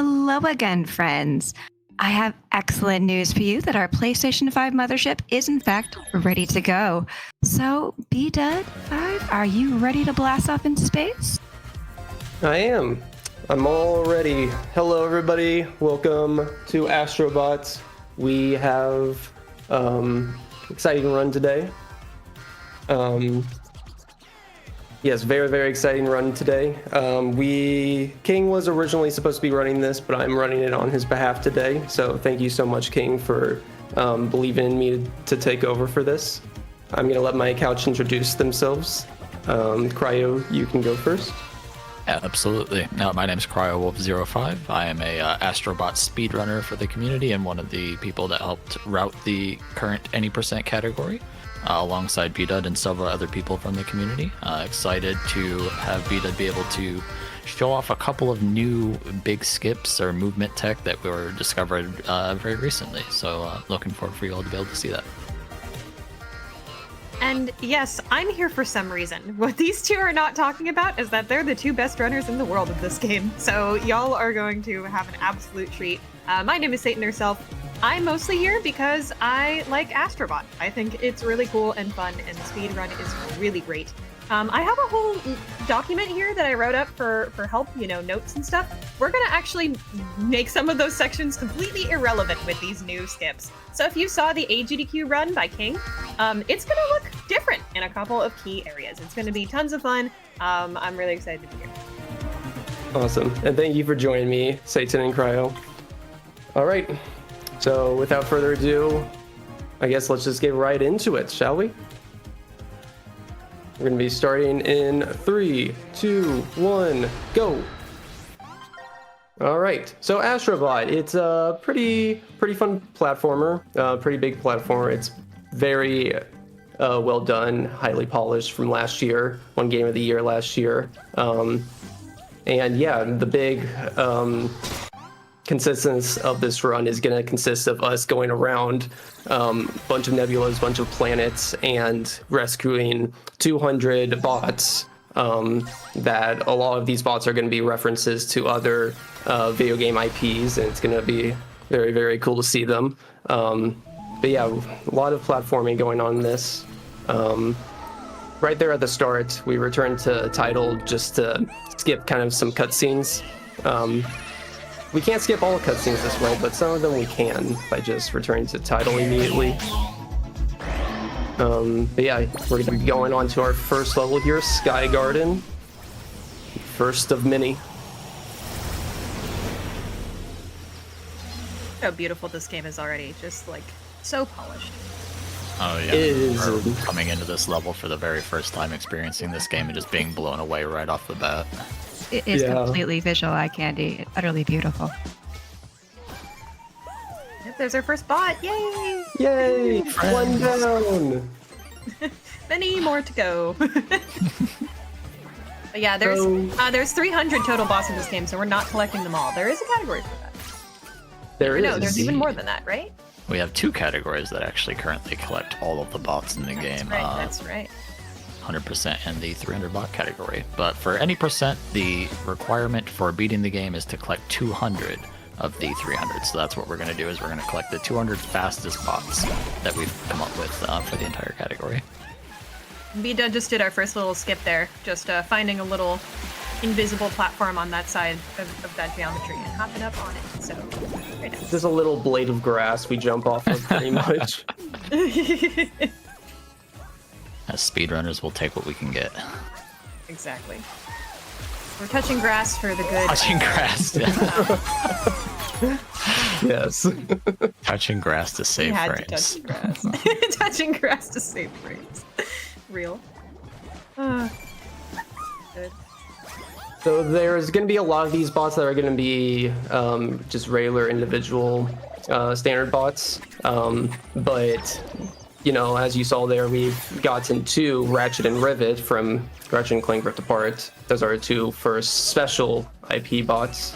Hello again, friends. I have excellent news for you that our PlayStation 5 mothership is in fact ready to go. So, Bdud5, are you ready to blast off into space? I am. I'm all ready. Hello, everybody. Welcome to Astrobots. We have exciting run today. Yes, very, very exciting run today. King was originally supposed to be running this, but I'm running it on his behalf today. So thank you so much, King, for believing in me to take over for this. I'm gonna let my couch introduce themselves. Cryo, you can go first. Yeah, absolutely. My name is CryoWolf05. I am a Astrobot speedrunner for the community and one of the people that helped route the current any% category. Alongside Bdud and several other people from the community. Excited to have Bdud be able to show off a couple of new big skips or movement tech that were discovered very recently. So looking forward for you all to be able to see that. And yes, I'm here for some reason. What these two are not talking about is that they're the two best runners in the world of this game. So y'all are going to have an absolute treat. My name is SatanHerself. I'm mostly here because I like Astrobot. I think it's really cool and fun, and the speedrun is really great. I have a whole document here that I wrote up for help, notes and stuff. We're gonna actually make some of those sections completely irrelevant with these new skips. So if you saw the AGDQ run by King, it's gonna look different in a couple of key areas. It's gonna be tons of fun. I'm really excited to be here. Awesome. And thank you for joining me, Satan and Cryo. All right. So without further ado, I guess let's just get right into it, shall we? We're going to be starting in 3, 2, 1, go. All right. So Astrobot, it's a pretty fun platformer, pretty big platformer. It's very well done, highly polished from last year, won Game of the Year last year. And yeah, the big consistence of this run is going to consist of us going around bunch of nebulas, bunch of planets, and rescuing 200 bots. That a lot of these bots are going to be references to other video game IPs, and it's going to be very, very cool to see them. But yeah, a lot of platforming going on in this. Right there at the start, we returned to title just to skip kind of some cutscenes. We can't skip all cutscenes this way, but some of them we can by just returning to title immediately. But yeah, we're gonna be going on to our first level here, Sky Garden. First of many. How beautiful this game is already, just like so polished. Oh yeah, we're coming into this level for the very first time, experiencing this game and just being blown away right off the bat. It is completely visual eye candy. It's utterly beautiful. Yep, there's our first bot. Yay! Yay! One down! Many more to go. But yeah, there's 300 total bots in this game, so we're not collecting them all. There is a category for that. There's even more than that, right? We have 2 categories that actually currently collect all of the bots in the game. That's right. 100% and the 300 bot category. But for any percent, the requirement for beating the game is to collect 200 of the 300. So that's what we're going to do, is we're going to collect the 200 fastest bots that we've come up with for the entire category. Bdud just did our first little skip there, just finding a little invisible platform on that side of that geometry and hopping up on it. So right now. There's a little blade of grass we jump off of pretty much. As speedrunners, we'll take what we can get. Exactly. We're touching grass for the good. Touching grass, yeah. Yes. Touching grass to save frames. To touch grass. Touching grass to save frames. Real. Good. So there's going to be a lot of these bots that are going to be just regular individual standard bots. But as you saw there, we've gotten 2 Ratchet and Rivet from Ratchet and Clank Rift Apart. Those are our 2 first special IP bots.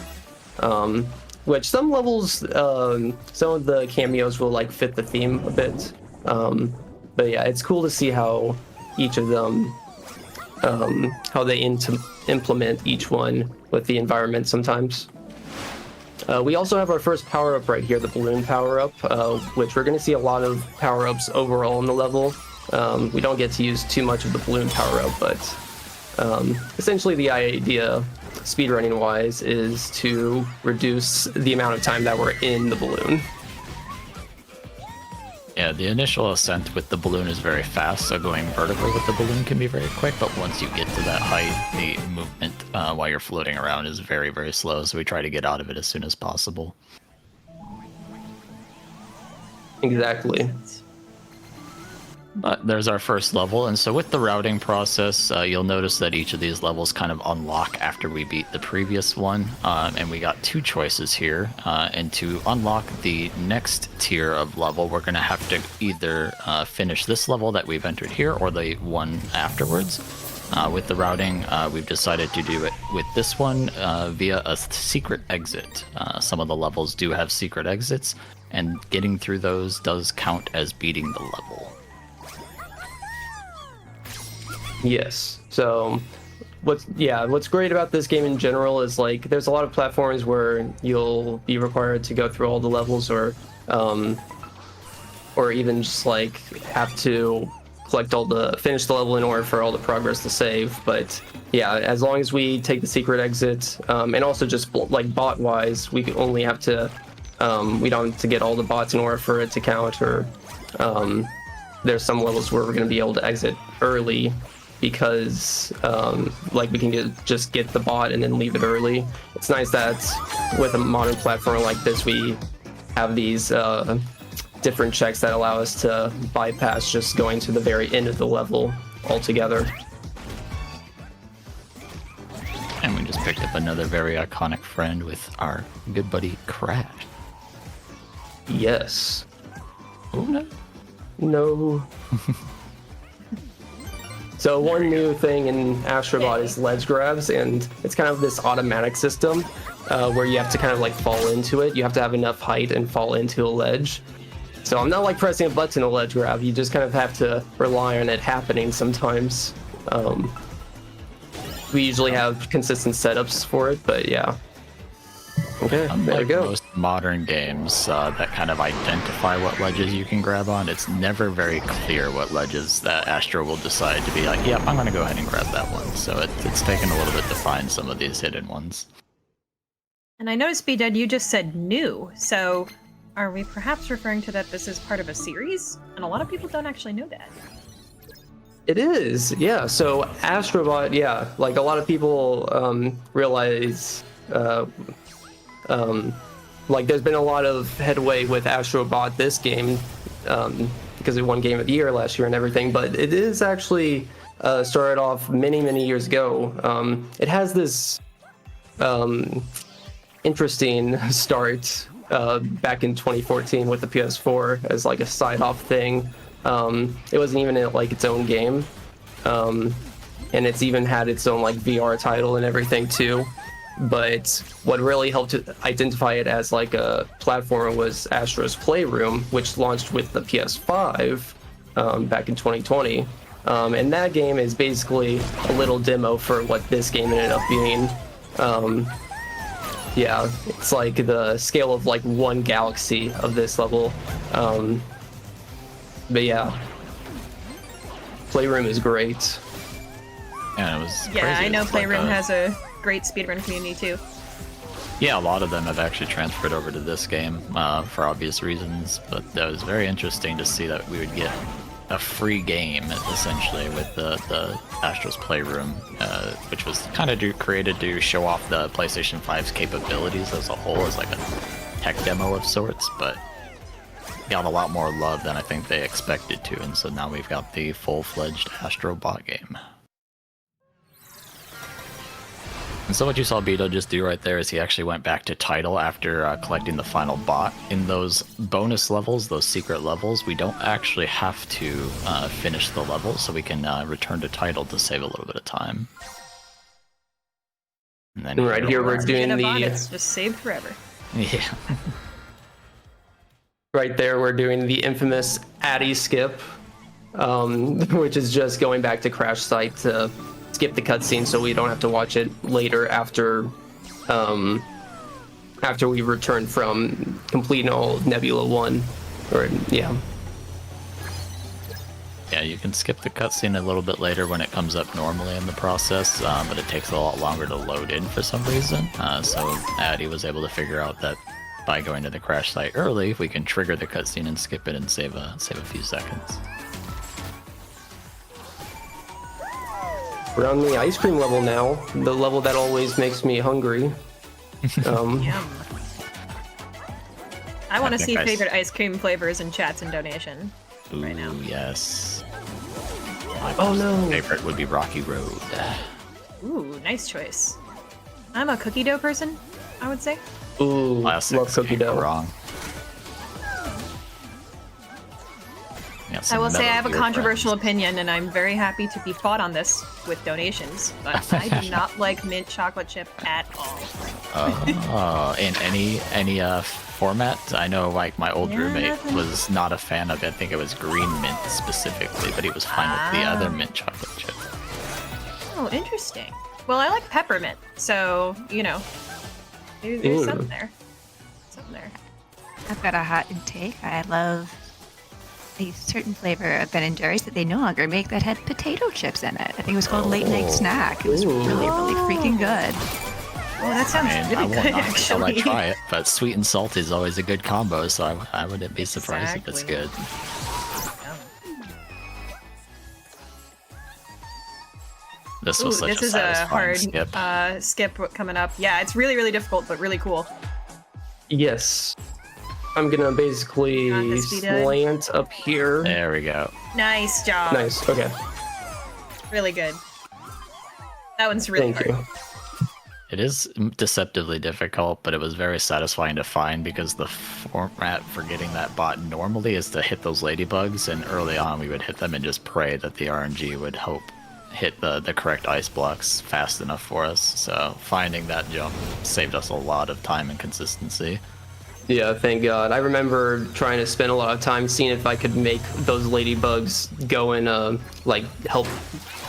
Which some levels, some of the cameos will fit the theme a bit. But yeah, it's cool to see how each of them, how they implement each one with the environment sometimes. We also have our first power-up right here, the balloon power-up, which we're going to see a lot of power-ups overall in the level. We don't get to use too much of the balloon power-up, but essentially the idea, speedrunning-wise, is to reduce the amount of time that we're in the balloon. Yeah, the initial ascent with the balloon is very fast, so going vertical with the balloon can be very quick, but once you get to that height, the movement while you're floating around is very, very slow, so we try to get out of it as soon as possible. Exactly. But there's our first level, and so with the routing process, you'll notice that each of these levels kind of unlock after we beat the previous one, and we got two choices here, and to unlock the next tier of level, we're going to have to either finish this level that we've entered here, or the one afterwards. With the routing, we've decided to do it with this one via a secret exit. Some of the levels do have secret exits, and getting through those does count as beating the level. Yes. So what's great about this game in general is like there's a lot of platforms where you'll be required to go through all the levels or even just like have to finish the level in order for all the progress to save. But yeah, as long as we take the secret exit, and also just like bot wise, we only have to we don't have to get all the bots in order for it to count, or there's some levels where we're going to be able to exit early because like we can just get the bot and then leave it early. It's nice that with a modern platform like this, we have these different checks that allow us to bypass just going to the very end of the level altogether. And we just picked up another very iconic friend with our good buddy Crash. Yes. Oh no. No. So one new thing in Astrobot is ledge grabs, and it's kind of this automatic system where you have to kind of like fall into it. You have to have enough height and fall into a ledge. So I'm not like pressing a button to ledge grab. You just kind of have to rely on it happening sometimes. We usually have consistent setups for it, but yeah. Okay, there we go. Most modern games that kind of identify what ledges you can grab on, it's never very clear what ledges that Astro will decide to be like, yep, I'm going to go ahead and grab that one. So it's taken a little bit to find some of these hidden ones. And I noticed, Bdud, you just said new, so are we perhaps referring to that this is part of a series? And a lot of people don't actually know that. It is, yeah. So Astrobot, yeah, like a lot of people realize like there's been a lot of headway with Astrobot this game because it won Game of the Year last year and everything, but it is actually started off many years ago. It has this interesting start back in 2014 with the PS4 as like a side-off thing. It wasn't even like its own game, and it's even had its own like VR title and everything too. But what really helped to identify it as like a platformer was Astro's Playroom, which launched with the PS5 back in 2020. And that game is basically a little demo for what this game ended up being. Yeah, it's like the scale of like one galaxy of this level. But yeah, Playroom is great. And it was Yeah, crazy. I know It's like Playroom has a great speedrun community too. Yeah, a lot of them have actually transferred over to this game for obvious reasons, but that was very interesting to see that we would get a free game essentially with the Astro's Playroom, which was kind of created to show off the PlayStation 5's capabilities as a whole, as like a tech demo of sorts, but got a lot more love than I think they expected to, and so now we've got the full-fledged Astro bot game. And so what you saw Bdud just do right there is he actually went back to title after collecting the final bot. In those bonus levels, those secret levels, we don't actually have to finish the level, so we can return to title to save a little bit of time. And then Right here we're doing It's just saved forever. Yeah. Right there we're doing the infamous Addy skip, which is just going back to crash site to skip the cutscene so we don't have to watch it later after after we return from completing all Nebula 1. Or, yeah. Yeah, you can skip the cutscene a little bit later when it comes up normally in the process, but it takes a lot longer to load in for some reason. So Addy was able to figure out that by going to the crash site early, we can trigger the cutscene and skip it and save a few seconds. We're on the ice cream level now, the level that always makes me hungry. Yum. I want to see think favorite ice cream flavors in chats and donation. Right now. Yes. My Oh, no. favorite would be Rocky Road. Ooh, nice choice. I'm a cookie dough person, I would say. Ooh, Classic. love cookie Can't go dough. wrong. Yeah, I some will say I have a Metal Gear controversial friends. opinion, and I'm very happy to be fought on this with donations, but I do not like mint chocolate chip at all. Oh, in any format? I know, like, my old Yeah, roommate nothing. was not a fan of it. I think it was green mint specifically, but he was fine with the other mint chocolate chip. Oh, interesting. Well, I like peppermint, so, you know, there's something there. Something there. I've got a hot intake. I love a certain flavor of Ben & Jerry's that they no longer make that had potato chips in it. I think it was called Late Night Oh. Snack. It was really, really freaking good. Oh, that sounds And I really won't good, knock it till I actually. try it, but sweet and salty is always a good combo, so I wouldn't be surprised if it's Exactly. good. This Ooh, was such this a is a satisfying hard skip. skip coming up. Yeah, it's really, really difficult, but really cool. Yes. I'm gonna basically Got this, Bdud. slant up here. There we go. Nice job. Nice, okay. Really good. That one's really Thank hard. you. It is deceptively difficult, but it was very satisfying to find because the format for getting that bot normally is to hit those ladybugs, and early on we would hit them and just pray that the RNG would hit the correct ice blocks fast enough for us. So finding that jump saved us a lot of time and consistency. Yeah, thank God. I remember trying to spend a lot of time seeing if I could make those ladybugs go in, like, help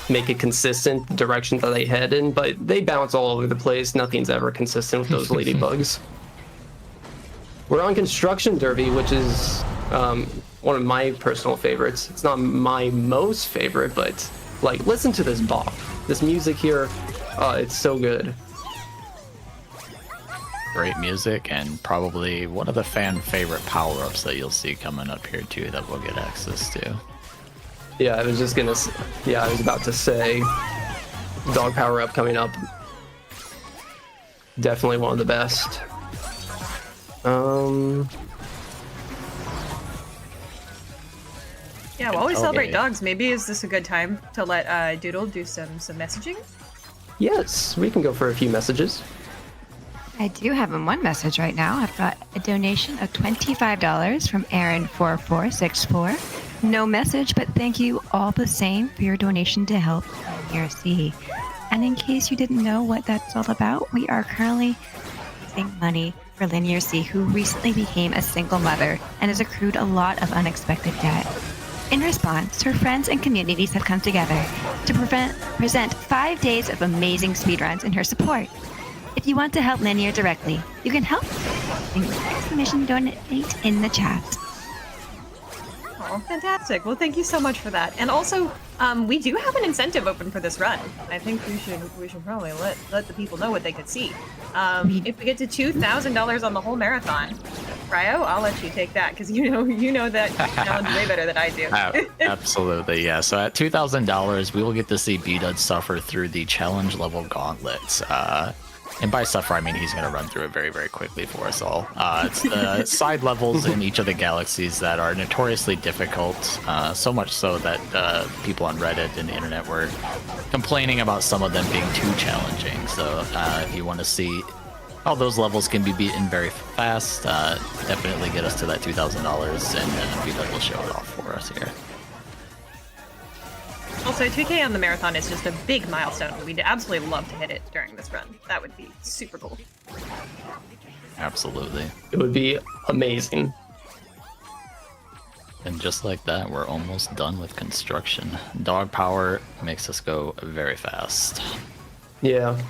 make it consistent the direction that they head in, but they bounce all over the place. Nothing's ever consistent with those ladybugs. We're on Construction Derby, which is one of my personal favorites. It's not my most favorite, but, like, listen to this bop. This music here, it's so good. Great music, and probably one of the fan favorite power-ups that you'll see coming up here too that we'll get access to. Yeah, I was about to say, dog power up coming up. Definitely one of the best. Yeah, while we Okay. celebrate dogs, maybe is this a good time to let Doodle do some messaging? Yes, we can go for a few messages. I do have one message right now. I've got a donation of $25 from Aaron4464. No message, but thank you all the same for your donation to help LinearC. And in case you didn't know what that's all about, we are currently raising money for LinearC, who recently became a single mother and has accrued a lot of unexpected debt. In response, her friends and communities have come together to present 5 days of amazing speedruns in her support. If you want to help Linear directly, you can help using donate in the chat. Oh, fantastic. Well, thank you so much for that. And also, we do have an incentive open for this run. I think we should probably let the people know what they could see. If we get to $2,000 on the whole marathon, Ryo, I'll let you take that because you know that challenge way better than I do. Absolutely, yeah. So at $2,000, we will get to see Bdud suffer through the challenge level gauntlets. And by suffer, I mean he's going to run through it very, very quickly for us all. It's the side levels in each of the galaxies that are notoriously difficult, so much so that people on Reddit and the internet were complaining about some of them being too challenging. So if you want to see how those levels can be beaten very fast, definitely get us to that $2,000, and Bdud will show it off for us here. Also, 2K on the marathon is just a big milestone. We'd absolutely love to hit it during this run. That would be super cool. Absolutely. It would be amazing. And just like that, we're almost done with construction. Dog power makes us go very fast. Yeah.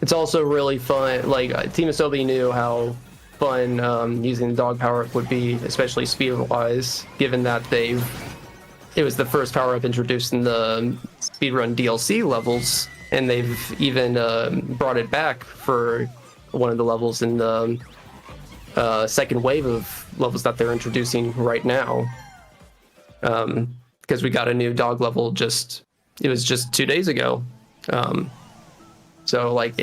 It's also really fun. Like, Team Asobi knew how fun using the dog power up would be, especially speed wise, given that it was the first power up introduced in the speedrun DLC levels, and they've even brought it back for one of the levels in the second wave of levels that they're introducing right now. Because we got a new dog level it was just 2 days ago. So like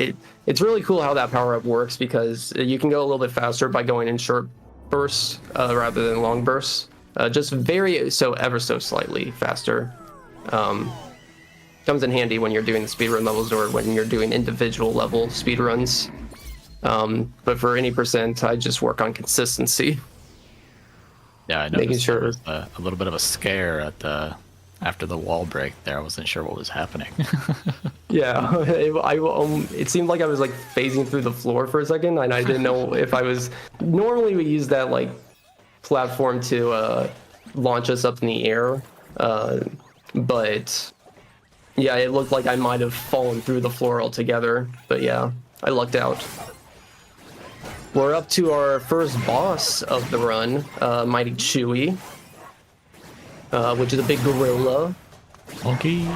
it's really cool how that power up works, because you can go a little bit faster by going in short bursts rather than long bursts. Just ever so slightly faster. Comes in handy when you're doing the speedrun levels or when you're doing individual level speedruns. But for any percent, I just work on consistency. Yeah, I Making noticed sure- there was a little bit of a scare after the wall break there. I wasn't sure what was happening. Yeah, it seemed like I was like phasing through the floor for a second, and I didn't know if I was. Normally, we use that like platform to launch us up in the air, but yeah, it looked like I might have fallen through the floor altogether. But yeah, I lucked out. We're up to our first boss of the run, Mighty Chewy, which is a big gorilla. Monkey.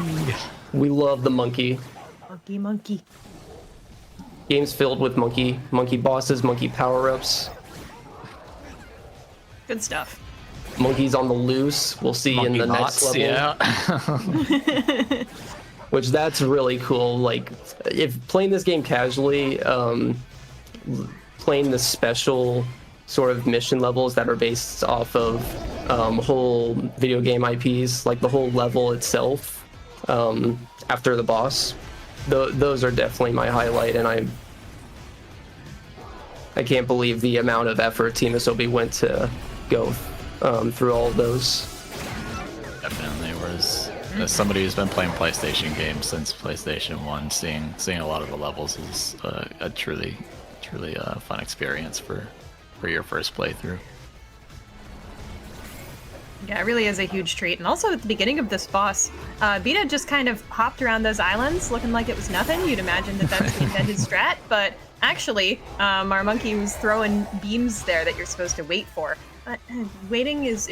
We love the monkey. Monkey. Games filled with monkey bosses, monkey power-ups. Good stuff. Monkeys on the loose. We'll see Monkey in the bots, next level. yeah. Which that's really cool. Like, if playing this game casually, playing the special sort of mission levels that are based off of whole video game IPs, like the whole level itself, after the boss, those are definitely my highlight, and I can't believe the amount of effort Team Asobi went to go through all of those. Definitely was. As somebody who's been playing PlayStation games since PlayStation 1, seeing a lot of the levels is a truly fun experience for your first playthrough. Yeah, it really is a huge treat. And also at the beginning of this boss, Bdud just kind of hopped around those islands looking like it was nothing. You'd imagine that that's the intended strat, but actually, our monkey was throwing beams there that you're supposed to wait for. But waiting is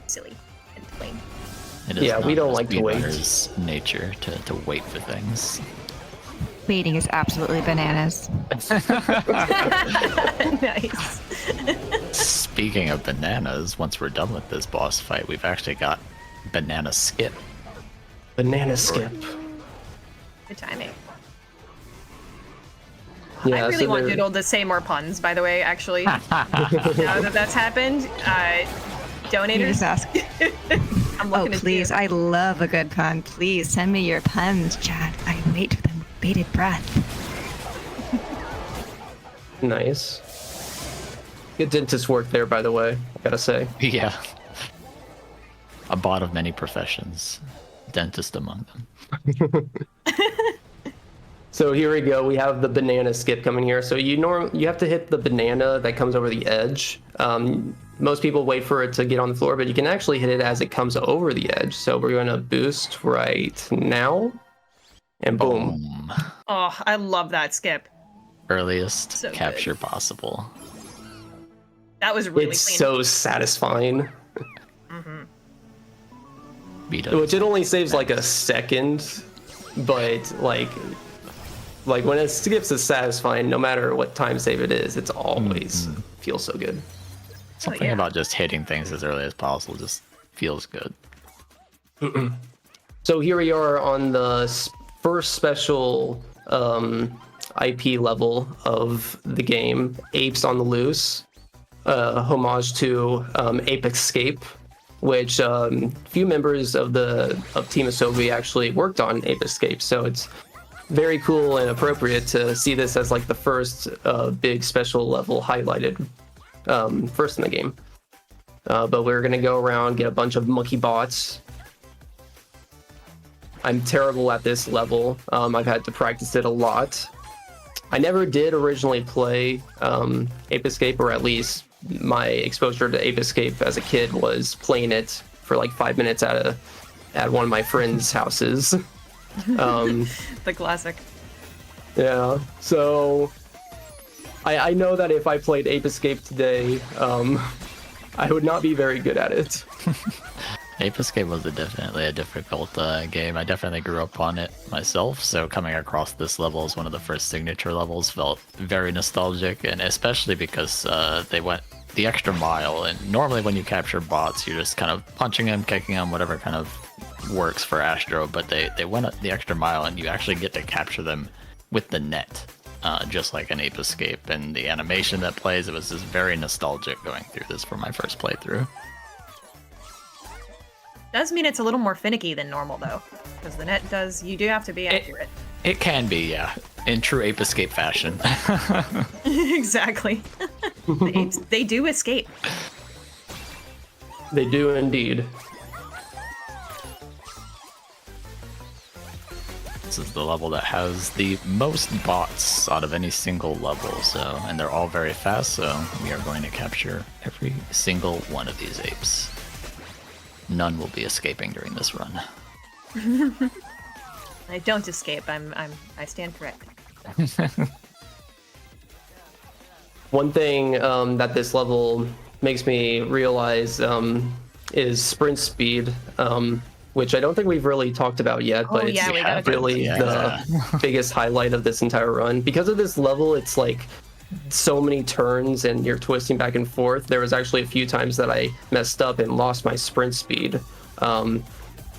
silly and plain. It is Yeah, we not don't the like to wait. speedrunner's nature to wait for things. Waiting is absolutely bananas. Nice. Speaking of bananas, once we're done with this boss fight, we've actually got banana skip. Banana skip. Good timing. Yeah, I really so want there- Doodle to say more puns, by the way, actually. Now that that's happened, You donators, just ask. I'm Oh, looking at please. you. I love a good pun. Please send me your puns, chat. I wait for them with bated breath. Nice. Good dentist work there, by the way, I gotta say. Yeah. A bot of many professions. Dentist among them. So here we go. We have the banana skip coming here. So you have to hit the banana that comes over the edge. Most people wait for it to get on the floor, but you can actually hit it as it comes over the edge. So we're going to boost right now, and boom. Boom. Oh, I love that skip. Earliest So good. capture possible. That was really It's clean. so satisfying. Bdud. Which it only saves like a second, but like when it skips is satisfying no matter what time save it is. It's always feels so good. Something yeah. about just hitting things as early as possible just feels good. So here we are on the first special IP level of the game, Apes on the Loose, homage to Ape Escape, which few members of Team Asobi actually worked on Ape Escape. So it's very cool and appropriate to see this as like the first big special level highlighted first in the game. But we're gonna go around, get a bunch of monkey bots. I'm terrible at this level. I've had to practice it a lot. I never did originally play Ape Escape, or at least my exposure to Ape Escape as a kid was playing it for like 5 minutes at one of my friends' houses. The classic. Yeah, so I know that if I played Ape Escape today, I would not be very good at it. Ape Escape was definitely a difficult game. I definitely grew up on it myself, so coming across this level as one of the first signature levels felt very nostalgic, and especially because they went the extra mile. And normally when you capture bots, you're just kind of punching them, kicking them, whatever kind of works for Astro, but they went the extra mile and you actually get to capture them with the net, just like an Ape Escape. And the animation that plays, it was just very nostalgic going through this for my first playthrough. Does mean it's a little more finicky than normal though, because the net you do have to be accurate. It can be, yeah, in true Ape Escape fashion. Exactly. The apes, they do escape. They do indeed. This is the level that has the most bots out of any single level, so, and they're all very fast, so we are going to capture every single one of these apes. None will be escaping during this run. I don't escape. I stand corrected. One thing that this level makes me realize is sprint speed, which I don't think we've really talked about yet, but it's really the biggest highlight of this entire run. Because of this level, it's like so many turns and you're twisting back and forth. There was actually a few times that I messed up and lost my sprint speed. And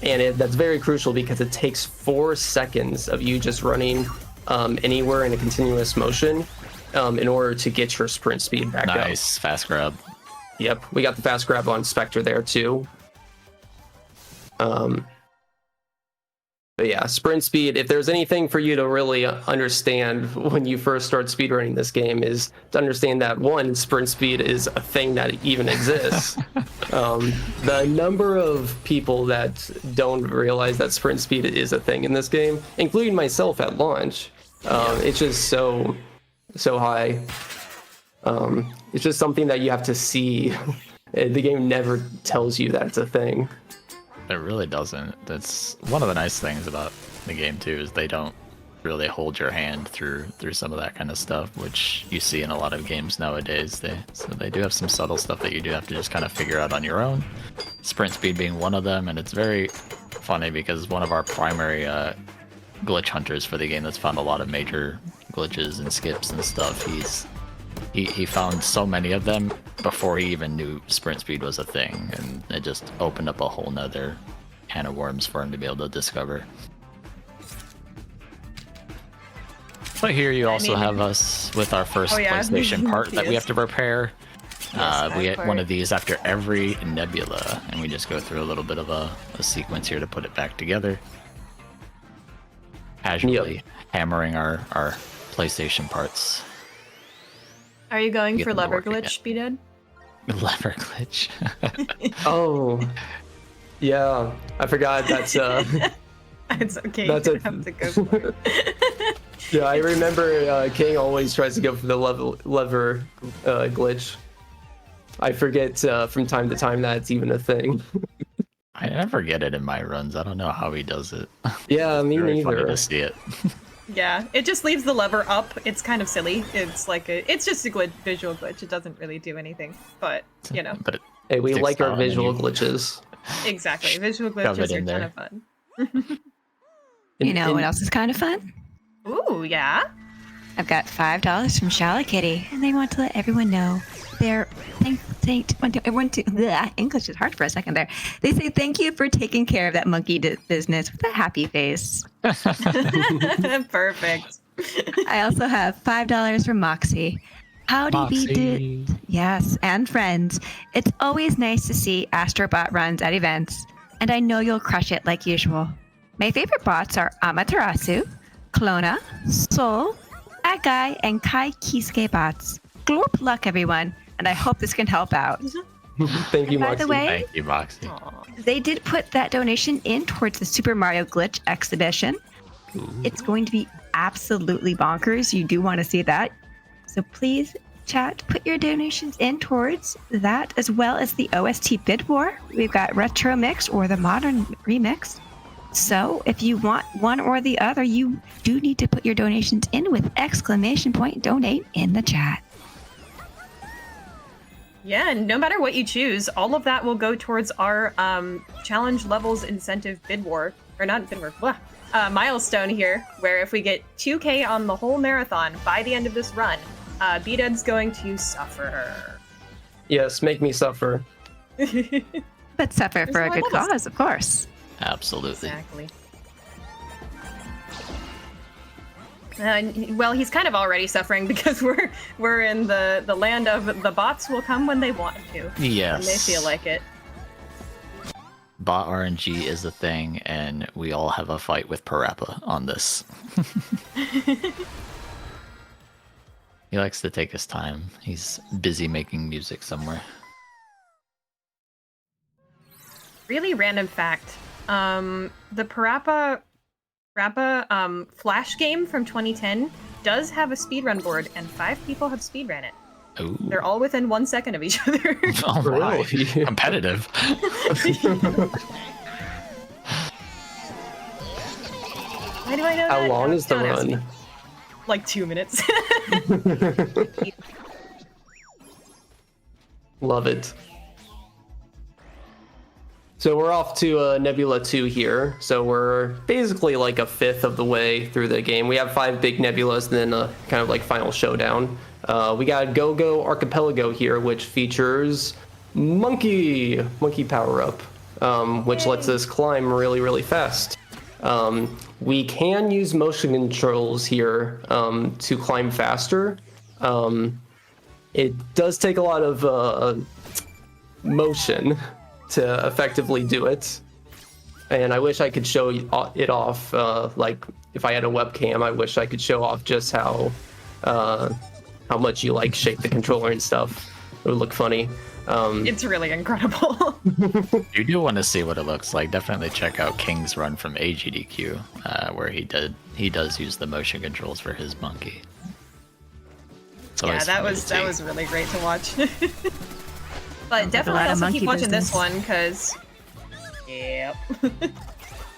that's very crucial because it takes 4 seconds of you just running anywhere in a continuous motion in order to get your sprint speed back up. Nice, fast grab. Yep, we got the fast grab on Spectre there too. But yeah, sprint speed, if there's anything for you to really understand when you first start speedrunning this game, is to understand that, one, sprint speed is a thing that even exists. The number of people that don't realize that sprint speed is a thing in this game, including myself at launch, it's just so high. It's just something that you have to see. The game never tells you that it's a thing. It really doesn't. That's one of the nice things about the game too, is they don't really hold your hand through some of that kind of stuff, which you see in a lot of games nowadays. So they do have some subtle stuff that you do have to just kind of figure out on your own. Sprint speed being one of them, and it's very funny because one of our primary glitch hunters for the game that's found a lot of major glitches and skips and stuff, he found so many of them before he even knew sprint speed was a thing, and it just opened up a whole nother can of worms for him to be able to discover. But here you also have us with our first PlayStation part that we have to prepare. We get one of these after every nebula, and we just go through a little bit of a sequence here to put it back together. Casually hammering our PlayStation parts. Are you going for lever glitch, Bdud? Lever glitch. Oh, yeah. I forgot that's It's okay. That's you have to go for it. Yeah, I remember King always tries to go for the lever glitch. I forget from time to time that it's even a thing. I never get it in my runs. I don't know how he does it. Yeah, me Very neither. funny to see it. Yeah, it just leaves the lever up. It's kind of silly. It's like it's just a visual glitch. It doesn't really do anything, but you know. But hey, we like our visual glitches. Exactly, visual glitches are kind of fun. You know what else is kind of fun? Ooh, yeah. I've got $5 from Shala Kitty, and they want to let everyone know they're English is hard for a second there. They say thank you for taking care of that monkey business with a happy face. Perfect. I also have $5 from Moxie. Howdy, Bdud. Yes, and friends. It's always nice to see Astrobot runs at events, and I know you'll crush it like usual. My favorite bots are Amaterasu, Clona, Sol, That Guy, and Kai Kisuke bots. Glorp luck, everyone, and I hope this can help out. Thank you, Moxie. By the way, Thank you, Moxie. they did put that donation in towards the Super Mario Glitch exhibition. Ooh. It's going to be absolutely bonkers. You do want to see that. So please, chat, put your donations in towards that, as well as the OST Bid War. We've got Retro Mix or the Modern Remix. So if you want one or the other, you do need to put your donations in with !donate in the chat. Yeah, and no matter what you choose, all of that will go towards our challenge levels incentive bid war, or not bid war, milestone here, where if we get 2K on the whole marathon by the end of this run, Bdud's going to suffer. Yes, make me suffer. But suffer for a good cause, of course. Absolutely. Exactly. Well, he's kind of already suffering because we're in the land of the bots will come when they want to. Yes. When they feel like it. Bot RNG is a thing, and we all have a fight with Parappa on this. He likes to take his time. He's busy making music somewhere. Really random fact. The Parappa Flash game from 2010 does have a speedrun board, and 5 people have speedrun it. Ooh. They're all within 1 second of each other. Oh my. Really? Competitive. Why do I know How that? long is the Don't ask me. run? Like 2 minutes. Love it. So we're off to Nebula 2 here. So we're basically like a fifth of the way through the game. We have 5 big nebulas and then a kind of like final showdown. We got Go-Go Archipelago here, which features Monkey power-up, which lets us climb really, really fast. We can use motion controls here to climb faster. It does take a lot of motion to effectively do it, and I wish I could show it off. Like if I had a webcam, I wish I could show off just how much you like shake the controller and stuff. It would look funny. It's really incredible. You do want to see what it looks like. Definitely check out King's run from AGDQ, where he does use the motion controls for his monkey. Yeah, that was really great to watch. But definitely lot of also keep monkey watching business. this one, because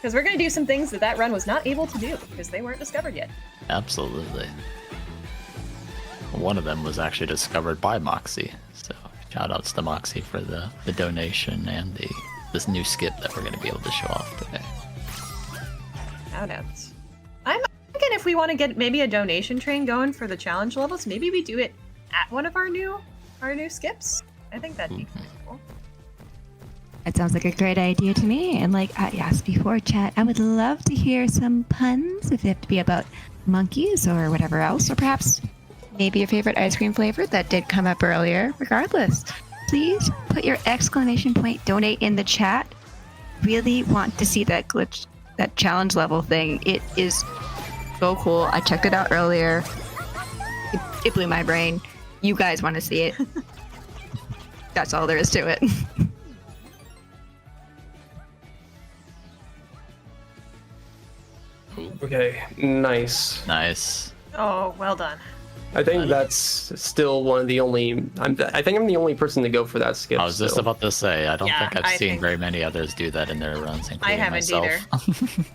because we're gonna do some things that run was not able to do because they weren't discovered yet. Absolutely. One of them was actually discovered by Moxie, so shout outs to Moxie for the donation and this new skip that we're going to be able to show off today. Shoutouts. I'm thinking if we want to get maybe a donation train going for the challenge levels, maybe we do it at one of our new skips. I think that'd be pretty cool. That sounds like a great idea to me. And like I asked before, chat, I would love to hear some puns if they have to be about monkeys or whatever else, or perhaps maybe your favorite ice cream flavor that did come up earlier. Regardless, please put your ! donate in the chat. Really want to see that glitch, that challenge level thing. It is so cool. I checked it out earlier. It blew my brain. You guys want to see it. That's all there is to it. Okay, nice. Nice. Oh, well done. I think that's still one of the only. I think I'm the only person to go for that skip. I was just still. about to say, I don't Yeah, think I've I seen think- very many others do that in their runs, including I haven't myself. either.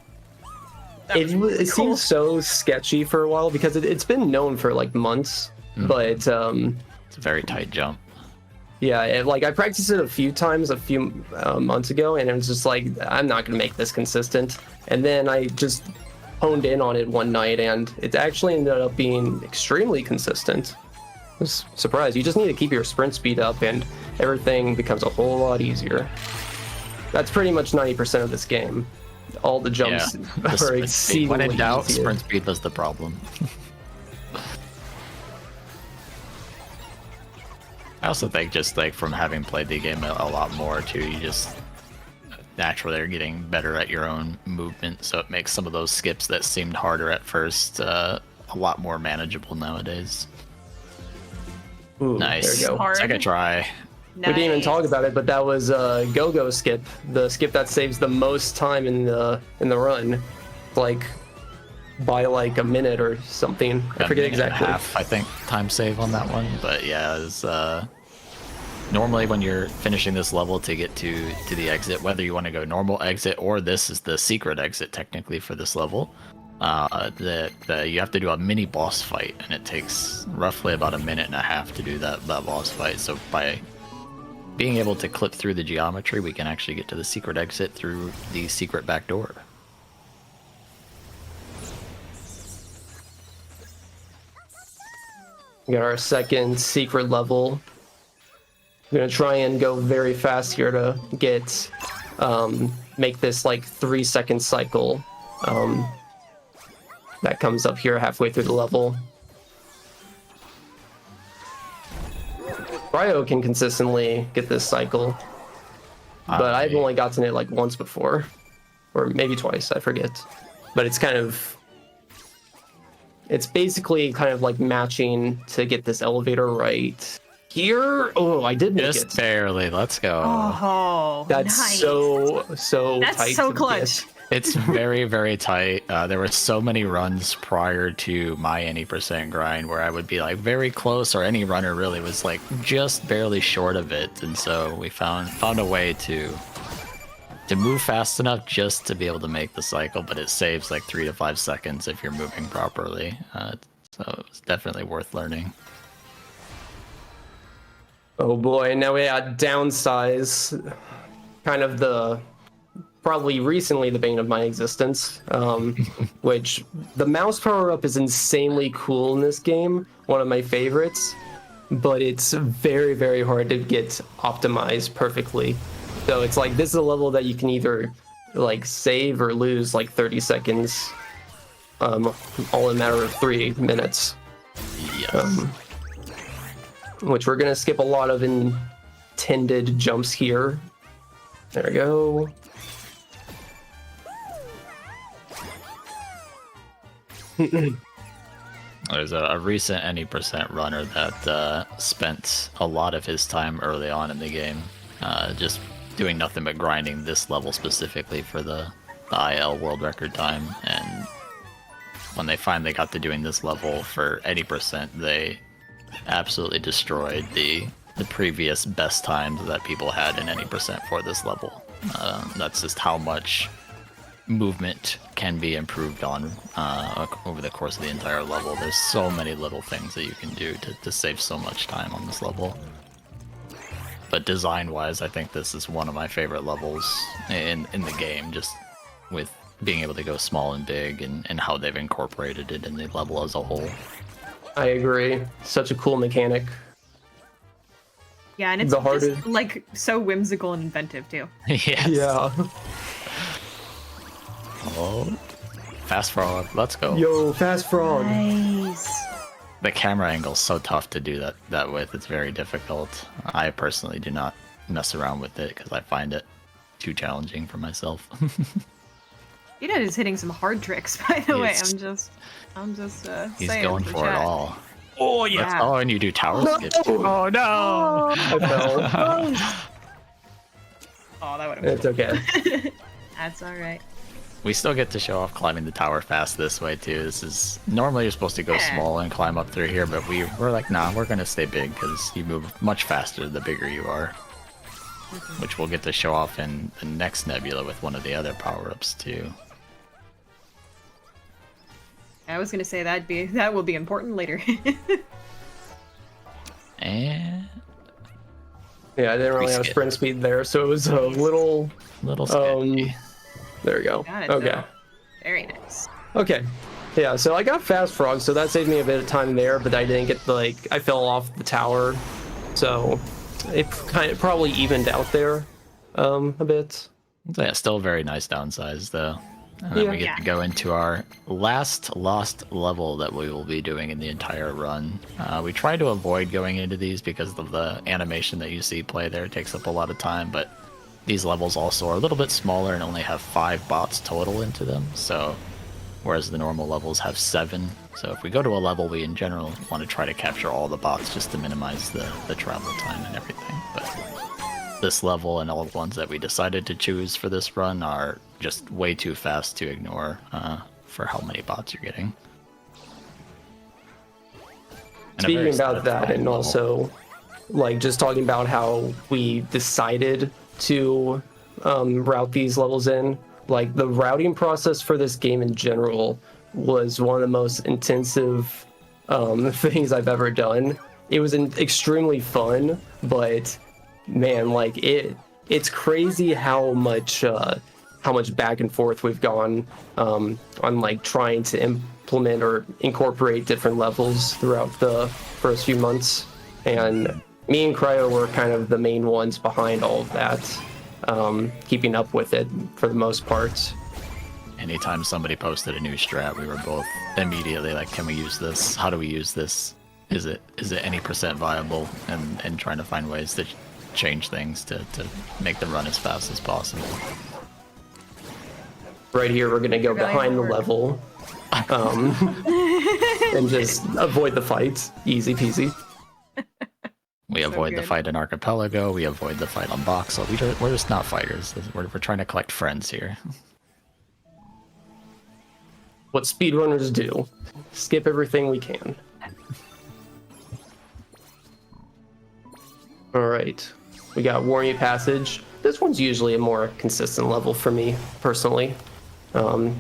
That was really It cool. seems so sketchy for a while because it's been known for like months, but It's a very tight jump. yeah, like I practiced it a few times a few months ago, and it was just like I'm not gonna make this consistent. And then I just honed in on it one night, and it actually ended up being extremely consistent. I was surprised. You just need to keep your sprint speed up, and everything becomes a whole lot easier. That's pretty much 90% of this game. All the jumps The are sprint speed. When in exceedingly doubt, easier. sprint speed was the problem. I also think just like from having played the game a lot more too, you just naturally are getting better at your own movement, so it makes some of those skips that seemed harder at first a lot more manageable nowadays. Ooh, Nice. There you go. Hard. Second try. We didn't even Nice. talk about it, but that was Go-Go skip, the skip that saves the most time in the run, like by like a minute or something. I A forget minute and a exactly. half, I think, time save on that one, but yeah, it was Normally when you're finishing this level to get to the exit, whether you want to go normal exit or this is the secret exit technically for this level, you have to do a mini boss fight, and it takes roughly about 1.5 minutes to do that boss fight. So by being able to clip through the geometry, we can actually get to the secret exit through the secret back door. We got our second secret level. I'm gonna try and go very fast here to get make this like 3-second cycle that comes up here halfway through the level. Cryo can consistently get this cycle, but I've only gotten it like once before, or maybe twice, I forget. But it's basically kind of like matching to get this elevator right here. Oh, I did make it. Just barely. Let's go. Oh, That's nice. so That's tight. so to clutch. get. It's very, very tight. There were so many runs prior to my any percent grind where I would be like very close, or any runner really was like just barely short of it. And so we found a way to move fast enough just to be able to make the cycle, but it saves like 3 to 5 seconds if you're moving properly. So it's definitely worth learning. Oh boy, now we got downsize. Kind of probably recently the bane of my existence, which the mouse power-up is insanely cool in this game, one of my favorites, but it's very, very hard to get optimized perfectly. So it's like, this is a level that you can either like save or lose like 30 seconds, all in a matter of 3 minutes. Yes. Which we're gonna skip a lot of intended jumps here. There we go. There's a recent any percent runner that spent a lot of his time early on in the game just doing nothing but grinding this level specifically for the IL world record time, and when they finally got to doing this level for any percent, they absolutely destroyed the previous best times that people had in any percent for this level. That's just how much movement can be improved on over the course of the entire level. There's so many little things that you can do to save so much time on this level. But design-wise, I think this is one of my favorite levels in the game, just with being able to go small and big, and how they've incorporated it in the level as a whole. I agree. Such a cool mechanic. Yeah, and it's The just hardest- like so whimsical and inventive too. Yes. Yeah. Oh, fast frog. Let's go. Yo, fast frog. Nice. The camera angle's so tough to do that with. It's very difficult. I personally do not mess around with it because I find it too challenging for myself. Bdud is hitting some hard tricks, by the way. He's- I'm just He's saying going the for it chat. all. Oh yeah. Oh, and you do tower skip too. Oh no. I fell. Oh, that would have been It's okay. That's all right. We still get to show off climbing the tower fast this way too. This is normally you're supposed to go Yeah. small and climb up through here, but we're like, nah, we're gonna stay big because you move much faster the bigger you are. Which we'll get to show off in the next nebula with one of the other power-ups too. I was gonna say that will be important later. And Yeah, I didn't really have skip. sprint speed there, so it was a little. little sketchy. There we go. Got it, Okay. though. Very nice. Okay. Yeah, so I got fast frog, so that saved me a bit of time there, but I didn't get I fell off the tower, so it kind of probably evened out there a bit. So yeah, still a very nice downsize though. And then we get to go into our last lost level that we will be doing in the entire run. We try to avoid going into these because of the animation that you see play there. It takes up a lot of time, but these levels also are a little bit smaller and only have 5 bots total into them. So, whereas the normal levels have 7. So if we go to a level, we in general want to try to capture all the bots just to minimize the travel time and everything. But this level and all the ones that we decided to choose for this run are just way too fast to ignore for how many bots you're getting. And a very Speaking about that, satisfying and level. also like just talking about how we decided to route these levels in. Like the routing process for this game in general was one of the most intensive things I've ever done. It was extremely fun, but man, like it's crazy how much back and forth we've gone on like trying to implement or incorporate different levels throughout the first few months. And me and Cryo were kind of the main ones behind all of that, keeping up with it for the most part. Anytime somebody posted a new strat, we were both immediately like, can we use this? How do we use this? Is it any percent viable? And trying to find ways to change things to make them run as fast as possible. Right here, we're going to go behind the level and just avoid the fights. Easy peasy. We avoid the fight in Archipelago. We avoid the fight on Voxel. We're just not fighters. We're trying to collect friends here. What speedrunners do. Skip everything we can. Alright. We got Warrior Passage. This one's usually a more consistent level for me, personally. The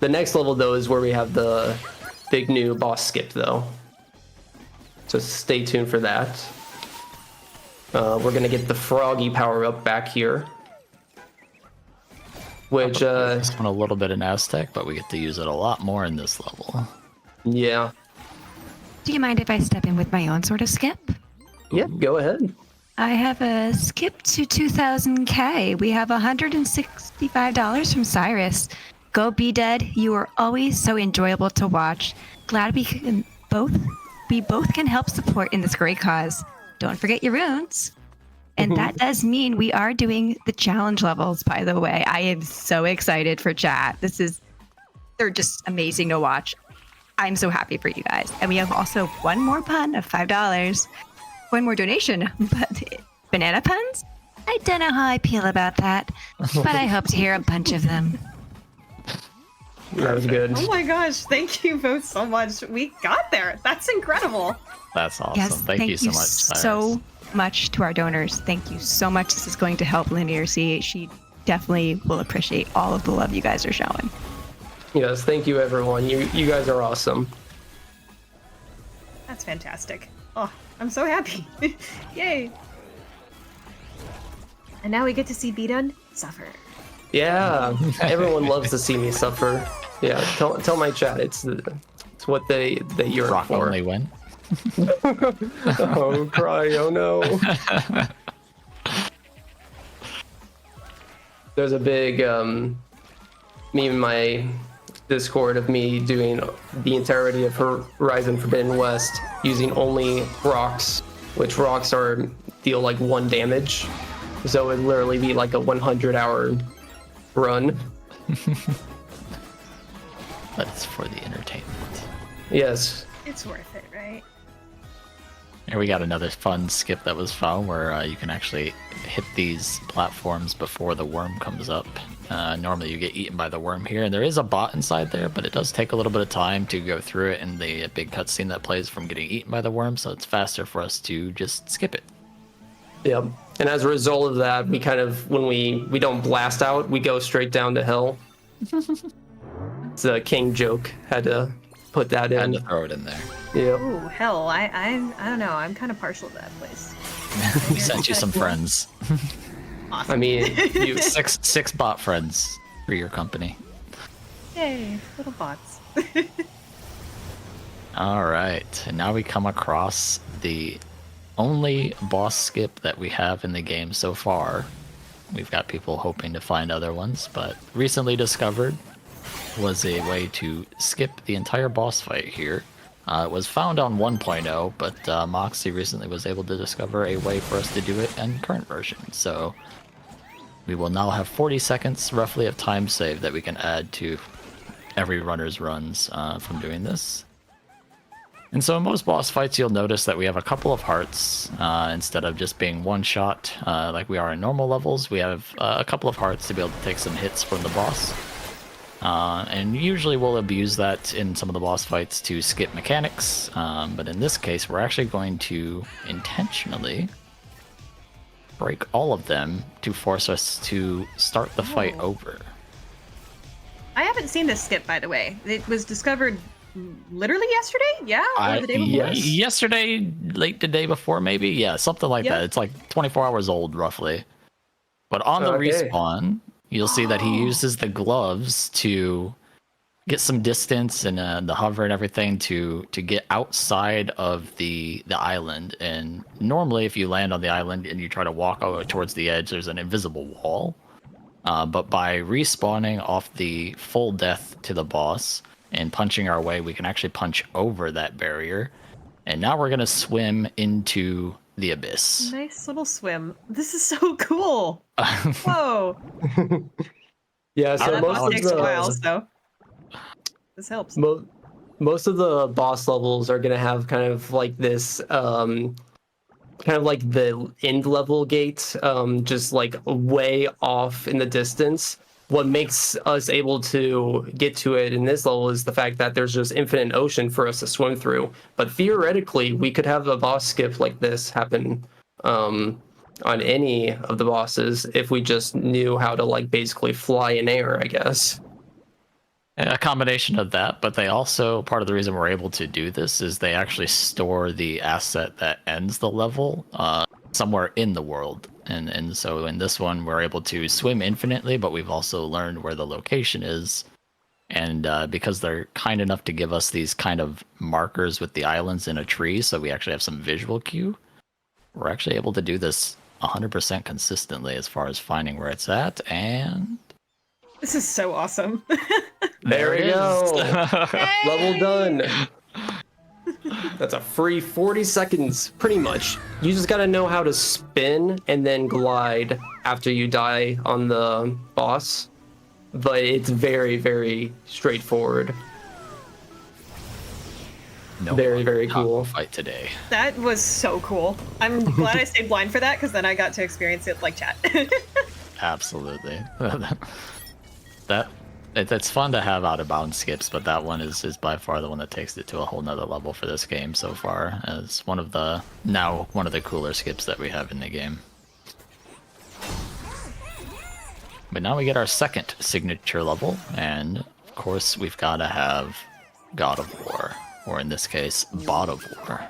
next level, though, is where we have the big new boss skip, though. So stay tuned for that. We're going to get the Froggy power-up back here. Which, this one a little bit in Aztec, but we get to use it a lot more in this level. Yeah. Do you mind if I step in with my own sort of skip? Yeah, go ahead. I have a skip to 2000K. We have $165 from Cyrus. Go Bdud. You are always so enjoyable to watch. Glad we both can help support in this great cause. Don't forget your runes. And that does mean we are doing the challenge levels, by the way. I am so excited for chat. They're just amazing to watch. I'm so happy for you guys. And we have also one more pun of $5. One more donation, but banana puns? I don't know how I feel about that, but I hope to hear a bunch of them. That was good. Oh my gosh, thank you both so much. We got there. That's incredible. That's awesome. Yes, thank you so much, Cyrus. So much to our donors. Thank you so much. This is going to help LinearC. She definitely will appreciate all of the love you guys are showing. Yes, thank you, everyone. You guys are awesome. That's fantastic. Oh, I'm so happy. Yay. And now we get to see Bdud suffer. Yeah, everyone loves to see me suffer. Yeah, tell my chat it's what they yearn Rock for. only win. Oh, cry! Oh no! There's a big meme in my Discord of me doing the entirety of Horizon Forbidden West using only rocks, which rocks deal like 1 damage, so it'd literally be like a 100-hour run. But it's for the entertainment. Yes. It's worth it, right? Here we got another fun skip that was found where you can actually hit these platforms before the worm comes up. Normally you get eaten by the worm here, and there is a bot inside there, but it does take a little bit of time to go through it in the big cutscene that plays from getting eaten by the worm, so it's faster for us to just skip it. Yep. And as a result of that, we kind of, when we don't blast out, we go straight down to hell. It's a king joke. Had to put that in. Had to throw it in there. Yep. Ooh, hell, I don't know. I'm kind of partial to that place. We sent you some friends. Awesome. I mean, you six bot friends for your company. Yay, little bots. All right, and now we come across the only boss skip that we have in the game so far. We've got people hoping to find other ones, but recently discovered was a way to skip the entire boss fight here. It was found on 1.0, but Moxie recently was able to discover a way for us to do it in current version. So we will now have 40 seconds roughly of time save that we can add to every runner's runs from doing this. And so in most boss fights, you'll notice that we have a couple of hearts. Instead of just being one shot like we are in normal levels, we have a couple of hearts to be able to take some hits from the boss. And usually we'll abuse that in some of the boss fights to skip mechanics, but in this case we're actually going to intentionally break all of them to force us to start the fight over. I haven't seen this skip, by the way. It was discovered literally yesterday? Yeah? Or the day before? Yesterday, late the day before, maybe? Yeah, something like that. It's like 24 hours old, roughly. But on the respawn, you'll see that he uses the gloves to get some distance and the hover and everything to get outside of the island. And normally, if you land on the island and you try to walk over towards the edge, there's an invisible wall. But by respawning off the full death to the boss and punching our way, we can actually punch over that barrier. And now we're going to swim into the abyss. Nice little swim. This is so cool. Whoa. Yeah, so that most boss of takes the, a while, so this helps. Most of the boss levels are going to have kind of like this kind of like the end level gate, just like way off in the distance. What makes us able to get to it in this level is the fact that there's just infinite ocean for us to swim through. But theoretically, we could have a boss skip like this happen on any of the bosses if we just knew how to like basically fly in air, I guess. A combination of that, but they also, part of the reason we're able to do this is they actually store the asset that ends the level somewhere in the world. And so in this one, we're able to swim infinitely, but we've also learned where the location is. And because they're kind enough to give us these kind of markers with the islands in a tree, so we actually have some visual cue, we're actually able to do this 100% consistently as far as finding where it's at. And this is so awesome. There we go. Level done. That's a free 40 seconds, pretty much. You just gotta know how to spin and then glide after you die on the boss. But it's very, very straightforward. No very, very cool fight today. That was so cool. I'm glad I stayed blind for that, because then I got to experience it like chat. Absolutely. It's fun to have out of bounds skips, but that one is by far the one that takes it to a whole nother level for this game so far, as one of the cooler skips that we have in the game. But now we get our second signature level, and of course we've got to have God of War, or in this case, Bot of War.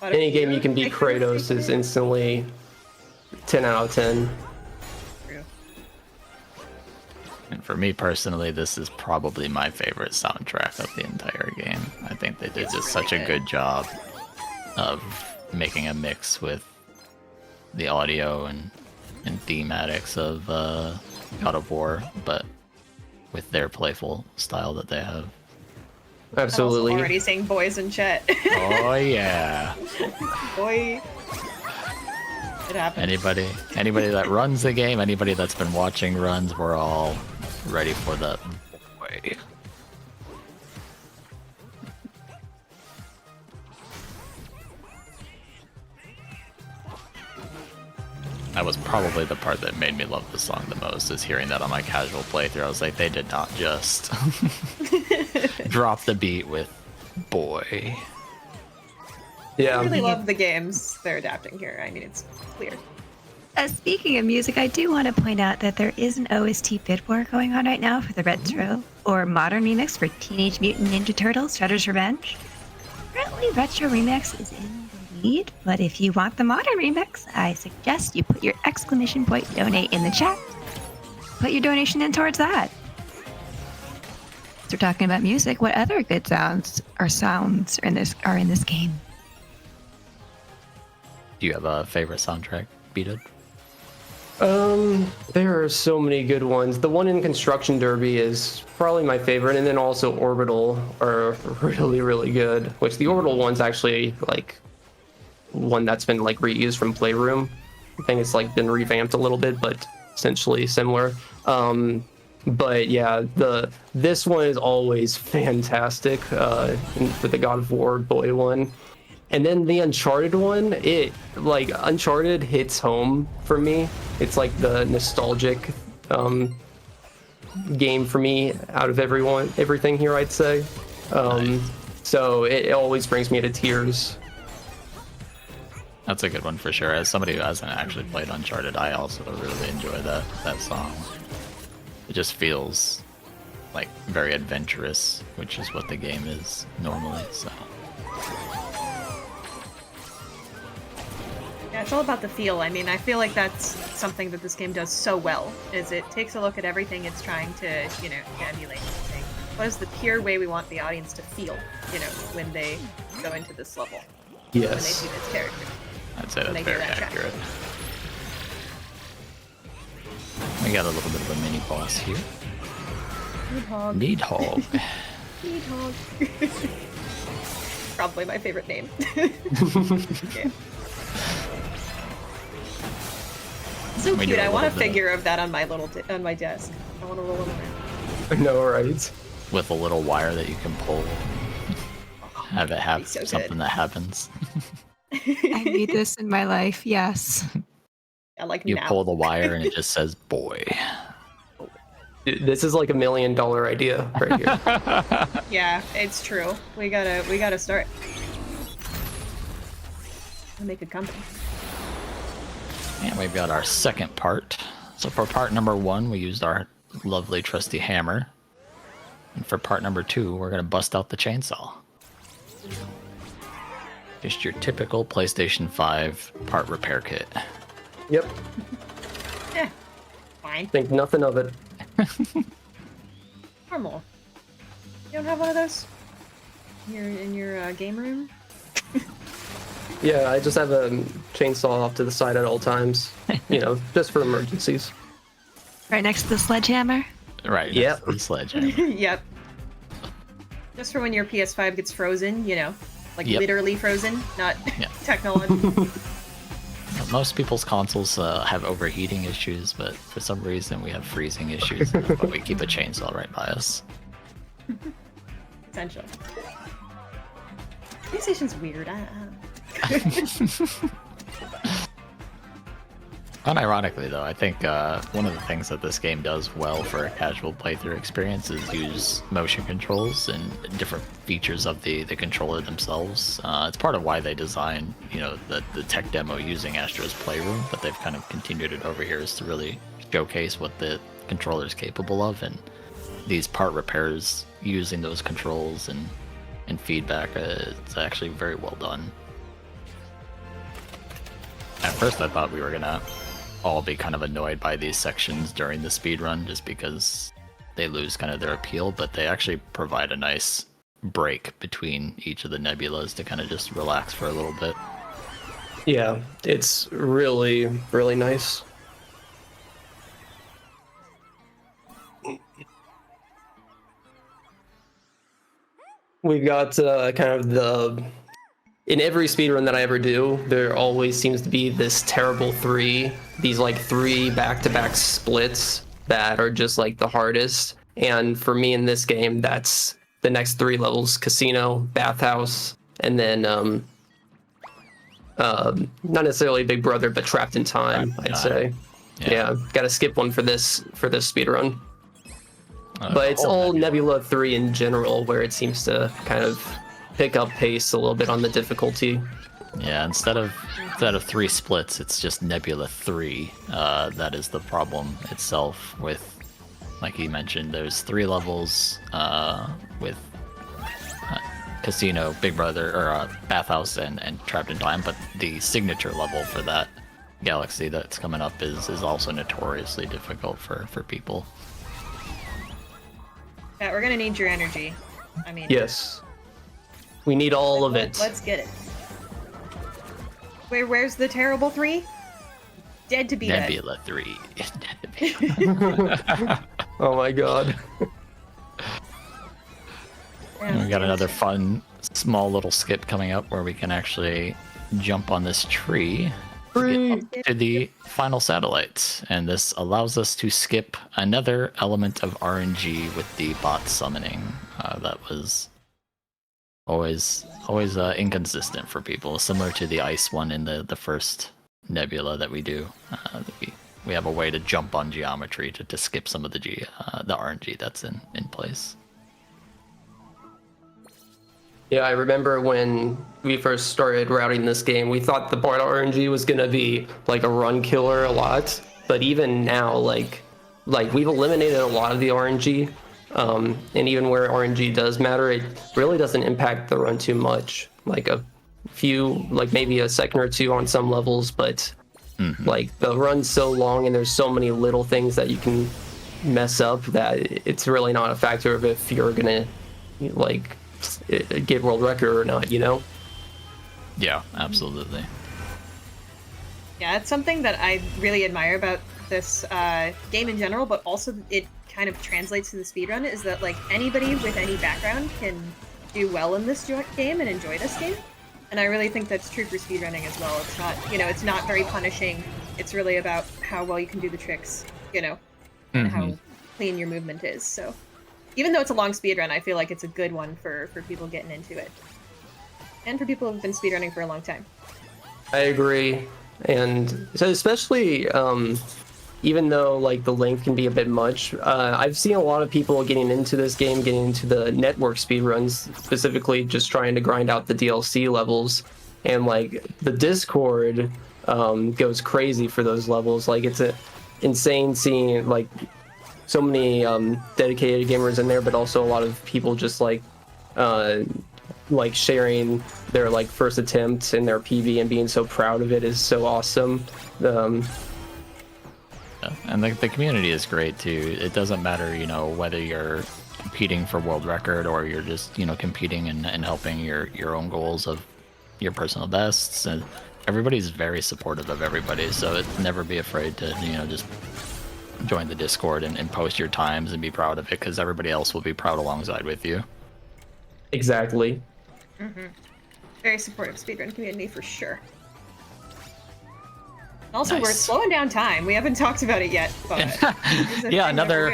Any game you can beat Kratos is instantly 10 out of 10. And for me personally, this is probably my favorite soundtrack of the entire game. I think they did just such a good job of making a mix with the audio and thematics of God of War, but with their playful style that they have. Absolutely. I'm already saying boys in chat. Oh yeah. Boy. It happens. Anybody that runs the game, anybody that's been watching runs, we're all ready for the boy. That was probably the part that made me love the song the most, is hearing that on my casual playthrough. I was like, they did not just drop the beat with boy. Yeah. I really love the games they're adapting here. I mean, it's clear. Speaking of music, I do want to point out that there is an OST bid war going on right now for the retro or modern remix for Teenage Mutant Ninja Turtles: Shredder's Revenge. Currently, retro remix is in the lead, but if you want the modern remix, I suggest you put your exclamation point donate in the chat. Put your donation in towards that. So we're talking about music. What other good sounds are in this game? Do you have a favorite soundtrack, Bdud? There are so many good ones. The one in Construction Derby is probably my favorite, and then also Orbital are really, really good. Which the Orbital one's actually like one that's been like reused from Playroom. I think it's like been revamped a little bit, but essentially similar. But yeah, this one is always fantastic for the God of War boy one. And then the Uncharted one, Uncharted hits home for me. It's like the nostalgic game for me out of everything here, I'd say. Nice. So it always brings me to tears. That's a good one for sure. As somebody who hasn't actually played Uncharted, I also really enjoy that song. It just feels like very adventurous, which is what the game is normally, so. Yeah, it's all about the feel. I mean, I feel like that's something that this game does so well, is it takes a look at everything it's trying to, you know, emulate. Saying, what is the pure way we want the audience to feel, you know, when they go into this level? Yes. When they see this character. I'd say that's They very get that accurate. We got a little bit of a mini boss here. Needhog. Needhog. Needhog. Probably my favorite name. Okay. So We cute. do a I want a little bit of- figure of that on my on my desk. I want to roll it around. No, right? With a little wire that you can pull. Have it have so something good. that happens. I need this in my life. Yes. I like You now. pull the wire and it just says boy. Dude, this is like $1 million idea right here. Yeah, it's true. We gotta start. We'll make a company. And we've got our second part. So for part number 1, we used our lovely trusty hammer. And for part number 2, we're gonna bust out the chainsaw. Just your typical PlayStation 5 part repair kit. Yep. Yeah, fine. Think nothing of it. Normal. You don't have one of those? In your game room? Yeah, I just have a chainsaw off to the side at all times. You know, just for emergencies. Right next to the sledgehammer. Right. Yep. That's the sledgehammer. Yep. Just for when your PS5 gets frozen, you know, like Yep. literally frozen, not Yeah. technology. Most people's consoles have overheating issues, but for some reason we have freezing issues. But we keep a chainsaw right by us. Essential. PlayStation's weird. I don't know. Unironically, though, I think one of the things that this game does well for a casual playthrough experience is use motion controls and different features of the controller themselves. It's part of why they designed, you know, the tech demo using Astro's Playroom, but they've kind of continued it over here is to really showcase what the controller is capable of, and these part repairs using those controls and feedback, it's actually very well done. At first I thought we were gonna all be kind of annoyed by these sections during the speedrun just because they lose kind of their appeal, but they actually provide a nice break between each of the nebulas to kind of just relax for a little bit. Yeah, it's really, really nice. We've got kind of in every speedrun that I ever do, there always seems to be this terrible these like 3 back-to-back splits that are just like the hardest. And for me in this game, that's the next 3 levels: casino, bathhouse, and then not necessarily Big Brother, but trapped in time, I'd say. Yeah, gotta skip one for this speedrun. But it's all Nebula 3 in general, where it seems to kind of pick up pace a little bit on the difficulty. Yeah, instead of 3 splits, it's just Nebula 3. That is the problem itself with, like you mentioned, there's 3 levels with Casino, Big Brother, or Bathhouse, and Trapped in Time, but the signature level for that galaxy that's coming up is also notoriously difficult for people. Yeah, we're gonna need your energy. I mean, Yes. We need all of it. Let's get it. Where's the terrible 3? Dead to be Nebula 3. Dead to be. Oh my god. And we got another fun, small little skip coming up where we can actually jump on this tree to get up to the final satellites. And this allows us to skip another element of RNG with the bot summoning. That was Always inconsistent for people, similar to the ice one in the first nebula that we do. We have a way to jump on geometry to skip some of the RNG that's in place. Yeah, I remember when we first started routing this game, we thought the part RNG was gonna be like a run killer a lot, but even now, like we've eliminated a lot of the RNG, and even where RNG does matter, it really doesn't impact the run too much. Like a few, like maybe a second or two on some levels, but like the run's so long and there's so many little things that you can mess up that it's really not a factor of if you're gonna like get world record or not, you know? Yeah, absolutely. Yeah, it's something that I really admire about this game in general, but also it kind of translates to the speedrun, is that like anybody with any background can do well in this game and enjoy this game. And I really think that's true for speedrunning as well. It's not, it's not very punishing. It's really about how well you can do the tricks, and how clean your movement is. So even though it's a long speedrun, I feel like it's a good one for people getting into it. And for people who've been speedrunning for a long time. I agree. And so especially, even though like the length can be a bit much, I've seen a lot of people getting into this game, getting into the network speedruns, specifically just trying to grind out the DLC levels. And like the Discord goes crazy for those levels. Like it's a insane seeing like so many dedicated gamers in there, but also a lot of people just like sharing their like first attempt in their PV and being so proud of it is so awesome. And the community is great too. It doesn't matter, whether you're competing for world record or you're just, competing and helping your own goals of your personal bests. And everybody's very supportive of everybody. So never be afraid to, just join the Discord and post your times and be proud of it, because everybody else will be proud alongside with you. Exactly. Very supportive speedrun community for sure. Also, Nice. We're slowing down time. We haven't talked about it yet, but Yeah, another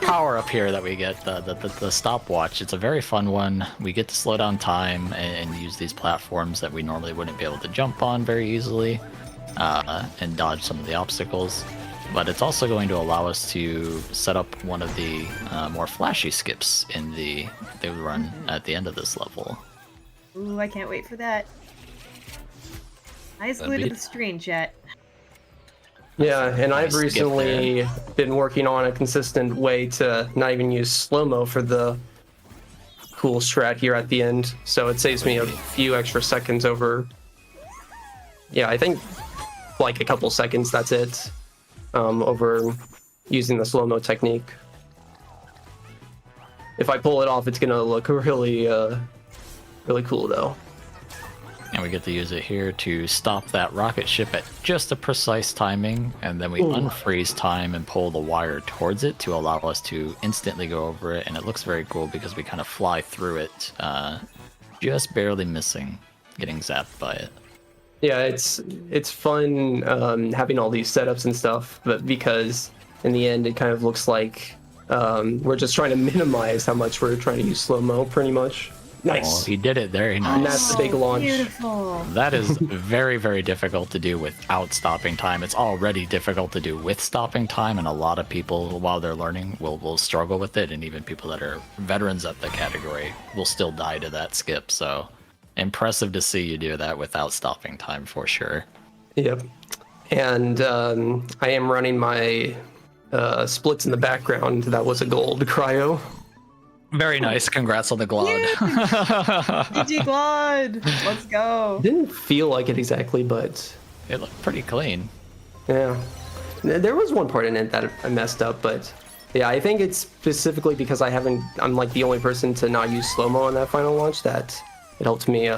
power up here that we get, the stopwatch. It's a very fun one. We get to slow down time and use these platforms that we normally wouldn't be able to jump on very easily, and dodge some of the obstacles. But it's also going to allow us to set up one of the more flashy skips in the run at the end of this level. Ooh, I can't wait for that. Eyes glued to the screen, chat. Yeah, and I've Nice skip recently been working on a consistent way to not even use slow-mo for the cool strat here at the end, so it saves me a few extra seconds over. Yeah, I think like a couple seconds, that's it, over using the slow-mo technique. If I pull it off, it's gonna look really, really cool though. And we get to use it here to stop that rocket ship at just a precise timing, and then we unfreeze time and pull the wire towards it to allow us to instantly go over it, and it looks very cool because we kind of fly through it, just barely missing getting zapped by it. Yeah, it's fun having all these setups and stuff, but because in the end it kind of looks like we're just trying to minimize how much we're trying to use slow-mo, pretty much. Nice. Oh, he did it very nice. And that's the big launch. Beautiful. That is very, very difficult to do without stopping time. It's already difficult to do with stopping time, and a lot of people, while they're learning, will struggle with it, and even people that are veterans at the category will still die to that skip. So impressive to see you do that without stopping time for sure. Yep. And I am running my splits in the background. That was a gold cryo. Very nice. Congrats on the glide. GG Glad! Let's go. Didn't feel like it exactly, but It looked pretty clean. yeah. There was one part in it that I messed up, but yeah, I think it's specifically because I'm like the only person to not use slow-mo on that final launch that it helped me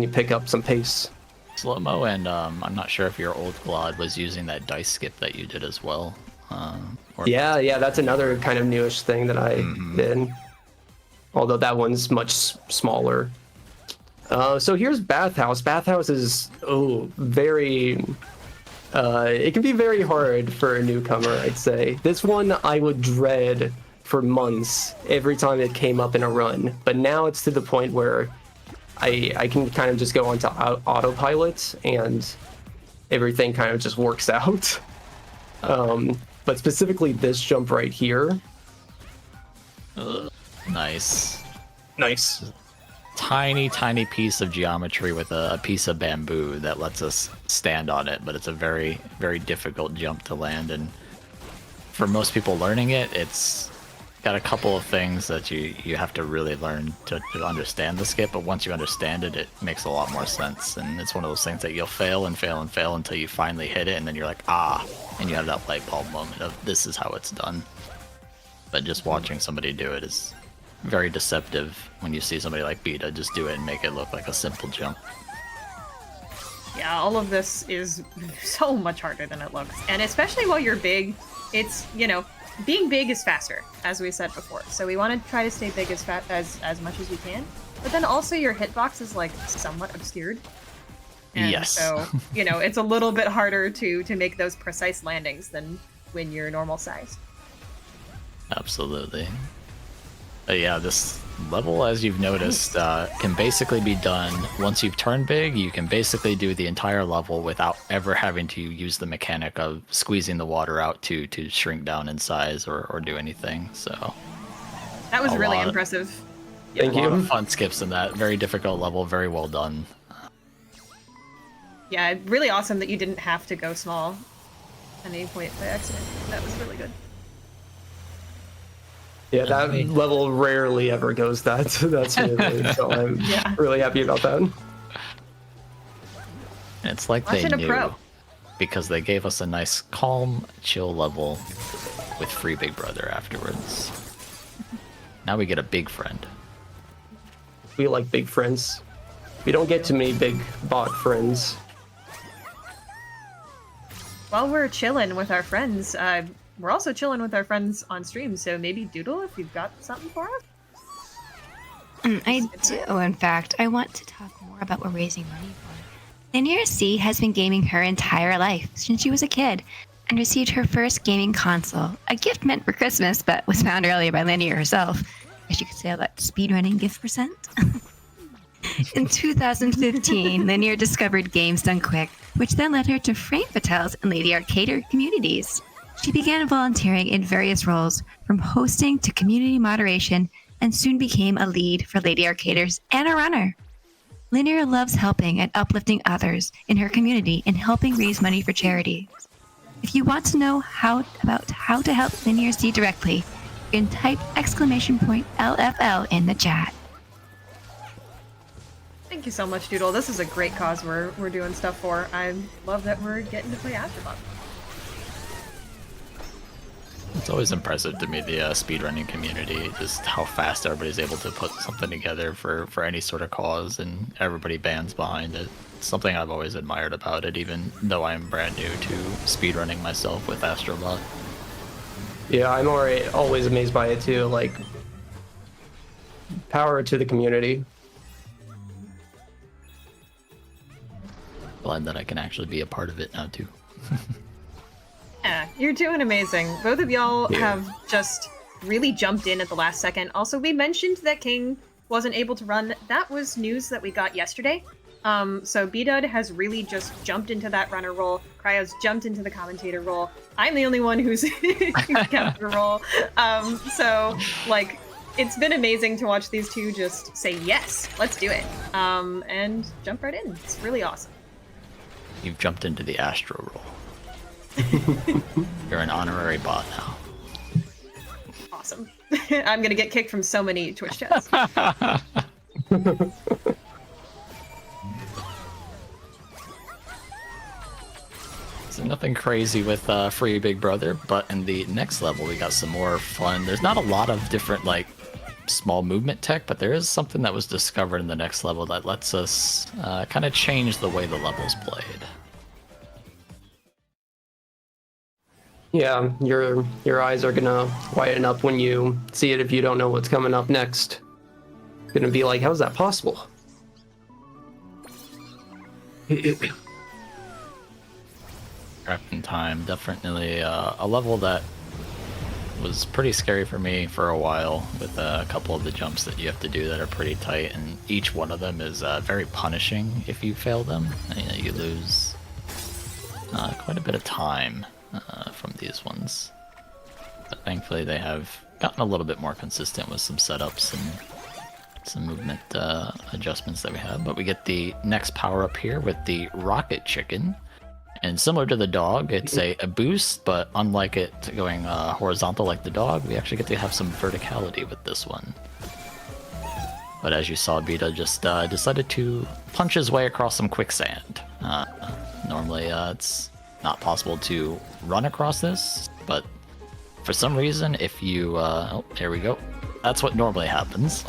pick up some pace. Slow-mo, and I'm not sure if your old Glad was using that dice skip that you did as well. Yeah, that's another kind of newish thing that I did. Although that one's much smaller. So here's Bathhouse. Bathhouse is very. It can be very hard for a newcomer, I'd say. This one I would dread for months every time it came up in a run. But now it's to the point where I can kind of just go onto autopilot and everything kind of just works out. But specifically this jump right here. Nice. Nice. Tiny piece of geometry with a piece of bamboo that lets us stand on it, but it's a very, very difficult jump to land. And for most people learning it, it's got a couple of things that you have to really learn to understand the skip, but once you understand it, it makes a lot more sense. And it's one of those things that you'll fail and fail and fail until you finally hit it, and then you're like, ah, and you have that light bulb moment of this is how it's done. But just watching somebody do it is very deceptive when you see somebody like Bdud just do it and make it look like a simple jump. Yeah, all of this is so much harder than it looks. And especially while you're big, it's, you know, being big is faster, as we said before. So we want to try to stay big as much as we can. But then also your hitbox is like somewhat obscured. And yes. So, you know, it's a little bit harder to make those precise landings than when you're normal size. Absolutely. Yeah, this level, as you've noticed, can basically be done once you've turned big. You can basically do the entire level without ever having to use the mechanic of squeezing the water out to shrink down in size or do anything. So that was really impressive. Thank you. A lot of fun skips in that. Very difficult level. Very well done. Yeah, really awesome that you didn't have to go small at any point by accident. That was really good. Yeah, that level rarely ever goes that smoothly, so I'm really happy about that. It's like they knew, because they gave us a nice, calm, chill level with free Big Brother afterwards. Now we get a big friend. We like big friends. We don't get too many big bot friends. While we're chilling with our friends, we're also chilling with our friends on stream, so maybe Doodle, if you've got something for us? I do, in fact. I want to talk more about what we're raising money for. LinearC has been gaming her entire life, since she was a kid, and received her first gaming console, a gift meant for Christmas, but was found earlier by Linear herself. As you could say, that speedrunning gift percent. In 2015, Linear discovered Games Done Quick, which then led her to Frame Fatales and Lady Arcader communities. She began volunteering in various roles, from hosting to community moderation, and soon became a lead for Lady Arcaders and a runner. Linear loves helping and uplifting others in her community and helping raise money for charities. If you want to know how to help LinearC directly, you can type !LFL in the chat. Thank you so much, Doodle. This is a great cause we're doing stuff for. I love that we're getting to play Astrobot. It's always impressive to me, the speedrunning community, just how fast everybody's able to put something together for any sort of cause, and everybody bands behind it. It's something I've always admired about it, even though I'm brand new to speedrunning myself with Astrobot. Yeah, I'm always amazed by it too, like, power to the community. Glad that I can actually be a part of it now too. Yeah, you're doing amazing. Both of y'all have just really jumped in at the last second. Also, we mentioned that King wasn't able to run. That was news that we got yesterday. So Bdud has really just jumped into that runner role. Cryo's jumped into the commentator role. I'm the only one who's kept the role. So, like, it's been amazing to watch these two just say, yes, let's do it. And jump right in. It's really awesome. You've jumped into the Astro role. You're an honorary bot now. Awesome. I'm gonna get kicked from so many Twitch chats. So nothing crazy with free Big Brother, but in the next level we got some more fun. There's not a lot of different like small movement tech, but there is something that was discovered in the next level that lets us kind of change the way the level's played. Yeah, your eyes are gonna widen up when you see it if you don't know what's coming up next. Gonna be like, how's that possible? Prep in time, definitely a level that was pretty scary for me for a while with a couple of the jumps that you have to do that are pretty tight, and each one of them is very punishing if you fail them. You lose quite a bit of time from these ones. But thankfully they have gotten a little bit more consistent with some setups and some movement adjustments that we have. But we get the next power up here with the rocket chicken. And similar to the dog, it's a boost, but unlike it going horizontal like the dog, we actually get to have some verticality with this one. But as you saw, Bdud just decided to punch his way across some quicksand. Normally it's not possible to run across this, but for some reason, if you... oh, there we go. That's what normally happens.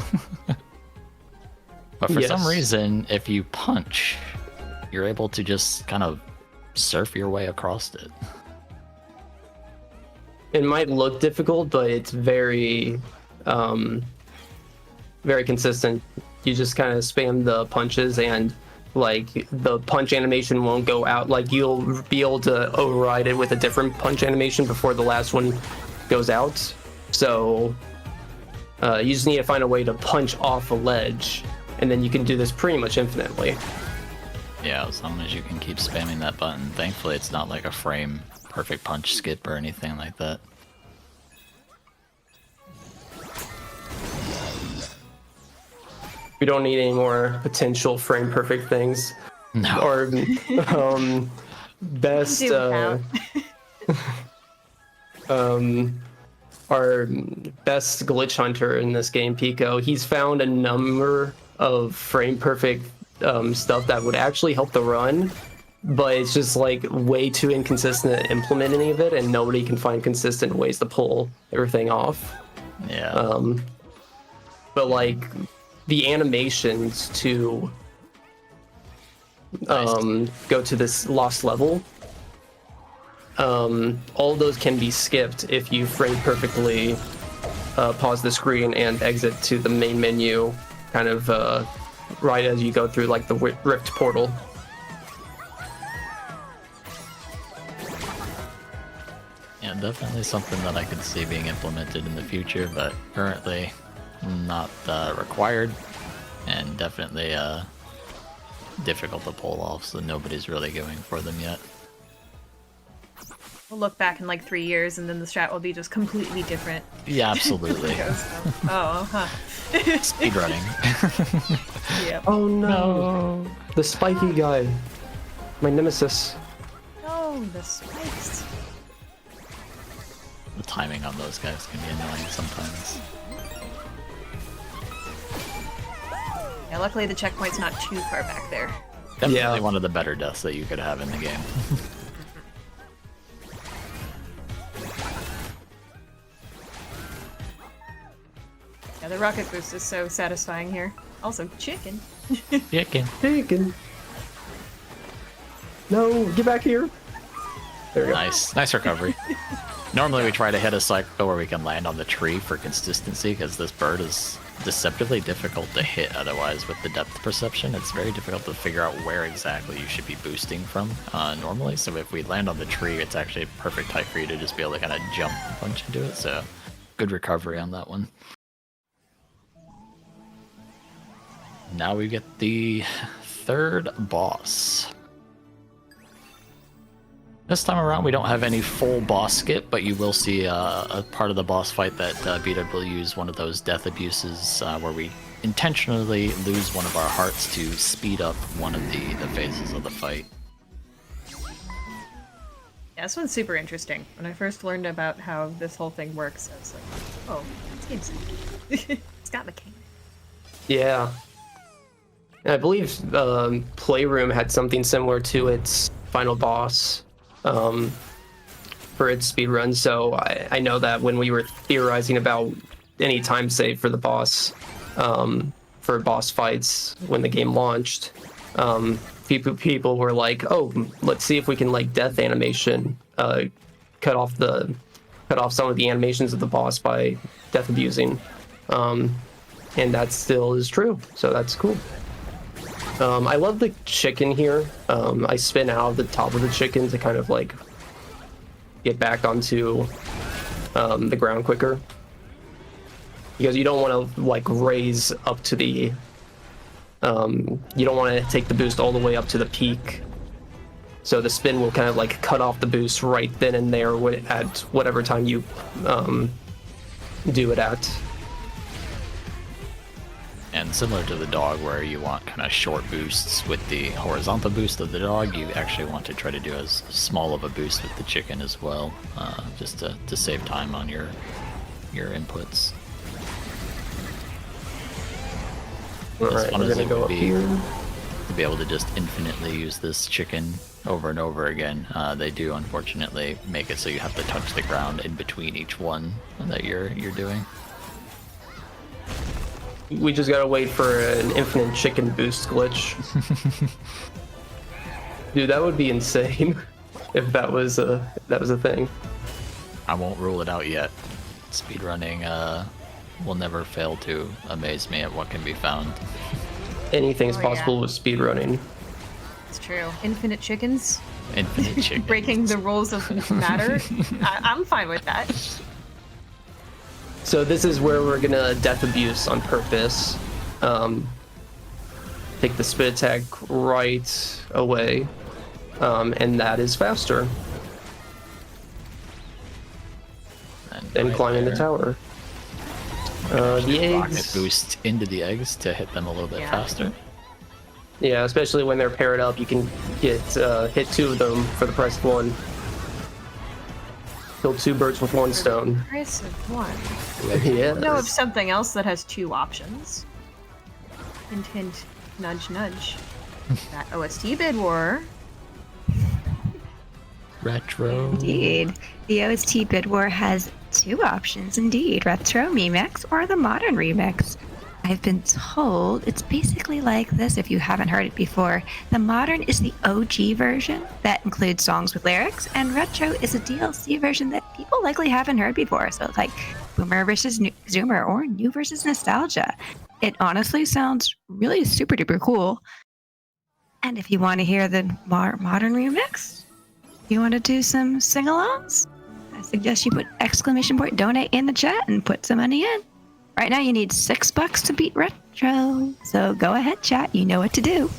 But for some reason, if you punch, you're able to just kind of surf your way across it. It might look difficult, but it's very very consistent. You just kind of spam the punches, and like the punch animation won't go out. Like you'll be able to override it with a different punch animation before the last one goes out. So you just need to find a way to punch off a ledge, and then you can do this pretty much infinitely. Yeah, as long as you can keep spamming that button. Thankfully, it's not like a frame perfect punch skip or anything like that. We don't need any more potential frame perfect things. No. Or best our best glitch hunter in this game, Pico, he's found a number of frame perfect stuff that would actually help the run, but it's just like way too inconsistent to implement any of it, and nobody can find consistent ways to pull everything off. Yeah. But like the animations to go to this lost level, all those can be skipped if you frame perfectly pause the screen and exit to the main menu, kind of right as you go through like the rift portal. Yeah, definitely something that I could see being implemented in the future, but currently not required, and definitely difficult to pull off, so nobody's really going for them yet. We'll look back in like 3 years, and then the strat will be just completely different. Yeah, absolutely. Oh, huh. Speedrunning. Yep. Oh no. The spiky guy. My nemesis. Oh, the spikes. The timing on those guys can be annoying sometimes. Yeah, luckily the checkpoint's not too far back there. Definitely one of the better deaths that you could have in the game. Yeah, the rocket boost is so satisfying here. Also, chicken. Chicken. No, get back here. There we go. Nice recovery. Normally we try to hit a cycle where we can land on the tree for consistency, because this bird is deceptively difficult to hit otherwise with the depth perception. It's very difficult to figure out where exactly you should be boosting from normally. So if we land on the tree, it's actually a perfect height for you to just be able to kind of jump and punch into it. So good recovery on that one. Now we get the third boss. This time around, we don't have any full boss skip, but you will see a part of the boss fight that Bdud will use one of those death abuses where we intentionally lose one of our hearts to speed up one of the phases of the fight. Yeah, this one's super interesting. When I first learned about how this whole thing works, I was like, oh, this game's it's got mechanics. Yeah. And I believe Playroom had something similar to its final boss for its speedrun, so I know that when we were theorizing about any time save for the boss, for boss fights when the game launched, people were like, oh, let's see if we can like death animation cut off some of the animations of the boss by death abusing, and that still is true, so that's cool. I love the chicken here. I spin out of the top of the chicken to kind of like get back onto the ground quicker. Because you don't want to like raise up to the, you don't want to take the boost all the way up to the peak. So the spin will kind of like cut off the boost right then and there at whatever time you do it at. And similar to the dog, where you want kind of short boosts with the horizontal boost of the dog, you actually want to try to do as small of a boost with the chicken as well, just to save time on your inputs. Alright, we're gonna go up here. To be able to just infinitely use this chicken over and over again. They do unfortunately make it so you have to touch the ground in between each one that you're doing. We just gotta wait for an infinite chicken boost glitch. Dude, that would be insane if that was a thing. I won't rule it out yet. Speedrunning will never fail to amaze me at what can be found. Anything's possible with speedrunning. It's true. Infinite chickens. Infinite chicken. Breaking the rules of matter. I'm fine with that. So this is where we're gonna death abuse on purpose. Take the spit attack right away, and that is faster than right climbing the there. tower. The Rocket eggs, boost into the eggs to hit them a little bit faster. yeah, especially when they're paired up, you can get hit 2 of them for the price of 1. Kill 2 birds with 1 stone. Price of 1. Yes. Know of something else that has 2 options. Hint, hint, nudge, nudge. That OST bid war. Retro. Indeed. The OST Bid War has 2 options indeed, Retro Remix or the Modern Remix. I've been told it's basically like this if you haven't heard it before. The Modern is the OG version that includes songs with lyrics, and Retro is a DLC version that people likely haven't heard before. So it's like Boomer versus Zoomer or New versus Nostalgia. It honestly sounds really super duper cool. And if you want to hear the Modern Remix, you want to do some sing-alongs, I suggest you put ! donate in the chat and put some money in. Right now you need $6 to beat Retro. So go ahead, chat. You know what to do.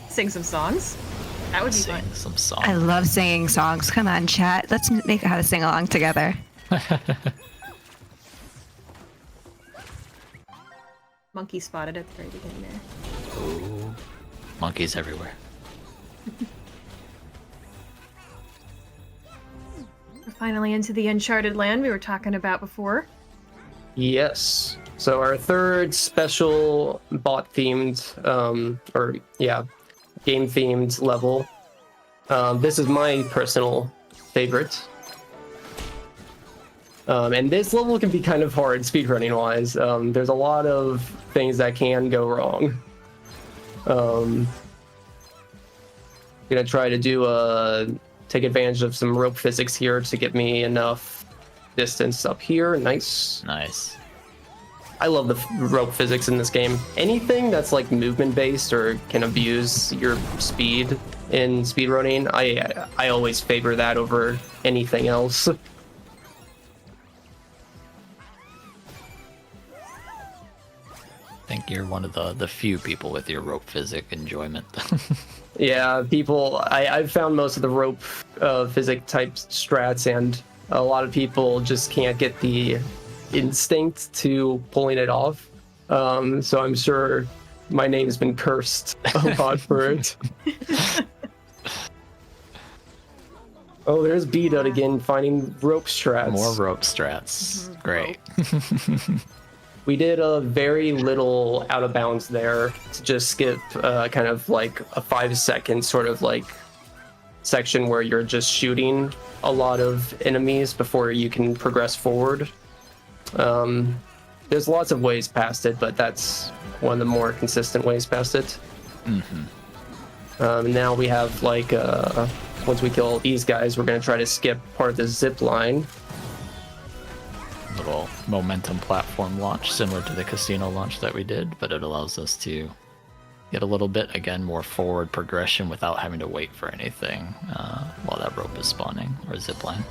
Sing some songs. That would be fun. Sing some songs. I love singing songs. Come on, chat. Let's make how to sing along together. Monkey spotted at the very beginning there. Ooh, monkeys everywhere. We're finally into the uncharted land we were talking about before. Yes. So our third special bot-themed, game-themed level. This is my personal favorite. And this level can be kind of hard speedrunning-wise. There's a lot of things that can go wrong. Gonna try to take advantage of some rope physics here to get me enough distance up here. Nice. Nice. I love the rope physics in this game. Anything that's like movement based or can abuse your speed in speedrunning, I always favor that over anything else. I think you're one of the few people with your rope physic enjoyment. Yeah, I've found most of the rope physic type strats, and a lot of people just can't get the instinct to pulling it off. So I'm sure my name's been cursed a lot for it. Oh, there's Bdud again, finding rope strats. More rope strats. Great. We did a very little out of bounds there to just skip kind of like a 5-second sort of like section where you're just shooting a lot of enemies before you can progress forward. There's lots of ways past it, but that's one of the more consistent ways past it. Now we have like once we kill these guys, we're going to try to skip part of the zip line. Little momentum platform launch similar to the casino launch that we did, but it allows us to get a little bit, again, more forward progression without having to wait for anything while that rope is spawning, or zip line.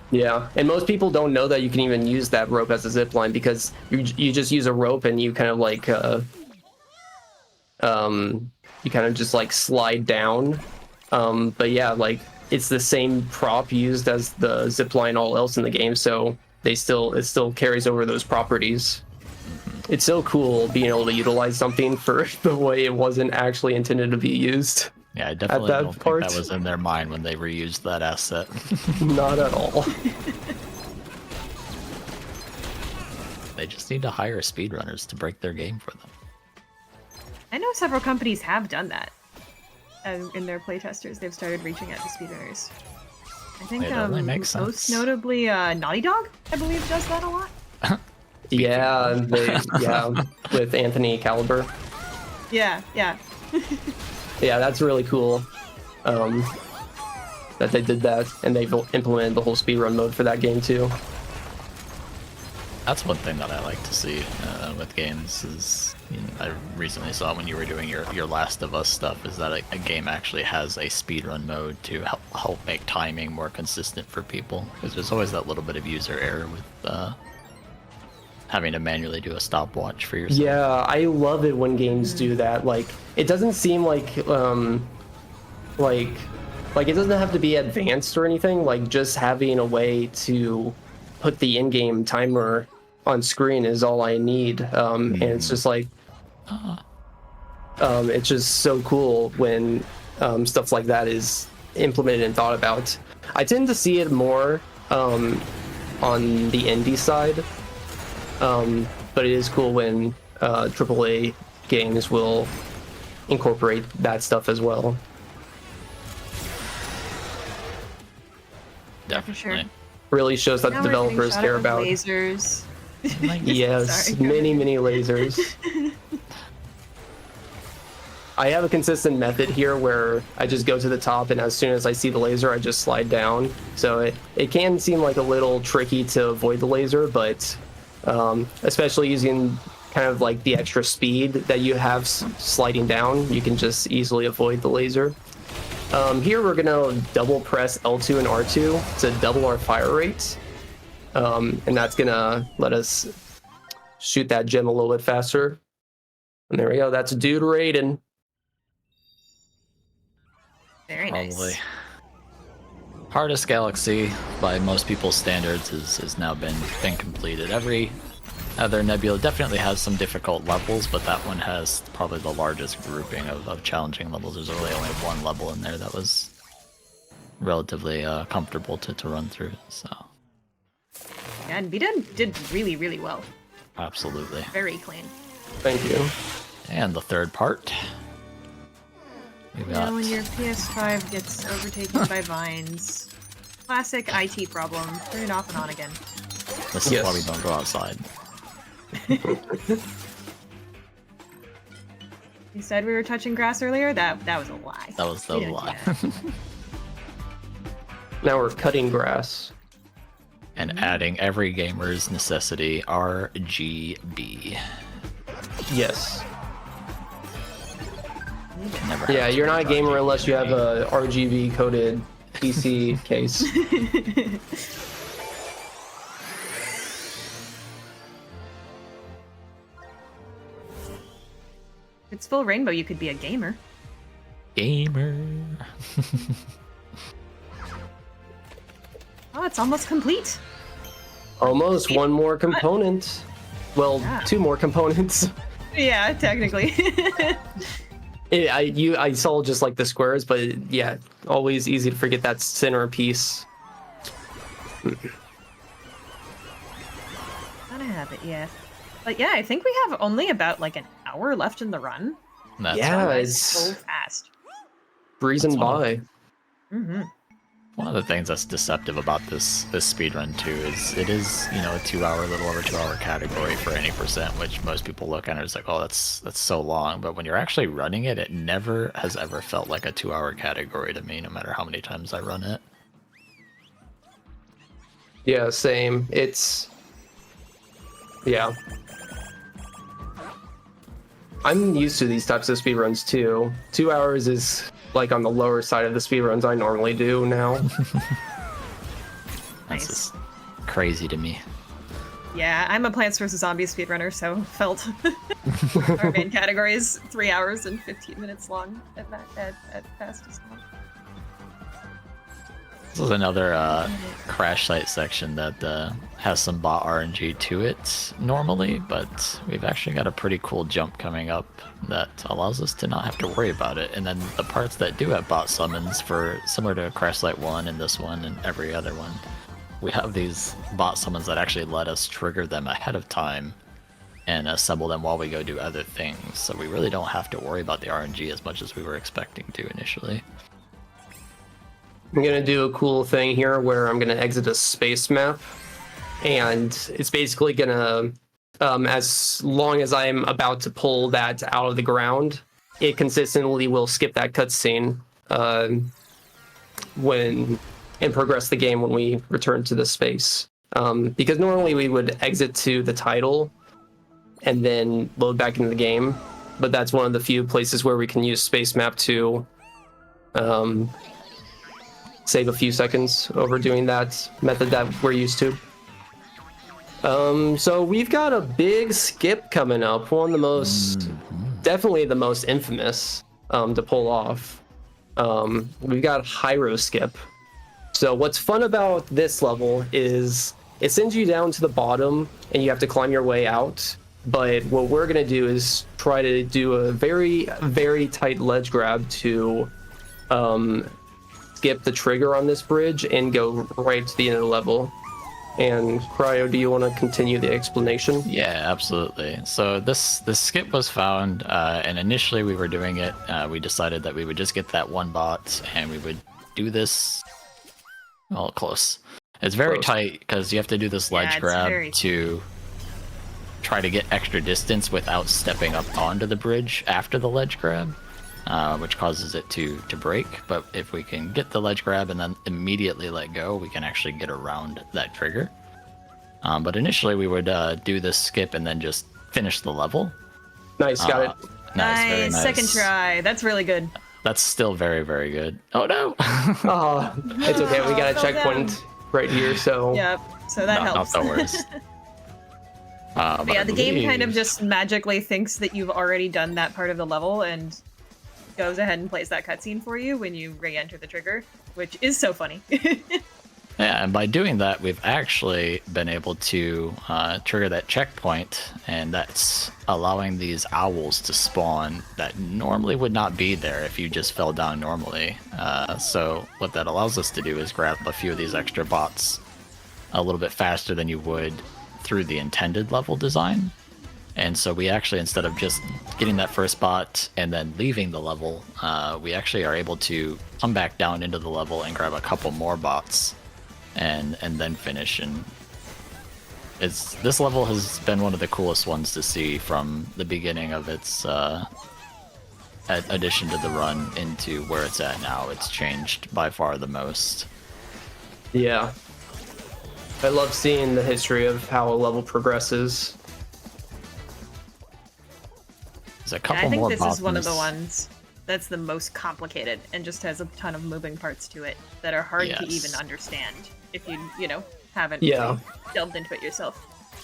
Yeah, and most people don't know that you can even use that rope as a zip line because you just use a rope and you kind of like you kind of just like slide down. But yeah, like it's the same prop used as the zip line all else in the game, so it still carries over those properties. It's so cool being able to utilize something for the way it wasn't actually intended to be used. Yeah, I definitely don't think that was in their mind when they reused that asset. Not at all. They just need to hire speedrunners to break their game for them. I know several companies have done that. In their playtesters, they've started reaching out to speedrunners. I think It only makes most sense. notably Naughty Dog, I believe, does that a lot. Yeah, with Anthony Caliber. Yeah. Yeah, that's really cool. That they did that, and they've implemented the whole speedrun mode for that game too. That's one thing that I like to see with games is, I recently saw when you were doing your Last of Us stuff, is that a game actually has a speedrun mode to help make timing more consistent for people. Because there's always that little bit of user error with having to manually do a stopwatch for yourself. Yeah, I love it when games do that. Like, it doesn't seem like it doesn't have to be advanced or anything. Like, just having a way to put the in-game timer on screen is all I need. And it's just like, it's just so cool when stuff like that is implemented and thought about. I tend to see it more on the indie side, but it is cool when AAA games will incorporate that stuff as well. Definitely. Sure. Really shows that Now the we're getting developers shot care at with about. lasers. Yes, Sorry, go many ahead. lasers. I have a consistent method here where I just go to the top, and as soon as I see the laser, I just slide down. So it can seem like a little tricky to avoid the laser, but especially using kind of like the extra speed that you have sliding down, you can just easily avoid the laser. Here we're gonna double press L2 and R2 to double our fire rate. And that's gonna let us shoot that gem a little bit faster. And there we go, that's Dude Raiden. Very Probably. nice. Hardest galaxy by most people's standards has now been completed. Every other nebula definitely has some difficult levels, but that one has probably the largest grouping of challenging levels. There's really only one level in there that was relatively comfortable to run through. So Yeah, and Bdud did really, really well. absolutely. Very clean. Thank you. And the third part. We've got When your PS5 gets overtaken by vines. Classic IT problem. Turn it off and on again. this is why we don't go outside. You said we were touching grass earlier? That was a lie. That was We a don't do lie. that. Now we're cutting grass. And adding every gamer's necessity, RGB. Yes. Never Yeah, had you're to not a charge gamer it. unless you have a RGB coded PC case. If it's full rainbow, you could be a gamer. Gamer. Oh, it's almost complete. Almost one more component. Well, Yeah. two more components. Yeah, technically. I saw just like the squares, but yeah, always easy to forget that center piece. Gotta have it, yeah. But yeah, I think we have only about like an hour left in the run. That's Yeah, right. it's So fast. breezing That's one by. Mm-hmm. One of the things that's deceptive about this speedrun too is it is, a little over 2 hour category for any percent, which most people look at and it's like, oh, that's so long. But when you're actually running it, it never has ever felt like a 2 hour category to me, no matter how many times I run it. Yeah, same. Yeah. I'm used to these types of speedruns too. 2 hours is like on the lower side of the speedruns I normally do now. And Nice. This is crazy to me. Yeah, I'm a Plants vs. Zombies speedrunner, so felt our main category is 3 hours and 15 minutes long at fastest one. This is another crash site section that has some bot RNG to it normally, but we've actually got a pretty cool jump coming up that allows us to not have to worry about it. And then the parts that do have bot summons, for similar to Crash Site 1 and this one and every other one, we have these bot summons that actually let us trigger them ahead of time and assemble them while we go do other things. So we really don't have to worry about the RNG as much as we were expecting to initially. I'm gonna do a cool thing here where I'm gonna exit a space map, and it's basically gonna, as long as I'm about to pull that out of the ground, it consistently will skip that cutscene and progress the game when we return to the space. Because normally we would exit to the title and then load back into the game, but that's one of the few places where we can use space map to save a few seconds over doing that method that we're used to. So we've got a big skip coming up, one of the most, definitely the most infamous to pull off. We've got Hyro Skip. So what's fun about this level is it sends you down to the bottom and you have to climb your way out. But what we're gonna do is try to do a very, very tight ledge grab to skip the trigger on this bridge and go right to the end of the level. And Cryo, do you want to continue the explanation? Yeah, absolutely. So this skip was found, and initially we were doing it. We decided that we would just get that one bot, and we would do this. Well, close. It's very tight because you have to do this ledge grab to try to get extra distance without stepping up onto the bridge after the ledge grab, which causes it to break. But if we can get the ledge grab and then immediately let go, we can actually get around that trigger. But initially we would do this skip and then just finish the level. Nice, got it. Nice, very nice. Second try. That's really good. That's still very, very good. Oh no! Oh, it's okay. We got a checkpoint right here, so Yep. So that helps. Not the worst. But yeah, the game kind of just magically thinks that you've already done that part of the level and goes ahead and plays that cutscene for you when you re-enter the trigger, which is so funny. Yeah, and by doing that, we've actually been able to trigger that checkpoint, and that's allowing these owls to spawn that normally would not be there if you just fell down normally. So what that allows us to do is grab a few of these extra bots a little bit faster than you would through the intended level design. And so we actually, instead of just getting that first bot and then leaving the level, we actually are able to come back down into the level and grab a couple more bots and then finish. And this level has been one of the coolest ones to see from the beginning of its addition to the run into where it's at now. It's changed by far the most. yeah. I love seeing the history of how a level progresses. There's a couple I think more this bots is one in of the this. ones that's the most complicated and just has a ton of moving parts to it that are hard to Yes. even understand if you know, haven't Yeah. really delved into it yourself.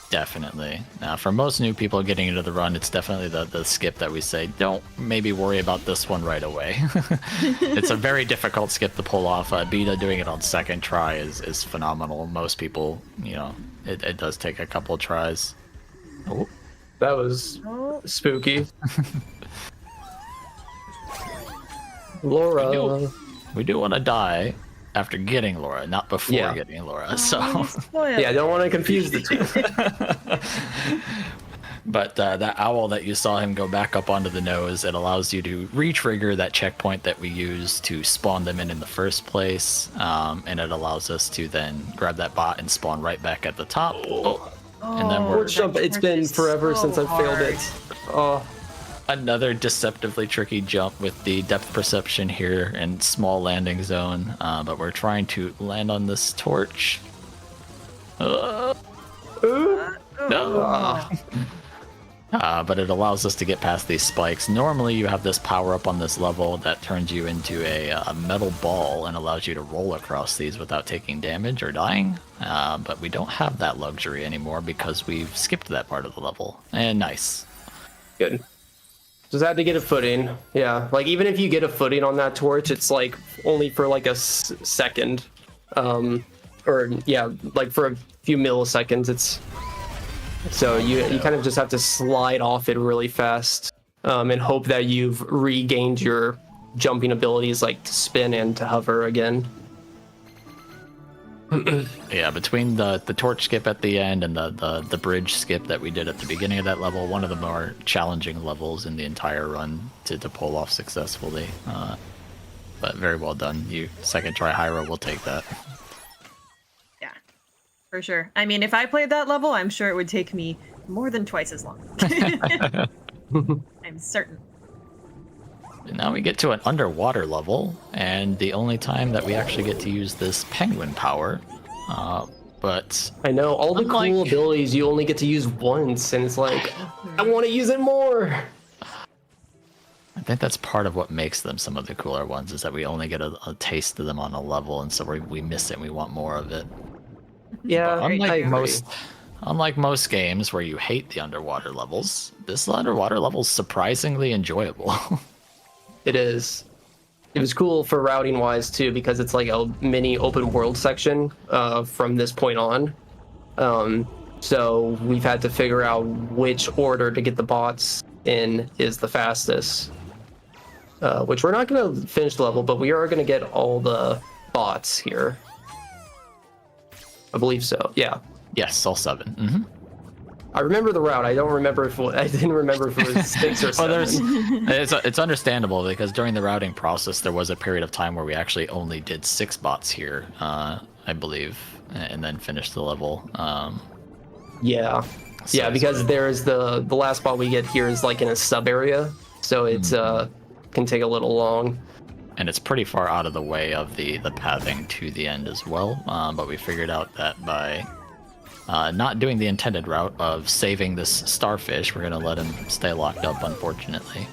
Definitely. Now, for most new people getting into the run, it's definitely the skip that we say, don't maybe worry about this one right away. It's a very difficult skip to pull off. Bdud doing it on second try is phenomenal. Most people, you know, it does take a couple tries. Oh, That was spooky. Laura. we do want to die after getting Laura, not before Yeah. getting Laura. So. Yeah, I don't want to confuse the two. But that owl that you saw him go back up onto the nose, it allows you to re-trigger that checkpoint that we used to spawn them in the first place, and it allows us to then grab that bot and spawn right back at the top. And then we're It's been forever since I've failed it. Oh, another deceptively tricky jump with the depth perception here and small landing zone, but we're trying to land on this torch. No. But it allows us to get past these spikes. Normally you have this power up on this level that turns you into a metal ball and allows you to roll across these without taking damage or dying. But we don't have that luxury anymore because we've skipped that part of the level. And nice. Good. Just had to get a footing. Yeah, like even if you get a footing on that torch, it's like only for like a second. Or yeah, like for a few milliseconds. It's so you kind of just have to slide off it really fast, and hope that you've regained your jumping abilities, like to spin and to hover again. Yeah, between the torch skip at the end and the bridge skip that we did at the beginning of that level, one of the more challenging levels in the entire run to pull off successfully. But very well done. You second try Hyra will take that. Yeah, for sure. I mean, if I played that level, I'm sure it would take me more than twice as long. I'm certain. And now we get to an underwater level, and the only time that we actually get to use this penguin power. But I know all the unlike- cool abilities you only get to use once, and it's like I want to use it more. I think that's part of what makes them some of the cooler ones, is that we only get a taste of them on a level, and so we miss it and we want more of it. Yeah, I Unlike agree. unlike most games where you hate the underwater levels, this underwater level is surprisingly enjoyable. It is. It was cool for routing wise too, because it's like a mini open world section from this point on. So we've had to figure out which order to get the bots in is the fastest. Which we're not going to finish the level, but we are going to get all the bots here. I believe so. Yeah. Yes, all 7. Mm-hmm. I remember the route. I don't remember if I didn't remember if it was 6 or 7. It's understandable because during the routing process there was a period of time where we actually only did 6 bots here, I believe, and then finished the level. Yeah, So yeah, it's because good. there's the last bot we get here is like in a sub area, so it's can take a little long. And it's pretty far out of the way of the pathing to the end as well. But we figured out that by not doing the intended route of saving this starfish, we're gonna let him stay locked up, unfortunately.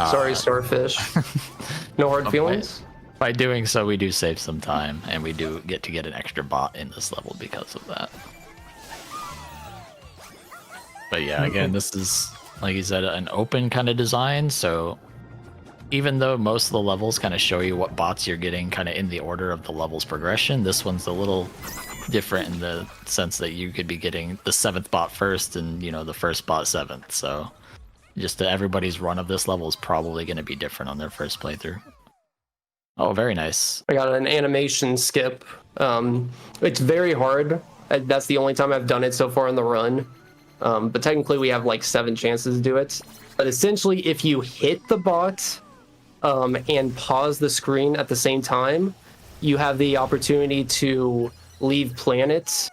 Sorry, starfish. No hard feelings. By doing so, we do save some time, and we do get to get an extra bot in this level because of that. But yeah, again, this is, like you said, an open kind of design, so even though most of the levels kind of show you what bots you're getting kind of in the order of the level's progression, this one's a little different in the sense that you could be getting the 7th bot first and, you know, the first bot 7th. So just everybody's run of this level is probably going to be different on their first playthrough. Oh, very nice. I got an animation skip. It's very hard. That's the only time I've done it so far in the run. But technically we have like 7 chances to do it. But essentially, if you hit the bot and pause the screen at the same time, you have the opportunity to leave planets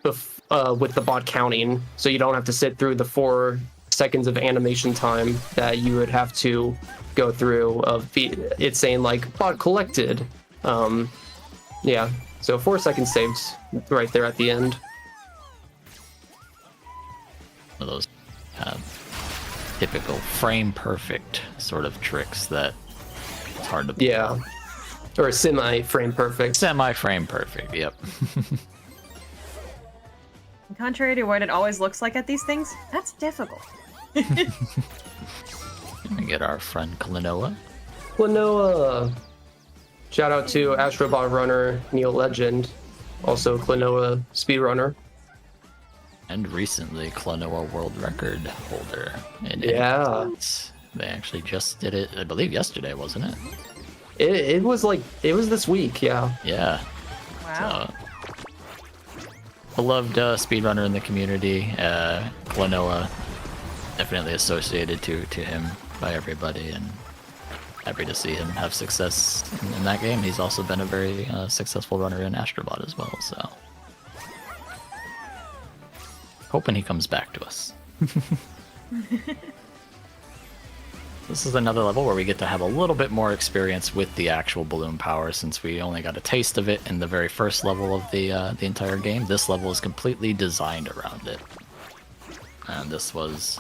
with the bot counting, so you don't have to sit through the 4 seconds of animation time that you would have to go through of it saying like bot collected. Yeah, so 4 seconds saved right there at the end. One of those typical frame perfect sort of tricks that it's hard to pull. Yeah, or semi-frame perfect. Semi-frame perfect, yep. Contrary to what it always looks like at these things, that's difficult. We get our friend Klonoa. Klonoa. Shout out to Astrobot runner Neil Legend, also Klonoa speedrunner. And recently Klonoa world record holder. Yeah. They actually just did it, I believe yesterday, wasn't it? It was this week, yeah. Yeah. Wow. Beloved speedrunner in the community. Klonoa definitely associated to him by everybody, and happy to see him have success in that game. He's also been a very successful runner in Astrobot as well, so hoping he comes back to us. This is another level where we get to have a little bit more experience with the actual balloon power, since we only got a taste of it in the very first level of the entire game. This level is completely designed around it. And this was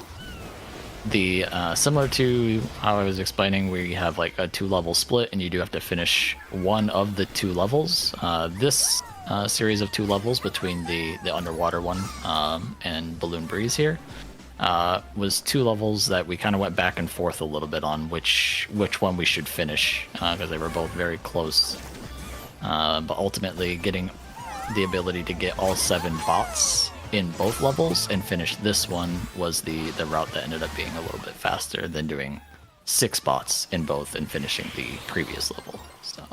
the similar to how I was explaining, where you have like a 2-level split and you do have to finish one of the 2 levels. This series of 2 levels between the underwater one and Balloon Breeze here was 2 levels that we kind of went back and forth a little bit on which one we should finish, because they were both very close. But ultimately getting the ability to get all 7 bots in both levels and finish this one was the route that ended up being a little bit faster than doing 6 bots in both and finishing the previous level. So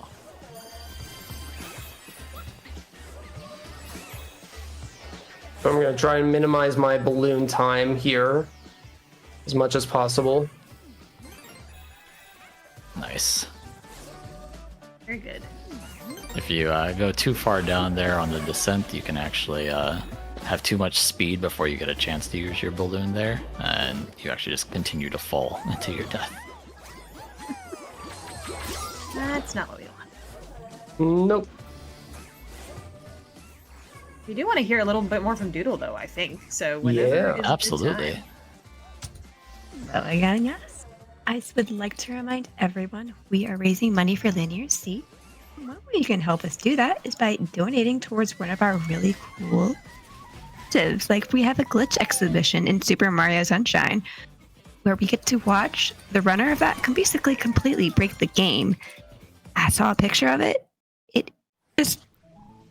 I'm going to try and minimize my balloon time here as much as possible. nice. Very good. If you go too far down there on the descent, you can actually have too much speed before you get a chance to use your balloon there, and you actually just continue to fall into your death. That's not what we want. Nope. We do want to hear a little bit more from Doodle, though, I think. So whenever Yeah, is a good Absolutely. time. So again, yes, I would like to remind everyone we are raising money for LinearC. One way you can help us do that is by donating towards one of our really cool initiatives. Like we have a glitch exhibition in Super Mario Sunshine where we get to watch the runner of that can basically completely break the game. I saw a picture of it. It just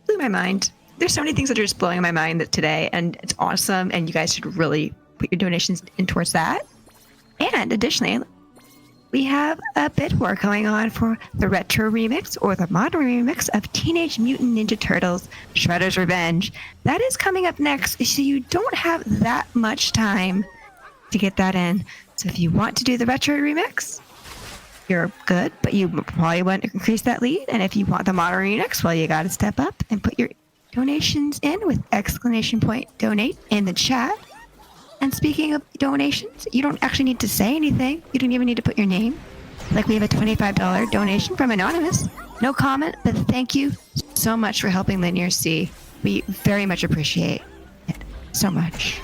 blew my mind. There's so many things that are just blowing my mind today, and it's awesome, and you guys should really put your donations in towards that. And additionally, we have a bid war going on for the retro remix or the modern remix of Teenage Mutant Ninja Turtles Shredder's Revenge. That is coming up next, so you don't have that much time to get that in. So if you want to do the retro remix, you're good, but you probably want to increase that lead. And if you want the modern remix, well, you got to step up and put your donations in with ! Donate in the chat. And speaking of donations, you don't actually need to say anything. You don't even need to put your name. Like we have a $25 donation from Anonymous. No comment, but thank you so much for helping LinearC. We very much appreciate it so much.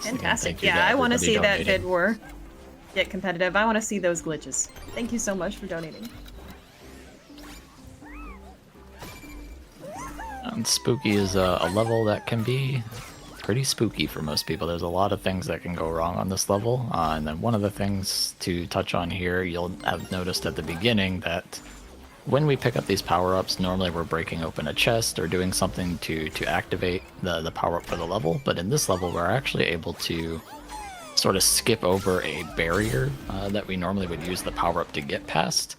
Fantastic. Thank you to Yeah, I want to everybody see that donating. bid war get competitive. I want to see those glitches. Thank you so much for donating. And Spooky is a level that can be pretty spooky for most people. There's a lot of things that can go wrong on this level, and then one of the things to touch on here, you'll have noticed at the beginning that when we pick up these power-ups, normally we're breaking open a chest or doing something to activate the power-up for the level, but in this level we're actually able to sort of skip over a barrier that we normally would use the power-up to get past.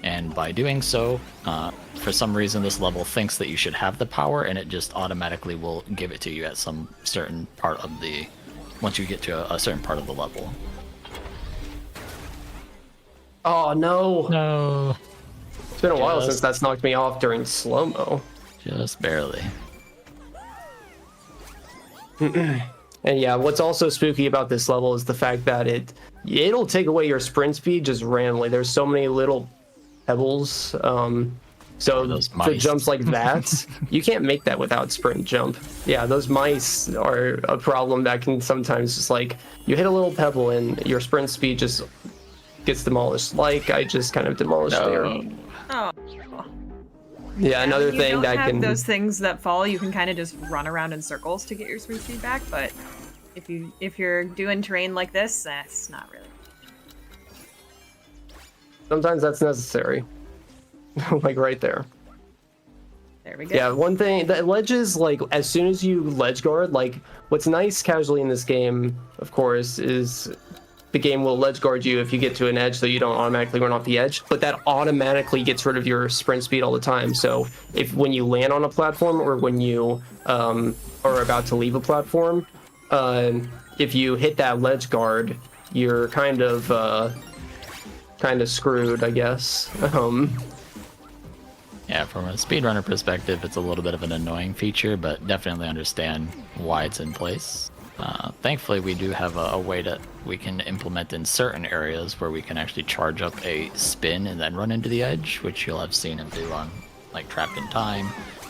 And by doing so, for some reason this level thinks that you should have the power, and it just automatically will give it to you at some certain part of the... once you get to a certain part of the level. Oh, no. No. It's been a while Just- since that's knocked me off during slow-mo. Just barely. And yeah, what's also spooky about this level is the fact that it'll take away your sprint speed just randomly. There's so many little pebbles. So those for mice. jumps like that, you can't make that without sprint jump. Yeah, those mice are a problem that can sometimes just like, you hit a little pebble and your sprint speed just gets demolished. Like I just kind of demolished there. Oh. Yeah, another you thing don't that have can... those things that fall, you can kind of just run around in circles to get your sprint speed back, but if you're doing terrain like this, that's not really. Sometimes that's necessary. Like right there. There we go. Yeah, one thing, the ledges, like, as soon as you ledge guard, like, what's nice casually in this game, of course, is the game will ledge guard you if you get to an edge so you don't automatically run off the edge, but that automatically gets rid of your sprint speed all the time. So when you land on a platform or when you are about to leave a platform, if you hit that ledge guard, you're kind of screwed, I guess. Yeah, from a speedrunner perspective, it's a little bit of an annoying feature, but definitely understand why it's in place. Thankfully, we do have a way that we can implement in certain areas where we can actually charge up a spin and then run into the edge, which you'll have seen him do on like Trapped in Time,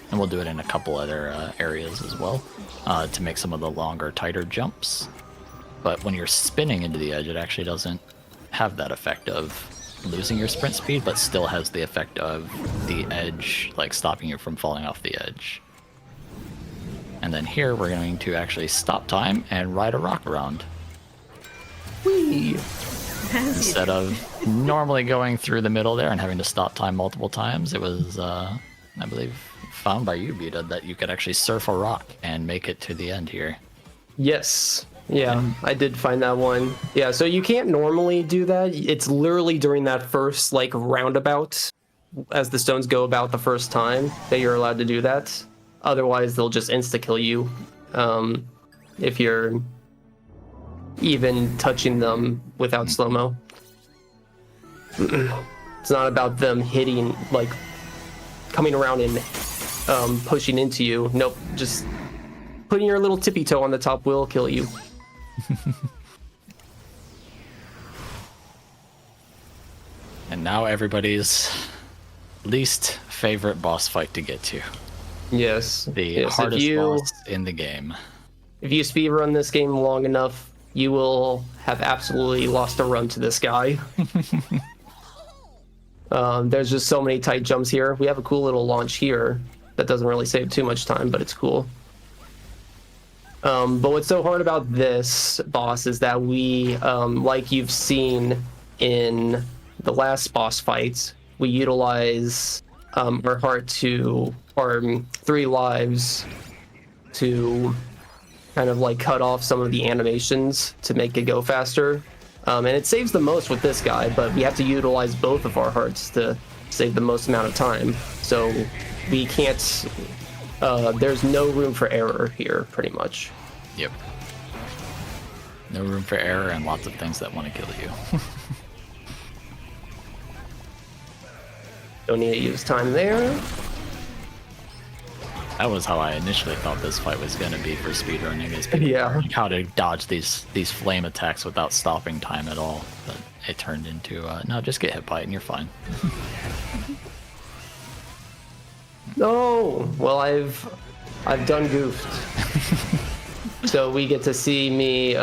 and we'll do it in a couple other areas as well. to make some of the longer, tighter jumps. But when you're spinning into the edge, it actually doesn't have that effect of losing your sprint speed, but still has the effect of the edge, like stopping you from falling off the edge. And then here we're going to actually stop time and ride a rock around. Whee! Instead of normally going through the middle there and having to stop time multiple times, it was, I believe, found by you, Bdud, that you could actually surf a rock and make it to the end here. Yes. Yeah, I did find that one. Yeah, so you can't normally do that. It's literally during that first, like, roundabout, as the stones go about the first time, that you're allowed to do that. Otherwise, they'll just insta-kill you if you're even touching them without slow-mo. It's not about them hitting, like, coming around and pushing into you. Nope, just putting your little tippy toe on the top will kill you. And now everybody's least favorite boss fight to get to. Yes. The hardest boss in the game. If you speedrun this game long enough, you will have absolutely lost a run to this guy. There's just so many tight jumps here. We have a cool little launch here that doesn't really save too much time, but it's cool. But what's so hard about this boss is that we, like you've seen in the last boss fights, we utilize our heart to, or 3 lives to kind of like cut off some of the animations to make it go faster. And it saves the most with this guy, but we have to utilize both of our hearts to save the most amount of time. So we can't, there's no room for error here, pretty much. Yep. No room for error and lots of things that want to kill you. Don't need to use time there. That was how I initially thought this fight was going to be for speedrunning, is Yeah. how to dodge these flame attacks without stopping time at all. But it turned into, no, just get hit by it and you're fine. No, well, I've done goofed. So we get to see me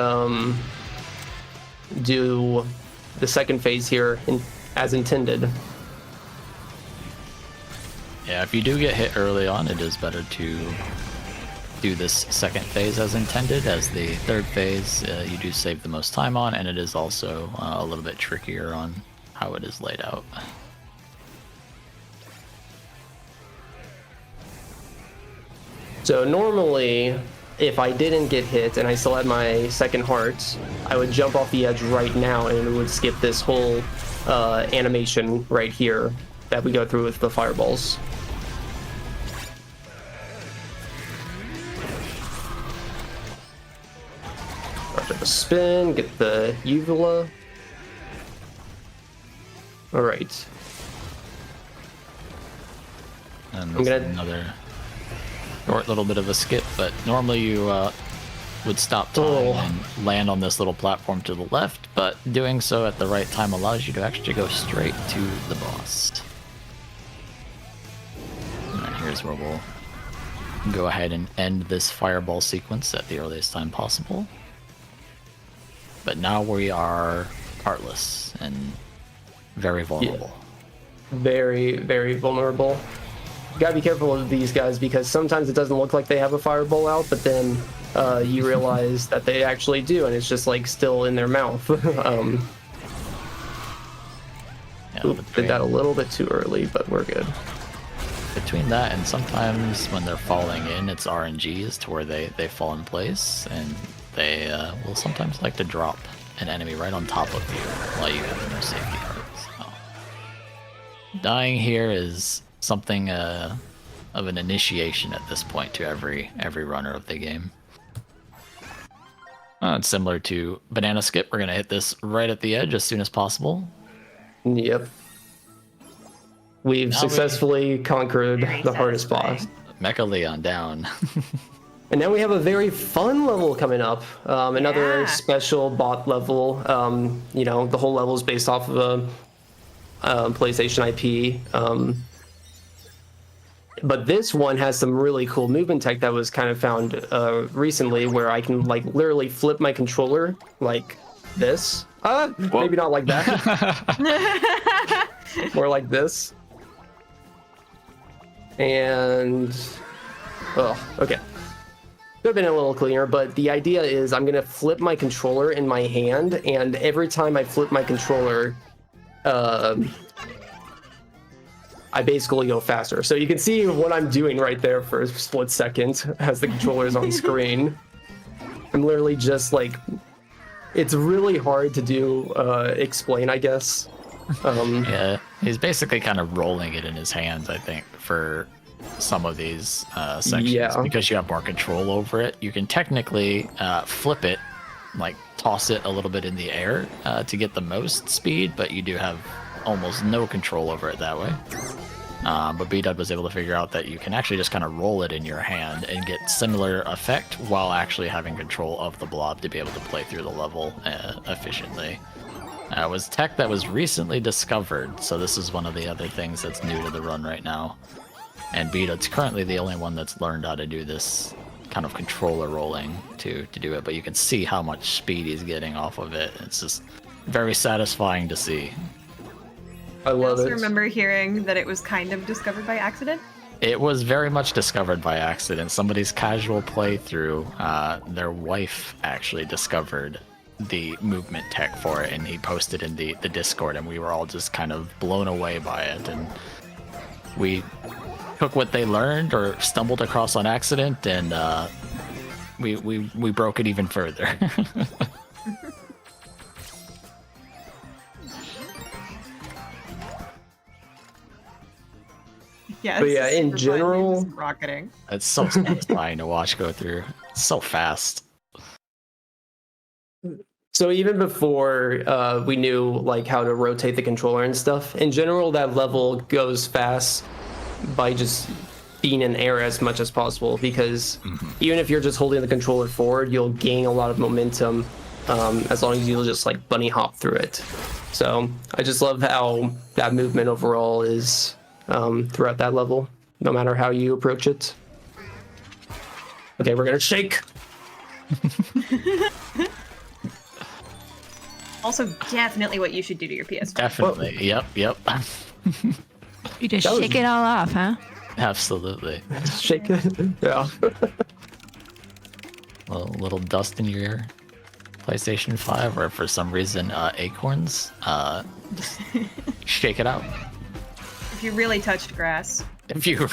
do the second phase here as intended. Yeah, if you do get hit early on, it is better to do this second phase as intended, as the third phase you do save the most time on, and it is also a little bit trickier on how it is laid out. So normally, if I didn't get hit and I still had my second heart, I would jump off the edge right now and it would skip this whole animation right here that we go through with the fireballs. After the spin, get the uvula. All right. And I'm this gonna- is another short little bit of a skip, but normally you would stop time and land on this little platform to the left, but doing so at the right time allows you to actually go straight to the boss. And here's where we'll go ahead and end this fireball sequence at the earliest time possible. But now we are heartless and very vulnerable. Yeah. Very, very vulnerable. You gotta be careful with these guys because sometimes it doesn't look like they have a fireball out, but then you realize that they actually do, and it's just like still in their mouth. Did that a little bit too early, but we're good. Between that and sometimes when they're falling in, it's RNG as to where they fall in place, and they will sometimes like to drop an enemy right on top of you while you have no safety cards. So, dying here is something of an initiation at this point to every runner of the game. It's similar to banana skip. We're gonna hit this right at the edge as soon as possible. Yep. We've successfully conquered the hardest boss. Mecha Leon down. And now we have a very fun level coming up. Another special bot level. You know, the whole level is based off of a PlayStation IP. But this one has some really cool movement tech that was kind of found recently, where I can like literally flip my controller like this. Maybe not like that. More like this. And okay. Could have been a little cleaner, but the idea is I'm gonna flip my controller in my hand, and every time I flip my controller, I basically go faster. So you can see what I'm doing right there for a split second as the controller is on screen. I'm literally just like, it's really hard to do, explain, I guess. Yeah, he's basically kind of rolling it in his hands, I think, for some of these sections. Yeah. Because you have more control over it. You can technically flip it, like toss it a little bit in the air to get the most speed, but you do have almost no control over it that way. But Bdud was able to figure out that you can actually just kind of roll it in your hand and get similar effect while actually having control of the blob to be able to play through the level efficiently. It was tech that was recently discovered, so this is one of the other things that's new to the run right now. And Bdud's currently the only one that's learned how to do this kind of controller rolling to do it, but you can see how much speed he's getting off of it. It's just very satisfying to see. I love I also it. remember hearing that it was kind of discovered by accident. It was very much discovered by accident. Somebody's casual playthrough, their wife actually discovered the movement tech for it, and he posted in the Discord, and we were all just kind of blown away by it. And we took what they learned or stumbled across on accident, and we broke it even further. Yeah, But yeah, in general, rocketing. It's so satisfying to watch go through. It's so fast. so even before we knew like how to rotate the controller and stuff, in general, that level goes fast by just being in air as much as possible, because even if you're just holding the controller forward, you'll gain a lot of momentum as long as you'll just like bunny hop through it. So I just love how that movement overall is throughout that level, no matter how you approach it. Okay, we're gonna shake. Also, definitely what you should do to your PS5. Definitely. Yep. You just That was- shake it all off, huh? Absolutely. Shake it. Yeah. A little dust in your PlayStation 5, or for some reason acorns. Shake it out. If you really touched grass. If you,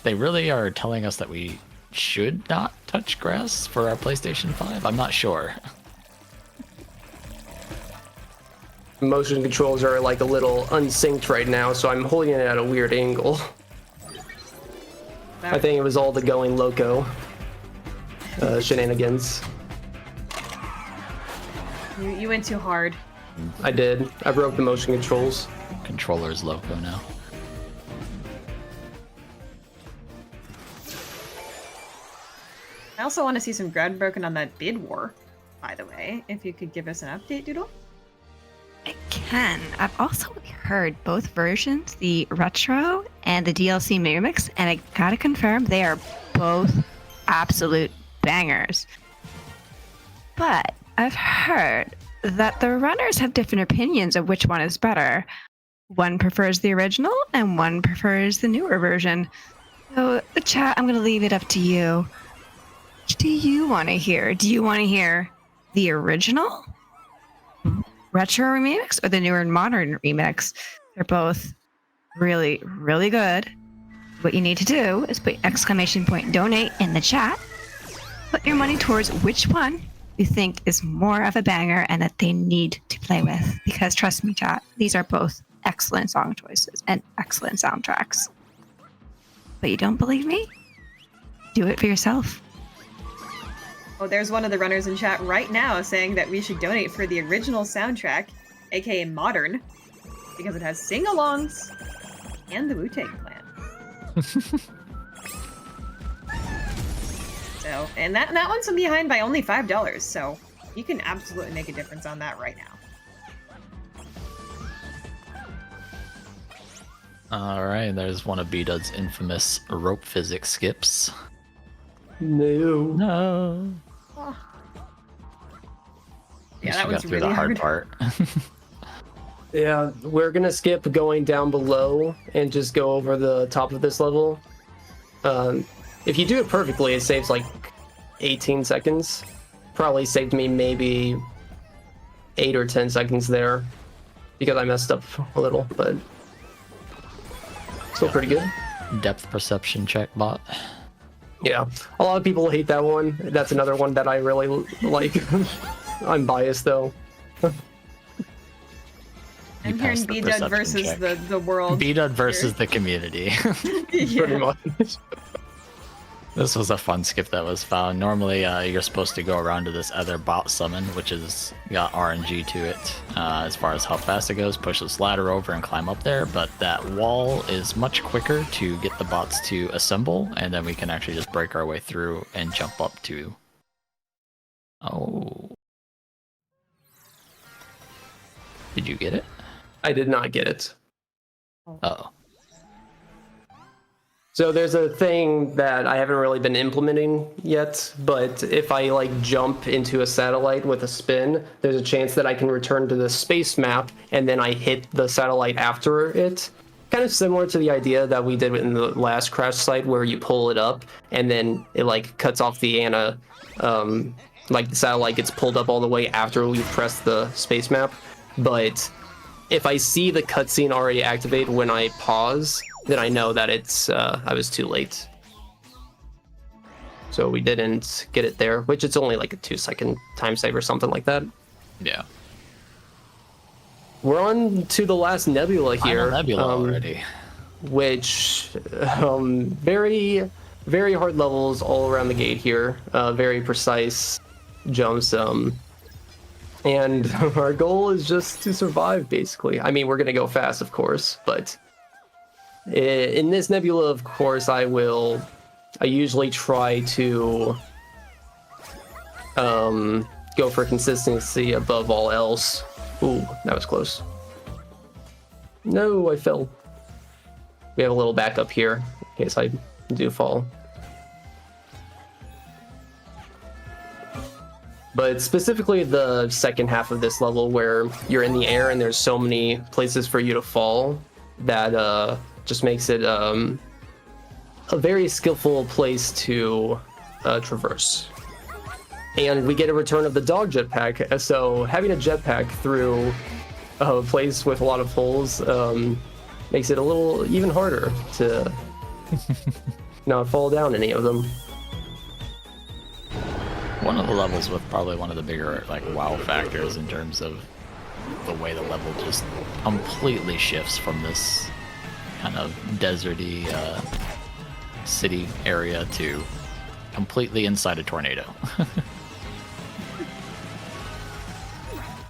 they really are telling us that we should not touch grass for our PlayStation 5. I'm not sure. Motion controls are like a little unsynced right now, so I'm holding it at a weird angle. I think it was all the going loco shenanigans. You went too hard. I did. I broke the motion controls. Controller's loco now. I also want to see some ground broken on that bid war, by the way. If you could give us an update, Doodle. I can. I've also heard both versions, the retro and the DLC remix, and I gotta confirm they are both absolute bangers. But I've heard that the runners have different opinions of which one is better. One prefers the original and one prefers the newer version. So, the chat, I'm gonna leave it up to you. Which do you want to hear? Do you want to hear the original retro remix or the newer and modern remix? They're both really, really good. What you need to do is put !donate in the chat. Put your money towards which one you think is more of a banger and that they need to play with. Because trust me, chat, these are both excellent song choices and excellent soundtracks. But you don't believe me? Do it for yourself. Oh, there's one of the runners in chat right now saying that we should donate for the original soundtrack, aka modern, because it has sing-alongs and the Wu-Tang Clan. So, and that one's behind by only $5, so you can absolutely make a difference on that right now. All right, there's one of Bdud's infamous rope physics skips. No. No. Yeah, She that got was through really the hard hard. part. Yeah, we're gonna skip going down below and just go over the top of this level. If you do it perfectly, it saves like 18 seconds. Probably saved me maybe 8 or 10 seconds there because I messed up a little, but still pretty good. Depth perception check bot. Yeah, a lot of people hate that one. That's another one that I really like. I'm biased though. I'm passed hearing the Bdud perception versus check. the world. Bdud versus the community. Pretty Yeah. much. This was a fun skip that was found. Normally, you're supposed to go around to this other bot summon, which has got RNG to it as far as how fast it goes. Push this ladder over and climb up there, but that wall is much quicker to get the bots to assemble, and then we can actually just break our way through and jump up to... Oh. Did you get it? I did not get it. Uh-oh. So there's a thing that I haven't really been implementing yet, but if I like jump into a satellite with a spin, there's a chance that I can return to the space map and then I hit the satellite after it. Kind of similar to the idea that we did in the last crash site where you pull it up and then it like cuts off the like the satellite gets pulled up all the way after we press the space map. But if I see the cutscene already activate when I pause, then I know that it's I was too late. So we didn't get it there, which it's only like a 2-second time save or something like that. Yeah. We're on to the last nebula here. Final nebula already. Which very, very hard levels all around the gate here. Very precise jumps. And our goal is just to survive, basically. I mean, we're gonna go fast, of course, but in this nebula, of course, I usually try to go for consistency above all else. Ooh, that was close. No, I fell. We have a little backup here in case I do fall. But specifically the second half of this level where you're in the air and there's so many places for you to fall that just makes it a very skillful place to traverse. And we get a return of the dog jetpack, so having a jetpack through a place with a lot of holes makes it a little even harder to not fall down any of them. One of the levels with probably one of the bigger like wow factors in terms of the way the level just completely shifts from this kind of deserty city area to completely inside a tornado.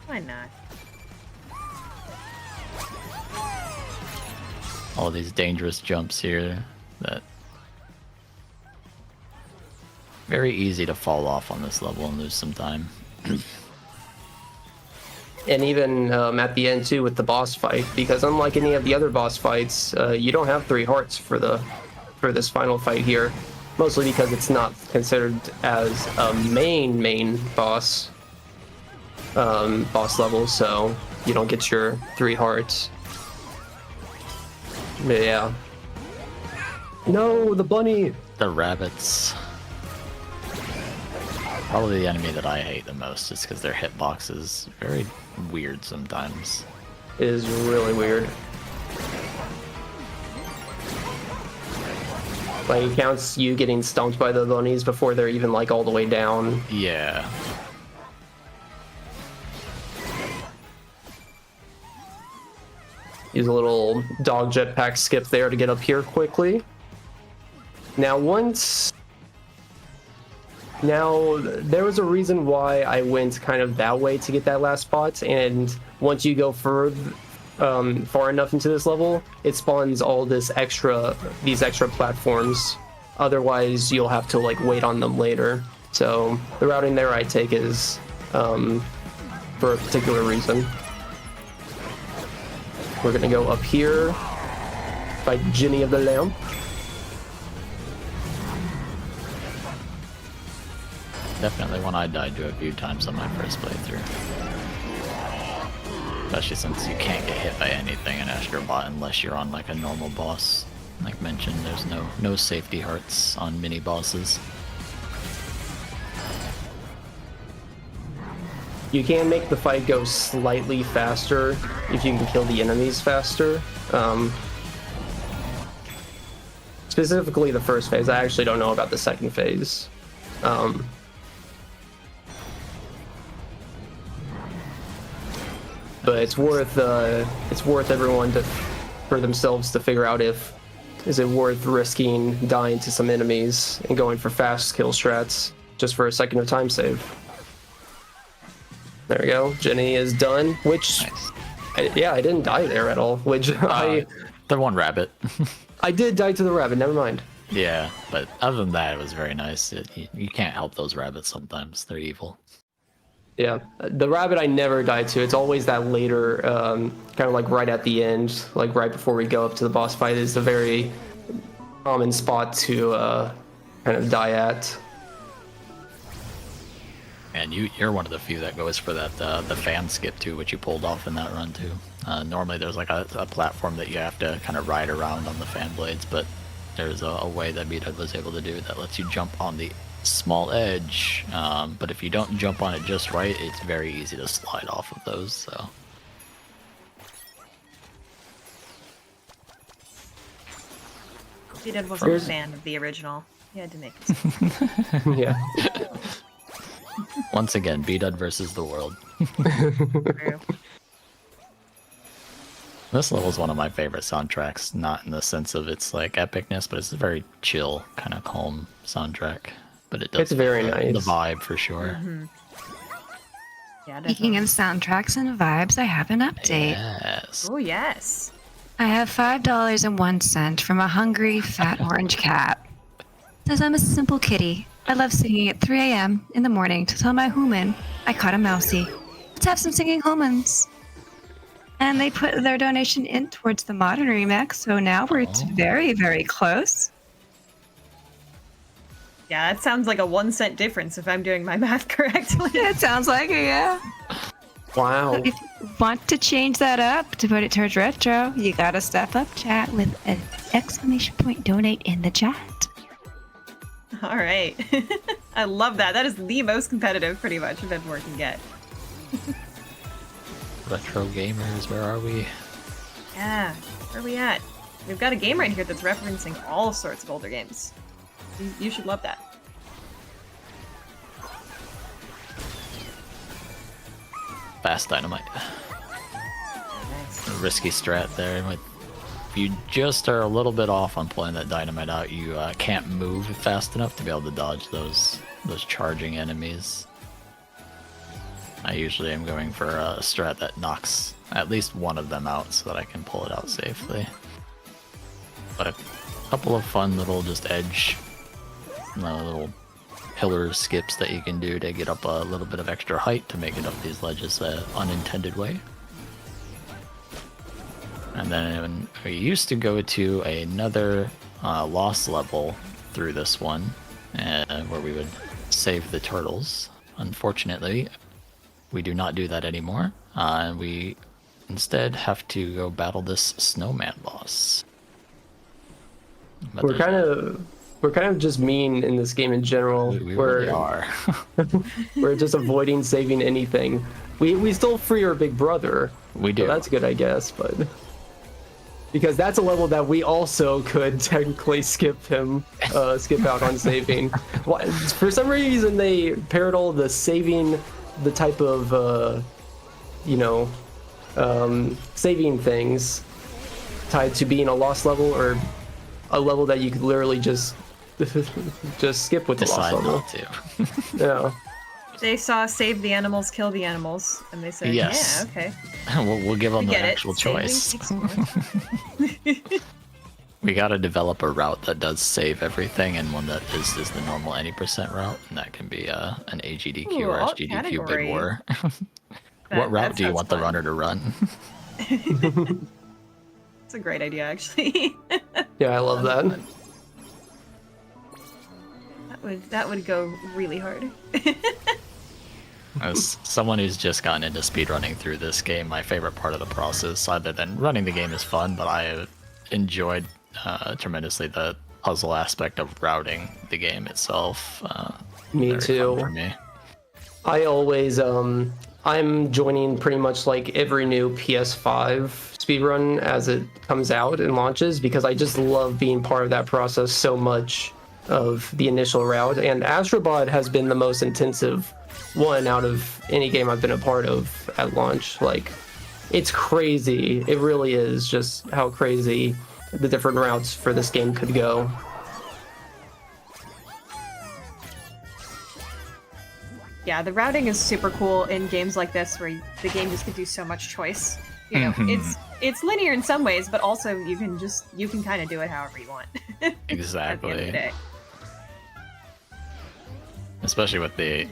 Why not? All these dangerous jumps here that very easy to fall off on this level and lose some time. And even at the end too with the boss fight, because unlike any of the other boss fights, you don't have 3 hearts for this final fight here, mostly because it's not considered as a main boss level, so you don't get your 3 hearts. But yeah. No, the bunny. The rabbits. Probably the enemy that I hate the most, just because their hitbox is very weird sometimes. It is really weird. Like, it counts you getting stumped by the bunnies before they're even like all the way down. Yeah. Use a little dog jetpack skip there to get up here quickly. Now there was a reason why I went kind of that way to get that last spot, and once you go far enough into this level, it spawns all these extra platforms. Otherwise, you'll have to like wait on them later. So the routing there I take is for a particular reason. We're gonna go up here. by Ginny of the Lamp. Definitely one I died to a few times on my first playthrough. Especially since you can't get hit by anything in Astrobot unless you're on like a normal boss. Like mentioned, there's no safety hearts on mini bosses. You can make the fight go slightly faster if you can kill the enemies faster. Specifically the first phase. I actually don't know about the second phase. But it's worth everyone for themselves to figure out is it worth risking dying to some enemies and going for fast kill strats just for a second of time save. There we go. Jenny is done, which Nice. I didn't die there at all, which The one rabbit. I did die to the rabbit, never mind. Yeah, but other than that, it was very nice. You can't help those rabbits sometimes. They're evil. Yeah, the rabbit I never died to. It's always that later, kind of like right at the end, like right before we go up to the boss fight is a very common spot to kind of die at. And you're one of the few that goes for that the fan skip too, which you pulled off in that run too. Normally there's like a platform that you have to kind of ride around on the fan blades, but there's a way that Bdud was able to do that lets you jump on the small edge, but if you don't jump on it just right, it's very easy to slide off of those. So Bdud wasn't a fan of the original. He had to make it. Yeah. once again, Bdud versus the world. True. This level is one of my favorite soundtracks, not in the sense of its like epicness, but it's a very chill, kind of calm soundtrack. But it does It's very fit nice. the vibe for sure. Mm-hmm. Yeah, Speaking definitely. of soundtracks and vibes, I have an update. Yes. Oh, yes. I have $5.01 from a hungry, fat orange cat. Says I'm a simple kitty. I love singing at 3 a.m. in the morning to tell my human I caught a mousey. Let's have some singing humans. And they put their donation in towards the modern remix, so now we're very, very close. Yeah, that sounds like a 1 cent difference if I'm doing my math correctly. It sounds like it, yeah. Wow. If you want to change that up to put it towards retro, you gotta step up chat with an exclamation point donate in the chat. All right. I love that. That is the most competitive, pretty much, of everyone can get. Retro gamers, where are we? Yeah, where are we at? We've got a game right here that's referencing all sorts of older games. You should love that. Fast dynamite. Nice. A risky strat there. If you just are a little bit off on pulling that dynamite out, you can't move fast enough to be able to dodge those charging enemies. I usually am going for a strat that knocks at least one of them out so that I can pull it out safely. But a couple of fun little just edge, little pillar skips that you can do to get up a little bit of extra height to make it up these ledges the unintended way. And then we used to go to another lost level through this one, where we would save the turtles. Unfortunately, we do not do that anymore, and we instead have to go battle this snowman boss. But We're kind of just mean in this game in general. we really are. We're just avoiding saving anything. We still free our big brother. We do. So that's good, I guess, but because that's a level that we also could technically skip out on saving. For some reason, they paired all the saving, the type of saving things tied to being a lost level or a level that you could literally just skip with the lost Decide level. not to. Yeah. They saw save the animals, kill the animals, and they said, Yes. yeah, okay. we'll give them We an get it. actual Saving choice. takes more. We gotta develop a route that does save everything, and one that is the normal any percent route, and that can be an AGDQ Ooh, or alt SGDQ category. bid war. That What route do you sounds want the fun. runner to run? It's a great idea, actually. Yeah, I love that. That would go really hard. As someone who's just gotten into speedrunning through this game, my favorite part of the process, other than running the game, is fun, but I have enjoyed tremendously the puzzle aspect of routing the game itself. Me Very too. fun for me. I always I'm joining pretty much like every new PS5 speedrun as it comes out and launches, because I just love being part of that process so much of the initial route. And Astrobot has been the most intensive one out of any game I've been a part of at launch. Like, it's crazy. It really is just how crazy the different routes for this game could go. Yeah, the routing is super cool in games like this, where the game just can do so much choice. You know, it's linear in some ways, but also you can kind of do it however you want. Exactly. At the end of the day. Especially with the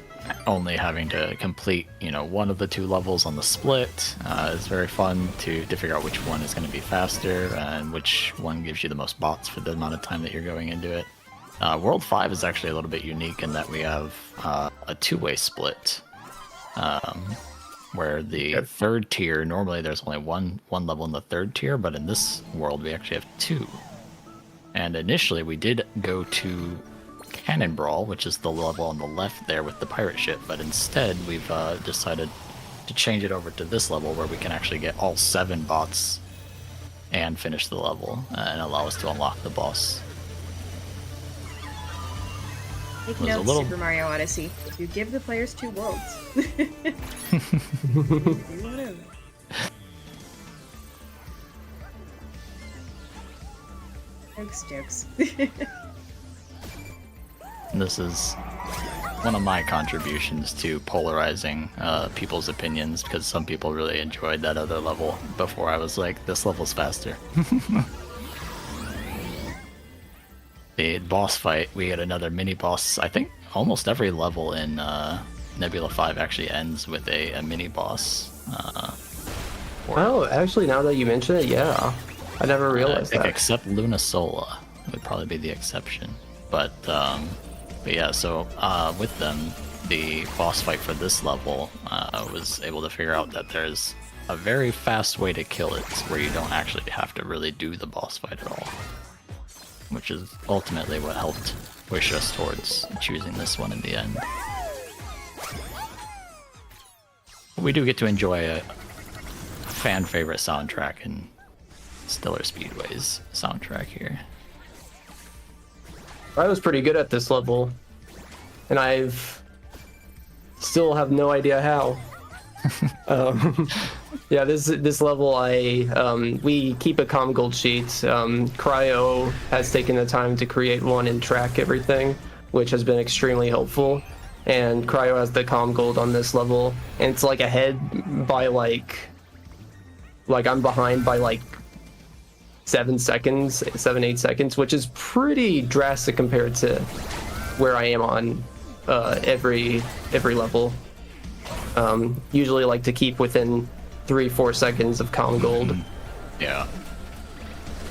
only having to complete, one of the two levels on the split. It's very fun to figure out which one is going to be faster and which one gives you the most bots for the amount of time that you're going into it. World 5 is actually a little bit unique in that we have a two-way split, where the third tier, normally there's only one level in the third tier, but in this world we actually have two. And initially we did go to Cannon Brawl, which is the level on the left there with the pirate ship, but instead we've decided to change it over to this level where we can actually get all 7 bots and finish the level and allow us to unlock the boss. Take Was a notes, little- Super Mario Odyssey. You give the players 2 worlds. Do whatever. Jokes. This is one of my contributions to polarizing people's opinions, because some people really enjoyed that other level before I was like, this level's faster. The boss fight, we had another mini boss. I think almost every level in Nebula 5 actually ends with a mini boss. Oh, actually, now that you mention it, yeah. I never I realized think that. except Luna Sola would probably be the exception. But yeah, so with them, the boss fight for this level, I was able to figure out that there's a very fast way to kill it, where you don't actually have to really do the boss fight at all. Which is ultimately what helped push us towards choosing this one in the end. We do get to enjoy a fan favorite soundtrack in Stellar Speedway's soundtrack here. I was pretty good at this level, and still have no idea how. Yeah, this level, we keep a comm gold sheet. Cryo has taken the time to create one and track everything, which has been extremely helpful. And Cryo has the comm gold on this level, and it's like ahead by like I'm behind by like 7 seconds, 8 seconds, which is pretty drastic compared to where I am on every level. Usually like to keep within 3-4 seconds of comm gold. Yeah.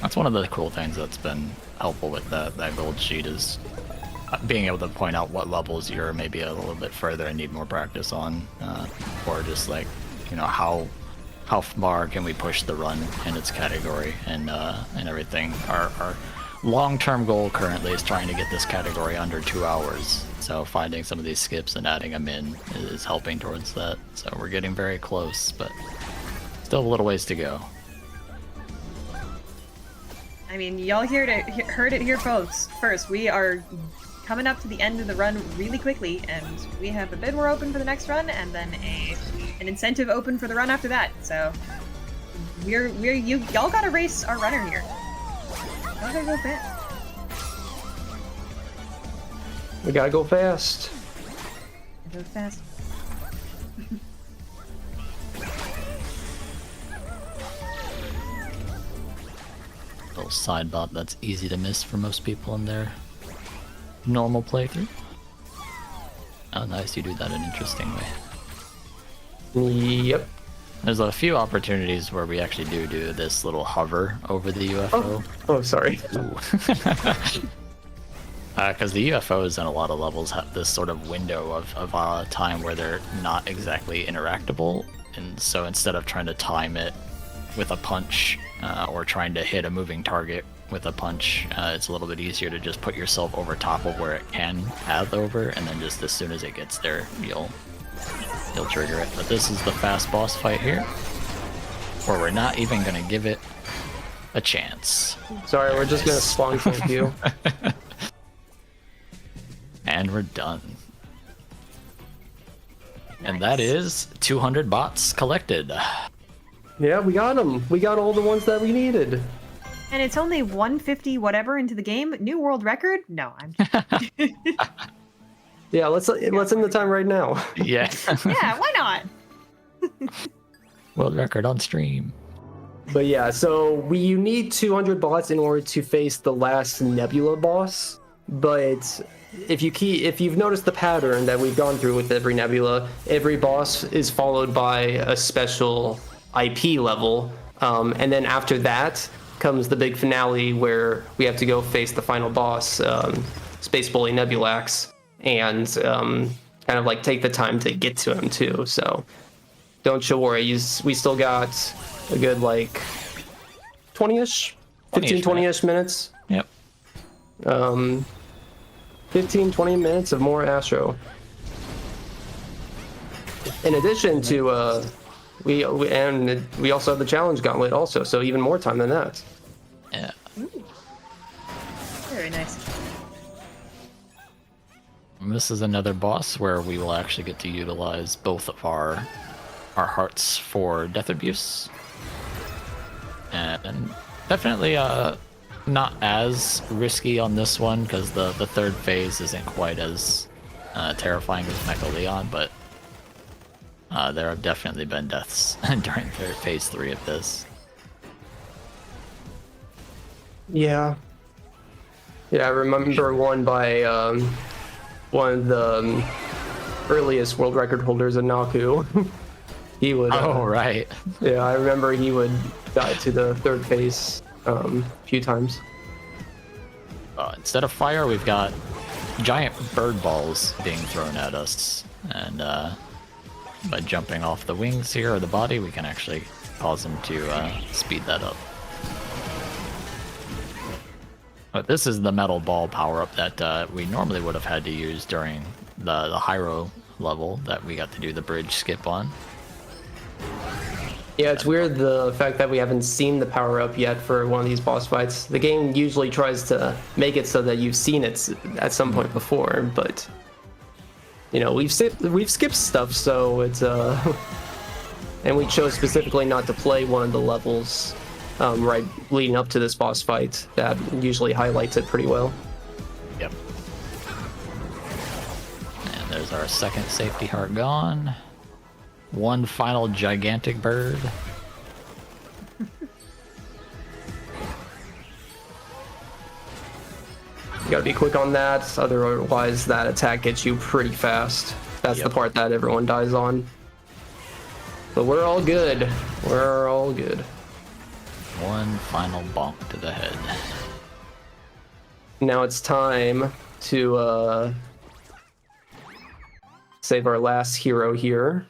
That's one of the cool things that's been helpful with that gold sheet, is being able to point out what levels you're maybe a little bit further and need more practice on, or just like, how far can we push the run in its category and everything. Our long-term goal currently is trying to get this category under 2 hours. So finding some of these skips and adding them in is helping towards that. So we're getting very close, but still a little ways to go. I mean, y'all heard it here, folks. First, we are coming up to the end of the run really quickly, and we have a bid war open for the next run, and then an incentive open for the run after that. So y'all gotta race our runner here. Y'all gotta go fast. We gotta go fast. Go fast. Little side bot that's easy to miss for most people in their normal playthrough. Oh, nice, you do that in an interesting way. Yep. There's a few opportunities where we actually do this little hover over the UFO. Oh, sorry. Because the UFOs in a lot of levels have this sort of window of time where they're not exactly interactable, and so instead of trying to time it with a punch or trying to hit a moving target with a punch, it's a little bit easier to just put yourself over top of where it can path over, and then just as soon as it gets there, you'll trigger it. But this is the fast boss fight here, where we're not even gonna give it a chance. Sorry, we're just gonna spawn kill you. And we're done. And that is 200 bots collected. Yeah, we got them. We got all the ones that we needed. And it's only 150 whatever into the game. New world record? No, I'm just... Yeah, let's end the time right now. Yeah. Yeah, why not? World record on stream. But yeah, so you need 200 bots in order to face the last Nebula boss. But if you've noticed the pattern that we've gone through with every Nebula, every boss is followed by a special IP level, and then after that comes the big finale where we have to go face the final boss, Space Bully Nebulax, and kind of like take the time to get to him too. So don't you worry, we still got a good like 20-ish, 15-20-ish minutes. Yep. 15-20 minutes of more Astro. In addition to we also have the challenge gauntlet also, so even more time than that. Yeah. Ooh. Very nice. And this is another boss where we will actually get to utilize both of our hearts for death abuse. And definitely not as risky on this one, because the third phase isn't quite as terrifying as Mecha Leon, but there have definitely been deaths during phase 3 of this. Yeah, I remember one by one of the earliest world record holders, Anaku. He would. Oh, right. Yeah, I remember he would die to the third phase a few times. Instead of fire, we've got giant bird balls being thrown at us, and by jumping off the wings here or the body, we can actually cause them to speed that up. But this is the metal ball power-up that we normally would have had to use during the Hyro level that we got to do the bridge skip on. Yeah, it's weird the fact that we haven't seen the power-up yet for one of these boss fights. The game usually tries to make it so that you've seen it at some point before, but you know, we've skipped stuff, so it's and we chose specifically not to play one of the levels right leading up to this boss fight. That usually highlights it pretty well. Yep. And there's our second safety heart gone. One final gigantic bird. You gotta be quick on that, otherwise that attack gets you pretty fast. That's the part that everyone dies on. But we're all good. We're all good. One final bonk to the head. Now it's time to save our last hero here.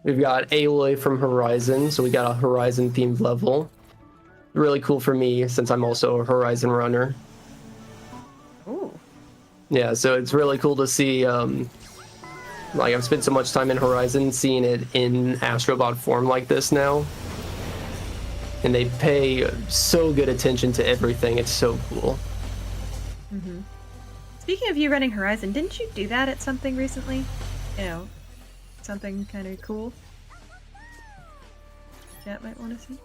We've got Aloy from Horizon, so we got a Horizon themed level. Really cool for me since I'm also a Horizon runner. Ooh. Yeah, so it's really cool to see, like I've spent so much time in Horizon, seeing it in Astrobot form like this now. And they pay so good attention to everything, it's so cool. Mm-hmm. Speaking of you running Horizon, didn't you do that at something recently? You know, something kind of cool? Chat might want to see.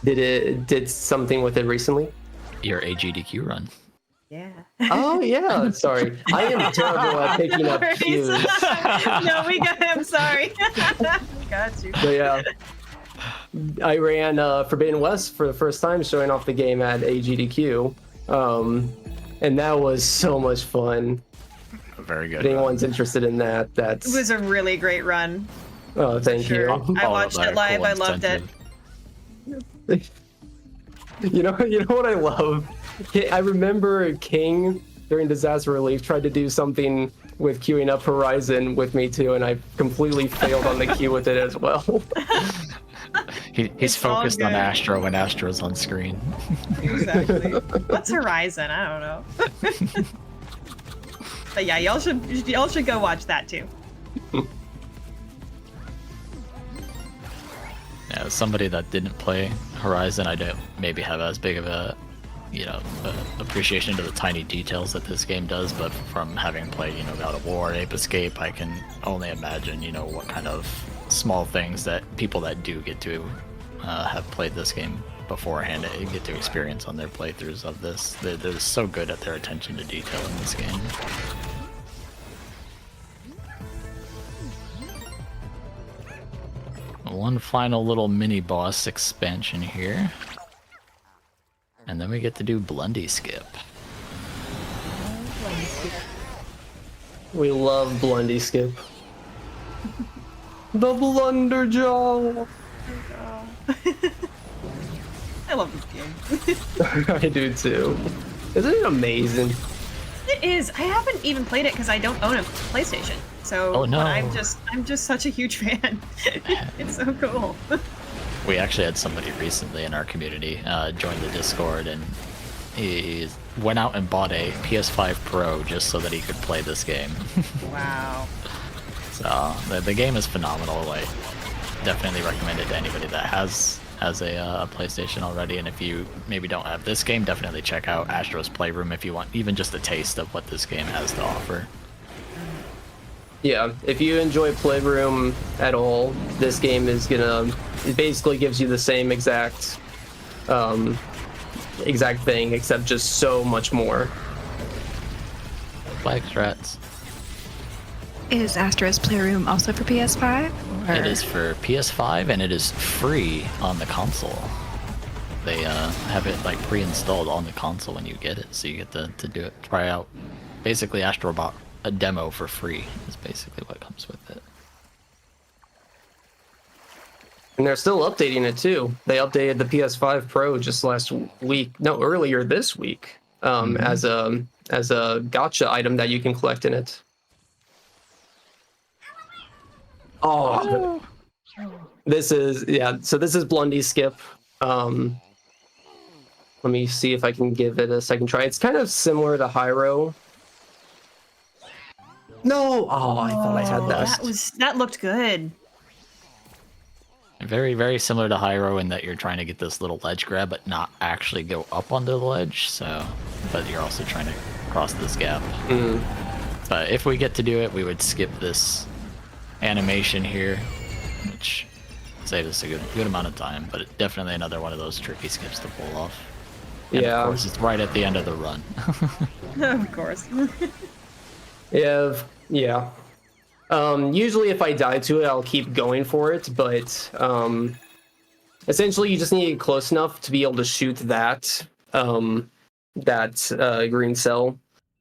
Did something with it recently? Your AGDQ run. Yeah. Oh yeah, sorry. I am terrible at picking up cues. No, we got him, sorry. Got you. But yeah. I ran Forbidden West for the first time, showing off the game at AGDQ. And that was so much fun. Very good. If anyone's interested in that, It was a really great run. Oh, thank Sure. you. I watched it live. I loved it. You know what I love? I remember King during Disaster Relief tried to do something with queuing up Horizon with me too, and I completely failed on the queue with it as well. He's focused on Astro when Astro's on screen. Exactly. What's Horizon? I don't know. But yeah, y'all should go watch that too. Yeah, as somebody that didn't play Horizon, I don't maybe have as big of a appreciation to the tiny details that this game does, but from having played, God of War, Ape Escape, I can only imagine, what kind of small things that people that do get to have played this game beforehand get to experience on their playthroughs of this. They're so good at their attention to detail in this game. One final little mini boss expansion here. And then we get to do Blundy Skip. We love Blundy Skip. The Blunderjaw. I love this game. I do too. Isn't it amazing? It is. I haven't even played it because I don't own a PlayStation. So Oh, no. but I'm just such a huge fan. It's so cool. We actually had somebody recently in our community join the Discord, and he went out and bought a PS5 Pro just so that he could play this game. Wow. So the game is phenomenal. I definitely recommend it to anybody that has a PlayStation already, and if you maybe don't have this game, definitely check out Astro's Playroom if you want even just a taste of what this game has to offer. Yeah, if you enjoy Playroom at all, this game is it basically gives you the same exact thing, except just so much more. Flag strats. Is Astro's Playroom also for PS5? Or... It is for PS5, and it is free on the console. They have it like pre-installed on the console when you get it, so you get to do it, try out. Basically, Astro bought a demo for free is basically what comes with it. And they're still updating it too. They updated the PS5 Pro just earlier this week, as a gotcha item that you can collect in it. Oh, this is Blundy Skip. Let me see if I can give it a second try. It's kind of similar to Hyro. No! Oh, I thought I had that. That looked good. Very, very similar to Hyro in that you're trying to get this little ledge grab, but not actually go up onto the ledge. But you're also trying to cross this gap. Mm. But if we get to do it, we would skip this animation here, which saves us a good amount of time. But it's definitely another one of those tricky skips to pull off. And Yeah. Of course, it's right at the end of the run. Of course. Yeah. Usually if I die to it, I'll keep going for it, but essentially you just need to get close enough to be able to shoot that green cell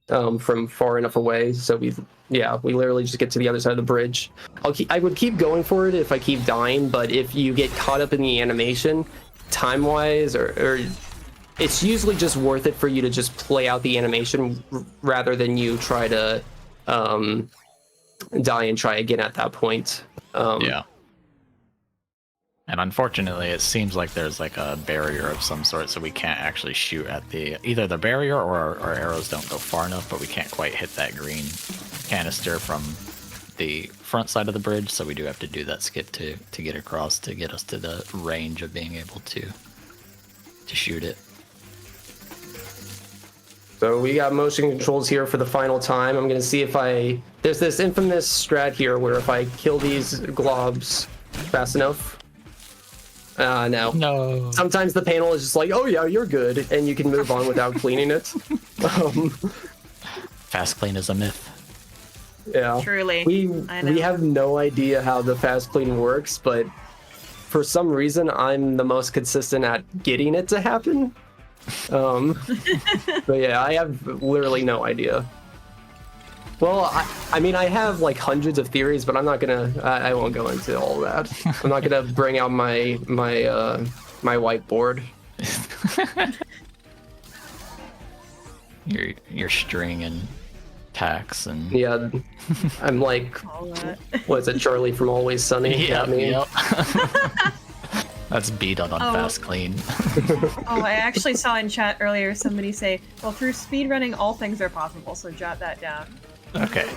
from far enough away. So we literally just get to the other side of the bridge. I would keep going for it if I keep dying, but if you get caught up in the animation, time-wise, or it's usually just worth it for you to just play out the animation rather than you try to die and try again at that point. Yeah. And unfortunately, it seems like there's like a barrier of some sort, so we can't actually shoot at either the barrier or our arrows don't go far enough, but we can't quite hit that green canister from the front side of the bridge, so we do have to do that skip to get across to get us to the range of being able to shoot it. So we got motion controls here for the final time. I'm going to see if there's this infamous strat here where if I kill these globs fast enough. No. No. Sometimes the panel is just like, oh yeah, you're good, and you can move on without cleaning it. Fast clean is a myth. Yeah. Truly. We have no idea how the fast clean works, but for some reason I'm the most consistent at getting it to happen. But yeah, I have literally no idea. Well, I mean, I have like hundreds of theories, but I'm not gonna. I won't go into all that. I'm not gonna bring out my whiteboard. Your string and tacks and Yeah, I'm like, All that. what is it, Charlie from Always Sunny? yeah, Got me. yep. That's Bdud on Oh. fast clean. Oh, I actually saw in chat earlier somebody say, well, through speedrunning, all things are possible, so jot that down. Okay.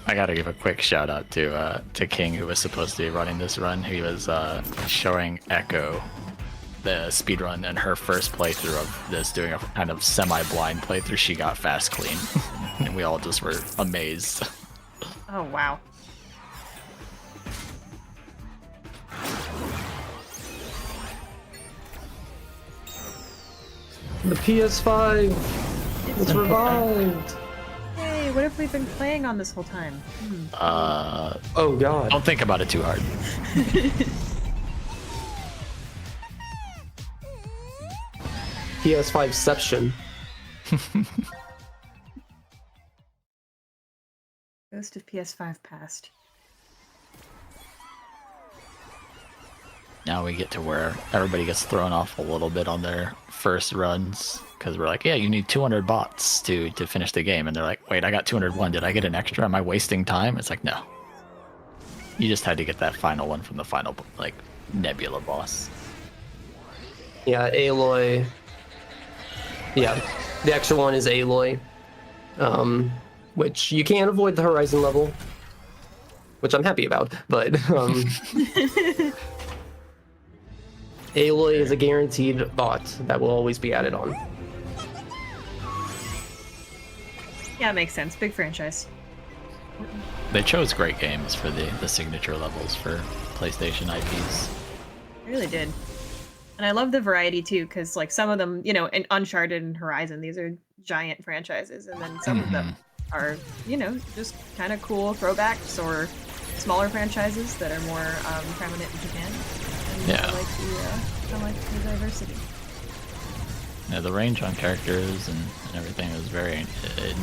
I gotta give a quick shout out to King, who was supposed to be running this run. He was showing Echo the speedrun and her first playthrough of this, doing a kind of semi-blind playthrough. She got fast clean, and we all just were amazed. Oh, wow. The PS5, it's revived. Hey, what have we been playing on this whole time? Oh God. Don't think about it too hard. PS5ception. Ghost of PS5 past. Now we get to where everybody gets thrown off a little bit on their first runs, because we're like, yeah, you need 200 bots to finish the game, and they're like, wait, I got 201. Did I get an extra? Am I wasting time? It's like, no. You just had to get that final one from the final, like, Nebula boss. Yeah, Aloy. Yeah, the extra one is Aloy, which you can't avoid the Horizon level, which I'm happy about, but Aloy is a guaranteed bot that will always be added on. Yeah, makes sense. Big franchise. They chose great games for the signature levels for PlayStation IPs. They really did. And I love the variety too, because like some of them, you know, in Uncharted and Horizon, these are giant franchises, and then some of them are, you know, just kind of cool throwbacks or smaller franchises that are more prominent in Japan. And Yeah. I like the diversity. Yeah, the range on characters and everything was very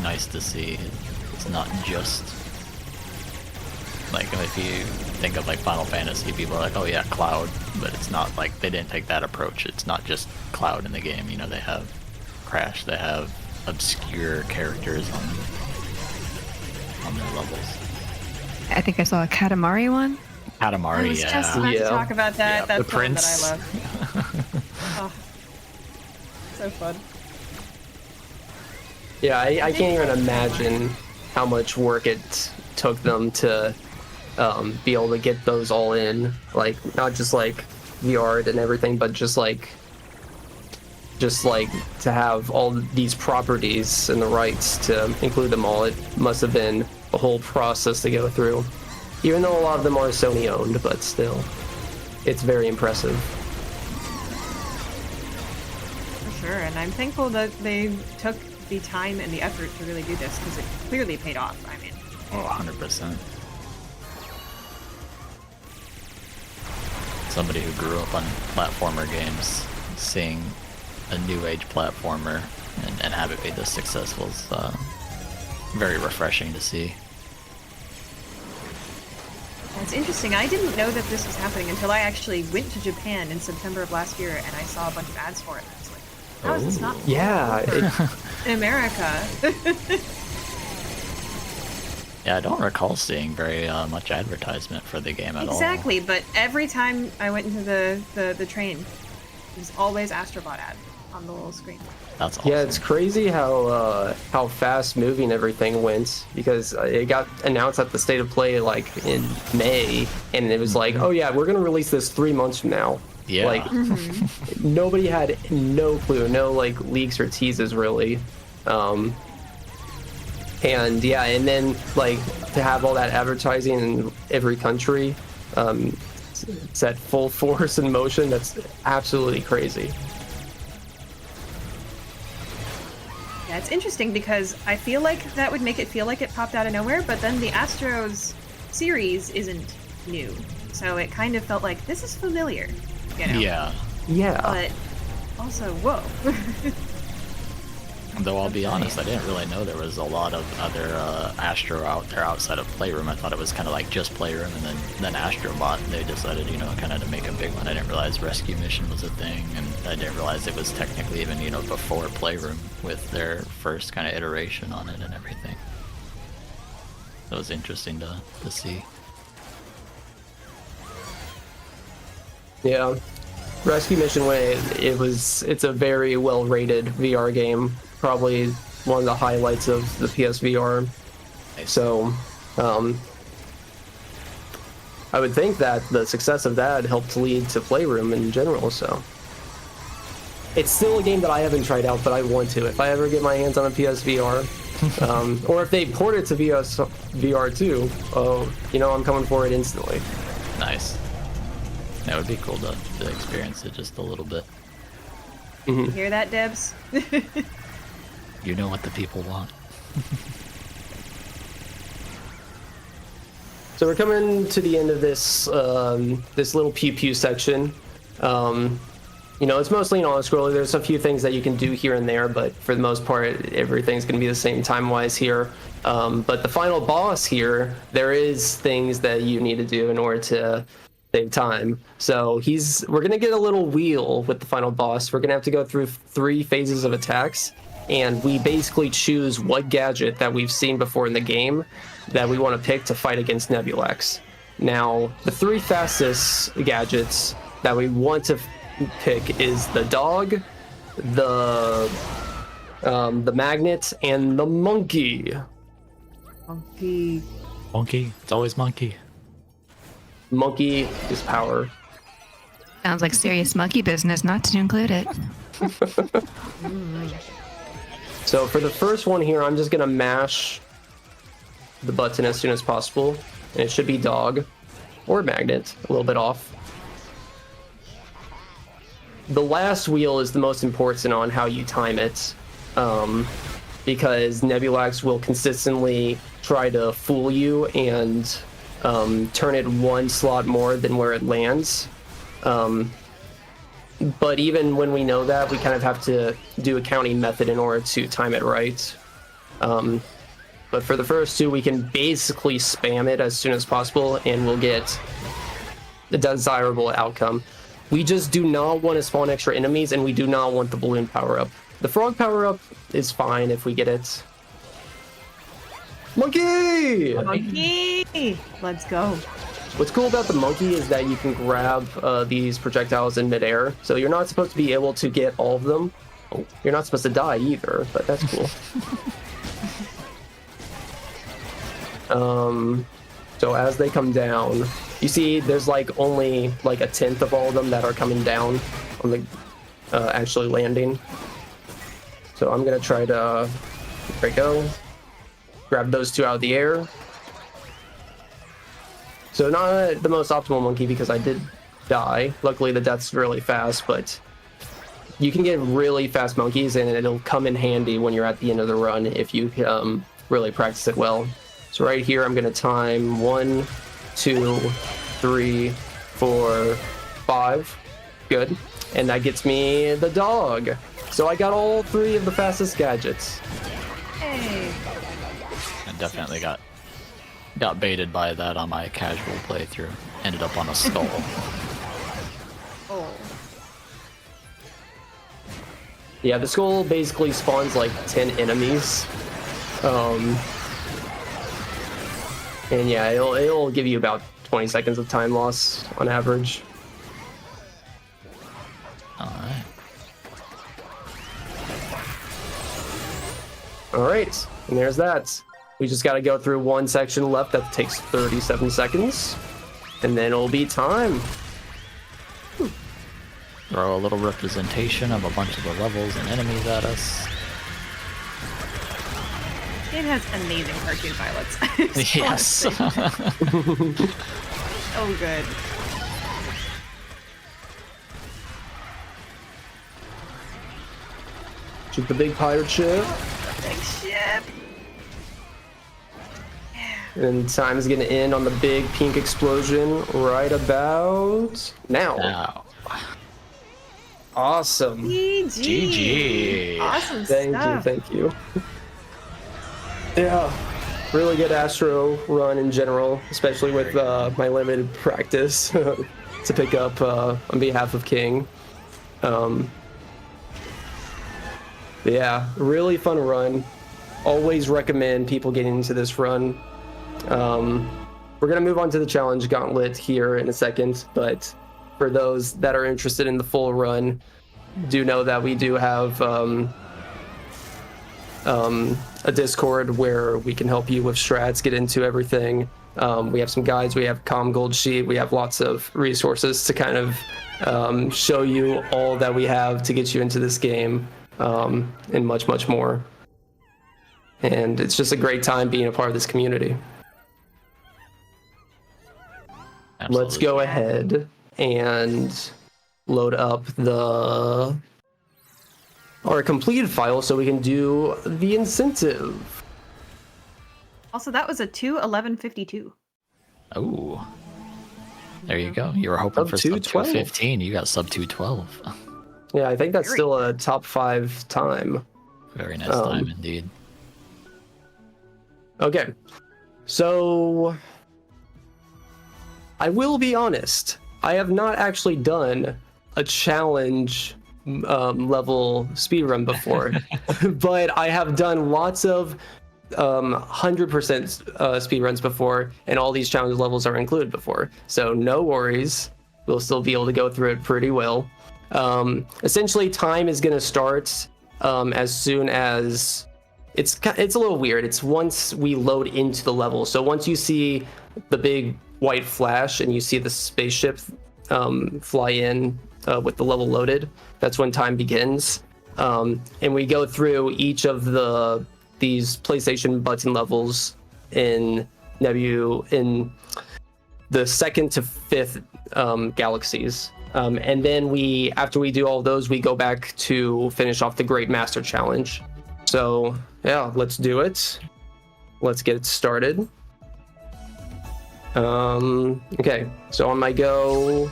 nice to see. It's not just like, if you think of like Final Fantasy, people are like, oh yeah, Cloud, but it's not like, they didn't take that approach. It's not just Cloud in the game. You know, they have Crash, they have obscure characters on their levels. I think I saw a Katamari one. Katamari, I was yeah. just about to talk about that. Yeah, That's the one Prince. that I love. Oh, so fun. Yeah, I can't even imagine how much work it took them to be able to get those all in. Like, not just like the art and everything, but just like to have all these properties and the rights to include them all. It must have been a whole process to go through. Even though a lot of them are Sony owned, but still, it's very impressive. For sure, and I'm thankful that they took the time and the effort to really do this, because it clearly paid off. I mean, Oh, 100%. Somebody who grew up on platformer games, seeing a new age platformer and have it be this successful is very refreshing to see. it's interesting. I didn't know that this was happening until I actually went to Japan in September of last year, and I saw a bunch of ads for it. And I was like, how is this not Yeah, in America? Yeah, I don't recall seeing very much advertisement for the game at all. Exactly, but every time I went into the train, there's always Astrobot ad on the little screen. That's awesome. yeah, it's crazy how fast moving everything went, because it got announced at the State of Play like in May, and it was like, oh yeah, we're gonna release this 3 months from now. Yeah. Like, nobody had no clue, no like leaks or teases really. And yeah, and then like to have all that advertising in every country, it's at full force in motion. That's absolutely crazy. Yeah, it's interesting because I feel like that would make it feel like it popped out of nowhere, but then the Astros series isn't new, so it kind of felt like this is familiar, you know? Yeah. Yeah. But also, whoa. Though I'll be honest, I didn't really know there was a lot of other Astro out there outside of Playroom. I thought it was kind of like just Playroom and then Astrobot. They decided, kind of to make a big one. I didn't realize Rescue Mission was a thing, and I didn't realize it was technically even, before Playroom with their first kind of iteration on it and everything. That was interesting to see. Yeah. Rescue Mission it's a very well rated VR game. Probably one of the highlights of the PSVR. So, I would think that the success of that helped lead to Playroom in general, so. It's still a game that I haven't tried out, but I want to. If I ever get my hands on a PSVR, or if they port it to VR too, I'm coming for it instantly. Nice. That would be cool to experience it just a little bit. You hear that, Debs? You know what the people want. So we're coming to the end of this this little pew section. It's mostly an auto-scroller. There's a few things that you can do here and there, but for the most part, everything's going to be the same time-wise here. But the final boss here, there is things that you need to do in order to save time. So we're going to get a little wheel with the final boss. We're going to have to go through 3 phases of attacks, and we basically choose what gadget that we've seen before in the game that we want to pick to fight against Nebulax. Now, the 3 fastest gadgets that we want to pick is the dog, the magnet, and the monkey. Monkey. It's always monkey. Monkey is power. Sounds like serious monkey business not to include it. So for the first one here, I'm just gonna mash the button as soon as possible, and it should be dog or magnet, a little bit off. The last wheel is the most important on how you time it, because Nebulax will consistently try to fool you and turn it 1 slot more than where it lands. But even when we know that, we kind of have to do a counting method in order to time it right. But for the first 2, we can basically spam it as soon as possible, and we'll get the desirable outcome. We just do not want to spawn extra enemies, and we do not want the balloon power-up. The frog power-up is fine if we get it. Monkey! Monkey! Let's go. What's cool about the monkey is that you can grab these projectiles in midair, so you're not supposed to be able to get all of them. Oh, you're not supposed to die either, but that's cool. So as they come down, you see there's only a tenth of all of them that are coming down on the actually landing. So I'm gonna try to, there we go, grab those 2 out of the air. So not the most optimal monkey because I did die. Luckily the death's really fast, but you can get really fast monkeys and it'll come in handy when you're at the end of the run if you really practice it well. So right here I'm gonna time 1, 2, 3, 4, 5. Good. And that gets me the dog. So I got all 3 of the fastest gadgets. Hey. I definitely got baited by that on my casual playthrough. Ended up on a skull. Oh. Yeah, the skull basically spawns 10 enemies. And yeah, it'll give you about 20 seconds of time loss on average. Alright. Alright, and there's that. We just gotta go through 1 section left that takes 37 seconds. And then it'll be time. Throw a little representation of a bunch of the levels and enemies at us. It has amazing cartoon pilots. Yes. Oh, good. Shoot the big pirate ship. Big ship. And time is gonna end on the big pink explosion right about now. Now. Awesome. GG. Awesome Thank stuff. Thank you. Yeah, really good Astro run in general, especially with my limited practice to pick up on behalf of King. But yeah, really fun run. Always recommend people getting into this run. We're gonna move on to the challenge gauntlet here in a second, but for those that are interested in the full run, do know that we do have a Discord where we can help you with strats, get into everything. We have some guides, we have comm gold sheet, we have lots of resources to kind of show you all that we have to get you into this game, and much, much more. And it's just a great time being a part of this community. Absolutely. Let's go ahead and load up our completed file so we can do the incentive. Also, that was a 2:11:52. Oh, there you go. You were hoping Sub for sub 212. 215. You got sub 212. Yeah, I think that's Very still a top 5 time. Very nice time indeed. Okay, so I will be honest. I have not actually done a challenge level speedrun before, but I have done lots of 100% speedruns before, and all these challenge levels are included before. So no worries, we'll still be able to go through it pretty well. Essentially, time is going to start as soon as it's a little weird. It's once we load into the level. So once you see the big white flash and you see the spaceship fly in with the level loaded, that's when time begins. And we go through each of these PlayStation button levels in the 2nd to 5th galaxies. And then after we do all those, we go back to finish off the Great Master Challenge. So yeah, let's do it. Let's get it started. Okay, so on my go,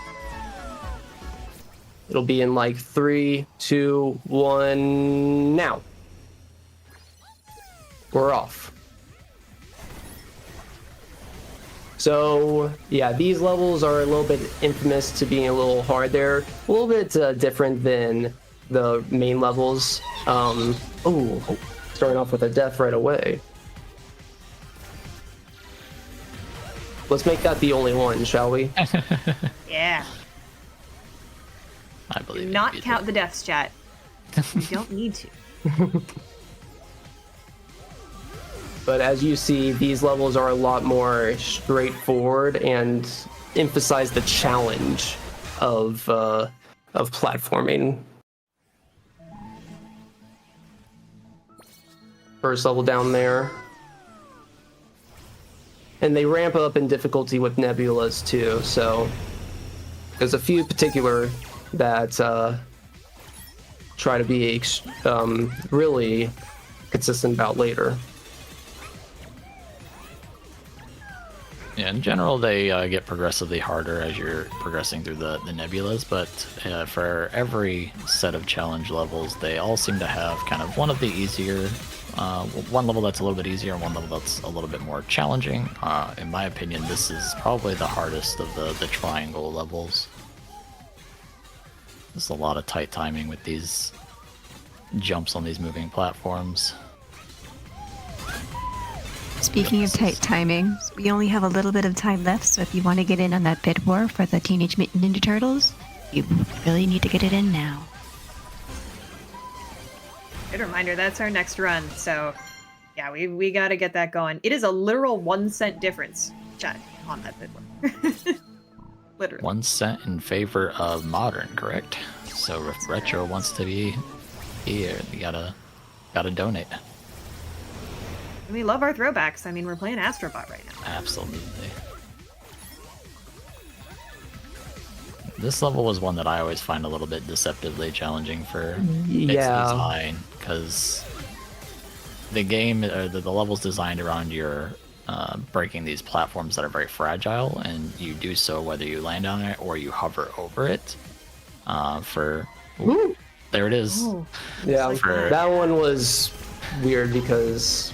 it'll be in like 3, 2, 1, now. We're off. So yeah, these levels are a little bit infamous to being a little hard. They're a little bit different than the main levels. Starting off with a death right away. Let's make that the only one, shall we? Yeah. I believe Do you, not Peter. count the deaths, chat. You don't need to. But as you see, these levels are a lot more straightforward and emphasize the challenge of platforming. First level down there. And they ramp up in difficulty with nebulas too, so there's a few particular that try to be really consistent about later. Yeah, in general, they get progressively harder as you're progressing through the nebulas, but for every set of challenge levels, they all seem to have kind of one of the easier, one level that's a little bit easier and one level that's a little bit more challenging. In my opinion, this is probably the hardest of the triangle levels. There's a lot of tight timing with these jumps on these moving platforms. Speaking of tight timing, we only have a little bit of time left, so if you want to get in on that bid war for the Teenage Mutant Ninja Turtles, you really need to get it in now. Good reminder, that's our next run, so yeah, we gotta get that going. It is a literal 1 cent difference, chat, on that bid one. Literally. 1 cent in favor of modern, correct? So if retro wants to be here, you gotta donate. We love our throwbacks. I mean, we're playing Astrobot right now. Absolutely. This level was one that I always find a little bit deceptively challenging for its design, because the game, or the level's designed around your breaking these platforms that are very fragile, and you do so whether you land on it or you hover over it for Woo. There it is. Oh, Yeah, like that. that one was weird because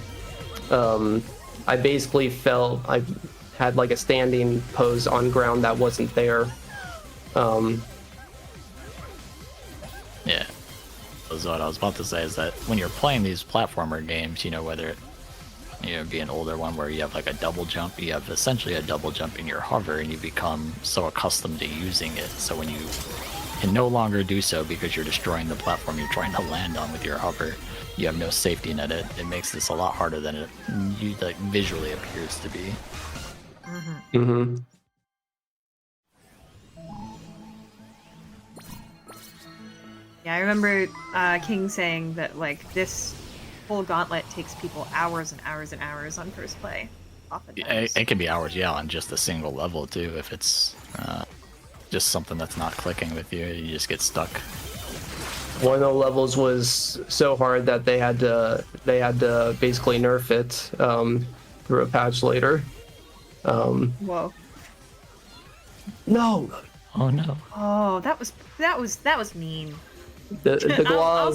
I basically felt I had like a standing pose on ground that wasn't there. Yeah. So what I was about to say is that when you're playing these platformer games, whether it be an older one where you have like a double jump, you have essentially a double jump in your hover, and you become so accustomed to using it. So when you can no longer do so because you're destroying the platform you're trying to land on with your hover, you have no safety net. It makes this a lot harder than it visually appears to be. Mm-hmm. Yeah, I remember King saying that like this whole gauntlet takes people hours and hours and hours on first play. Oftentimes. It can be hours, on just a single level too. If it's just something that's not clicking with you, you just get stuck. One of the levels was so hard that they had to basically nerf it through a patch later. Whoa. No. Oh no. Oh, that was mean. The glob.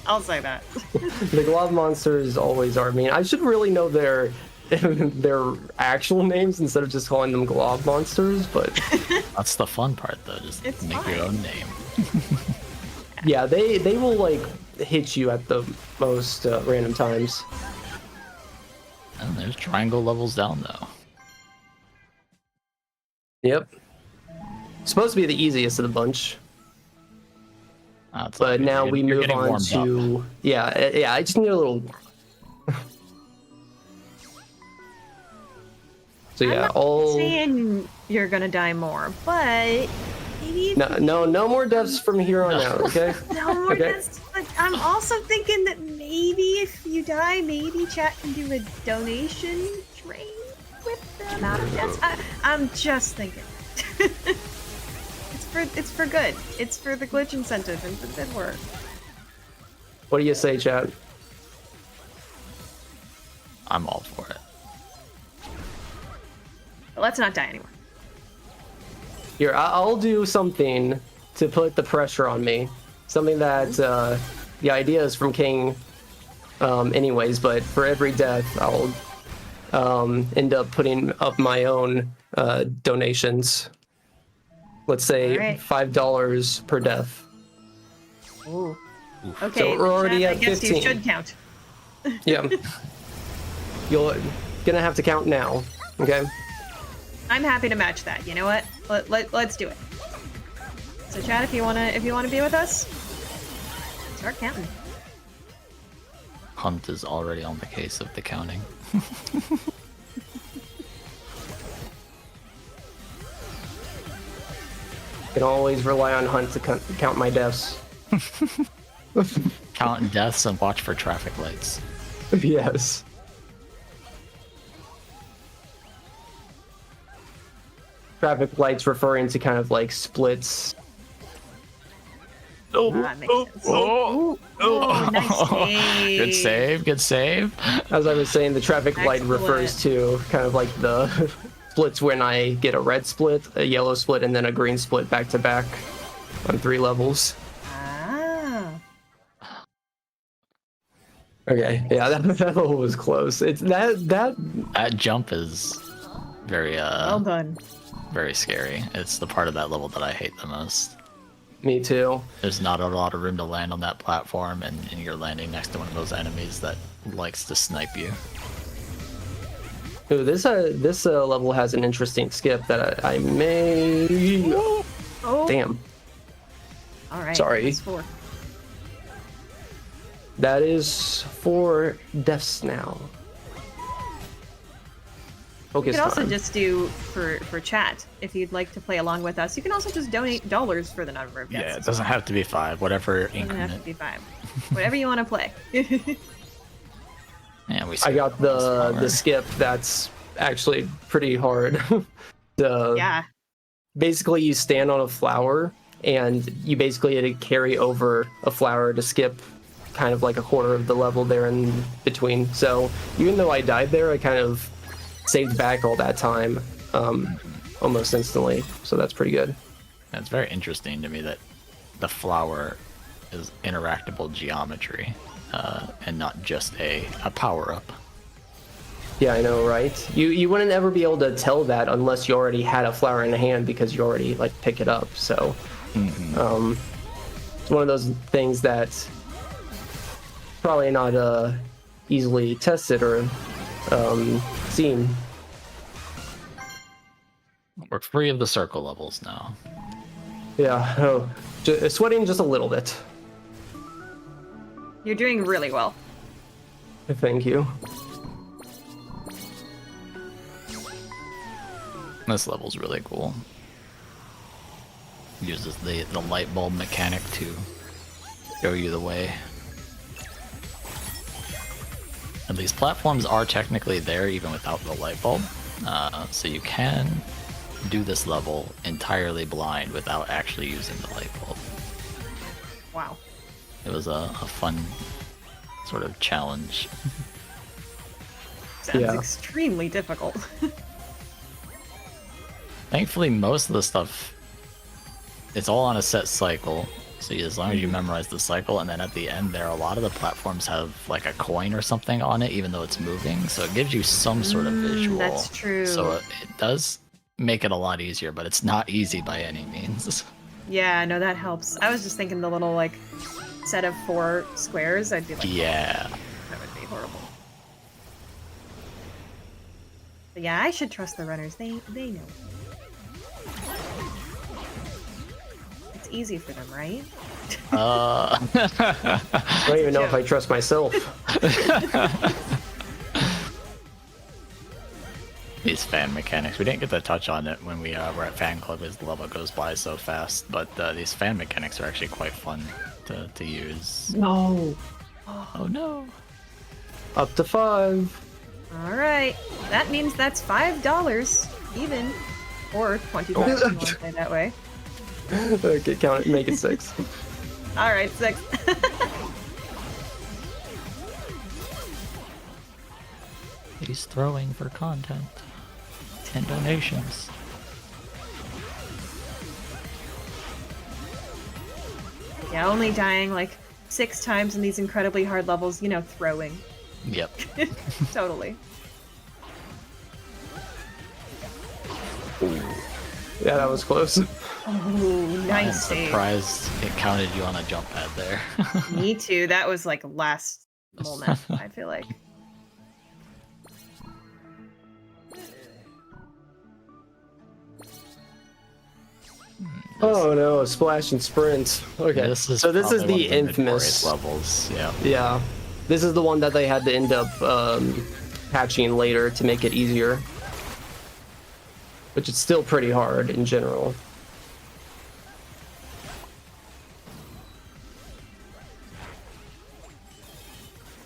I'll say that. The glob monsters always are mean. I should really know their actual names instead of just calling them glob monsters, but That's the fun part though, just It's make fine. your own name. yeah, they will like hit you at the most random times. And there's triangle levels down though. Yep. Supposed to be the easiest of the bunch. It's But like now you're we move getting on warmed to up. yeah. I just need a little. So yeah, all Saying you're gonna die more, but maybe no more deaths from here on out. Okay. no more Okay. deaths. But I'm also thinking that maybe if you die, maybe chat can do a donation train with the amount of deaths. I'm just thinking. It's for good. It's for the glitch incentive and for good work. What do you say, chat? I'm all for it. But let's not die anymore. Here, I'll do something to put the pressure on me. Something that the idea is from King, anyways. But for every death, I'll end up putting up my own donations. Let's say Alright. $5 per death. Ooh. Oof. Okay, So we're already chat, at I guess 15. you should count. Yeah. You're gonna have to count now. Okay. I'm happy to match that. You know what? Let's do it. So, Chad, if you wanna be with us, start counting. Hunt is already on the case of the counting. Can always rely on Hunt to count my deaths. Count deaths and watch for traffic lights. Yes. Traffic lights referring to kind of like splits. That makes sense. Ooh, nice save. Good save, good save. As I was saying, the traffic light Excellent. refers to kind of like the splits when I get a red split, a yellow split, and then a green split back to back on 3 levels. Ah. Okay, yeah, that level was close. It's that That jump is very Well done. very scary. It's the part of that level that I hate the most. me too. There's not a lot of room to land on that platform, and you're landing next to one of those enemies that likes to snipe you. Ooh, this level has an interesting skip that I may. Oh. Damn, All right. Sorry. That's 4. that is 4 deaths now. You Focus could also time. just do for chat if you'd like to play along with us. You can also just donate dollars for the number of deaths. Yeah, it doesn't have to be 5. Whatever It doesn't have to increment. be 5. Whatever you want to play. Yeah, we. I got the skip that's actually pretty hard. Yeah. Basically, you stand on a flower and you basically had to carry over a flower to skip kind of like a quarter of the level there in between. So even though I died there, I kind of saved back all that time almost instantly. So that's pretty good. It's very interesting to me that the flower is interactable geometry, and not just a power-up. Yeah, I know, right? You wouldn't ever be able to tell that unless you already had a flower in the hand because you already like pick it up. So, it's one of those things that's probably not easily tested or seen. We're free of the circle levels now. Yeah, sweating just a little bit. You're doing really well. Thank you. This level's really cool. Uses the light bulb mechanic to show you the way. And these platforms are technically there even without the light bulb, so you can do this level entirely blind without actually using the light bulb. Wow. It was a fun sort of challenge. Sounds Yeah. extremely difficult. Thankfully, most of the stuff, it's all on a set cycle. So as long as you memorize the cycle, and then at the end there, a lot of the platforms have like a coin or something on it, even though it's moving. So it gives you some sort of visual. That's true. So it does make it a lot easier, but it's not easy by any means. Yeah, no, that helps. I was just thinking the little, like, set of 4 squares, I'd be like, Yeah. that would be horrible. But yeah, I should trust the runners. They know. It's easy for them, right? I don't even know if I trust myself. These fan mechanics, we didn't get to touch on it when we were at fan club as the level goes by so fast, but these fan mechanics are actually quite fun to use. No. Oh no. Up to 5. Alright, that means that's $5 even. Or 25 if you want to play that way. Okay, count it, make it 6. Alright, 6. He's throwing for content and donations. Yeah, only dying like 6 times in these incredibly hard levels, you know, throwing. Yep. Totally. Yeah, that was close. Ooh, I'm nice save. surprised it counted you on a jump pad there. Me too. That was like last moment, I feel like. Oh no, splash and sprint. Okay, This is so this is probably the one of infamous notorious levels. Yeah. Yeah, this is the one that they had to end up patching later to make it easier, which is still pretty hard in general.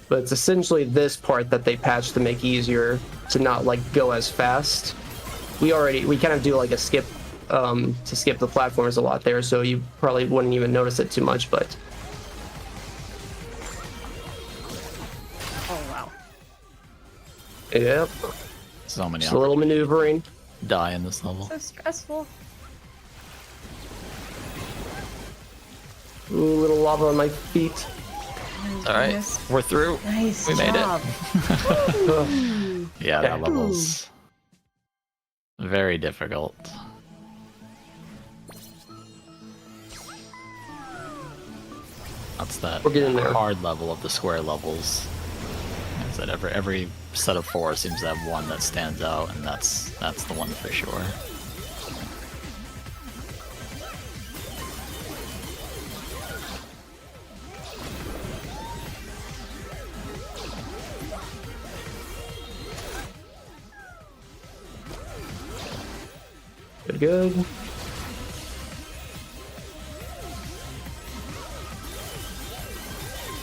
But it's essentially this part that they patched to make easier to not like go as fast. We kind of do like a skip to skip the platforms a lot there, so you probably wouldn't even notice it too much, but Oh wow. yep, So many just a little maneuvering. die in this level. So stressful. Ooh, little lava on my feet. All right, Goodness. we're through. Nice We made it. job. Yeah, that Okay. level's very difficult. That's that We're getting there. hard level of the square levels. Is that every set of 4 seems to have one that stands out, and that's the one for sure. Good, good.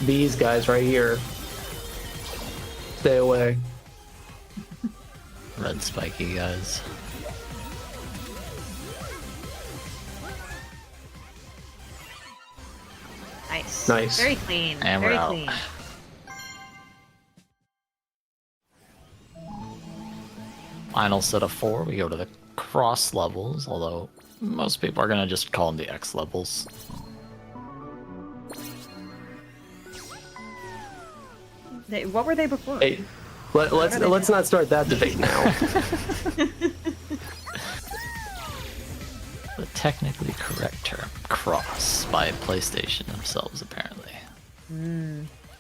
These guys right here. Stay away. Red spiky guys. Nice. Nice. Very clean. And we're Very out. clean. Final set of 4, we go to the cross levels, although most people are gonna just call them the X levels. What were they before? Hey, let's not start that debate now. The technically correct term, cross, by PlayStation themselves, apparently.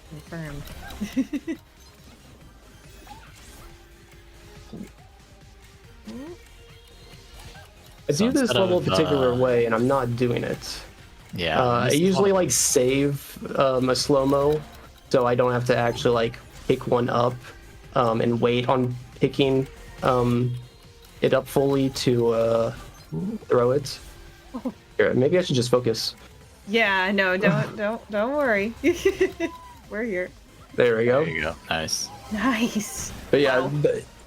Confirmed. I So do this instead level a of, particular way, and I'm not doing it. Yeah. I this is usually one- like save a slow-mo, so I don't have to actually like pick one up and wait on picking it up fully to throw it. Here, maybe I should just focus. Yeah, no, don't worry. We're here. There we go. There you go. Nice. Nice. But yeah, Wow.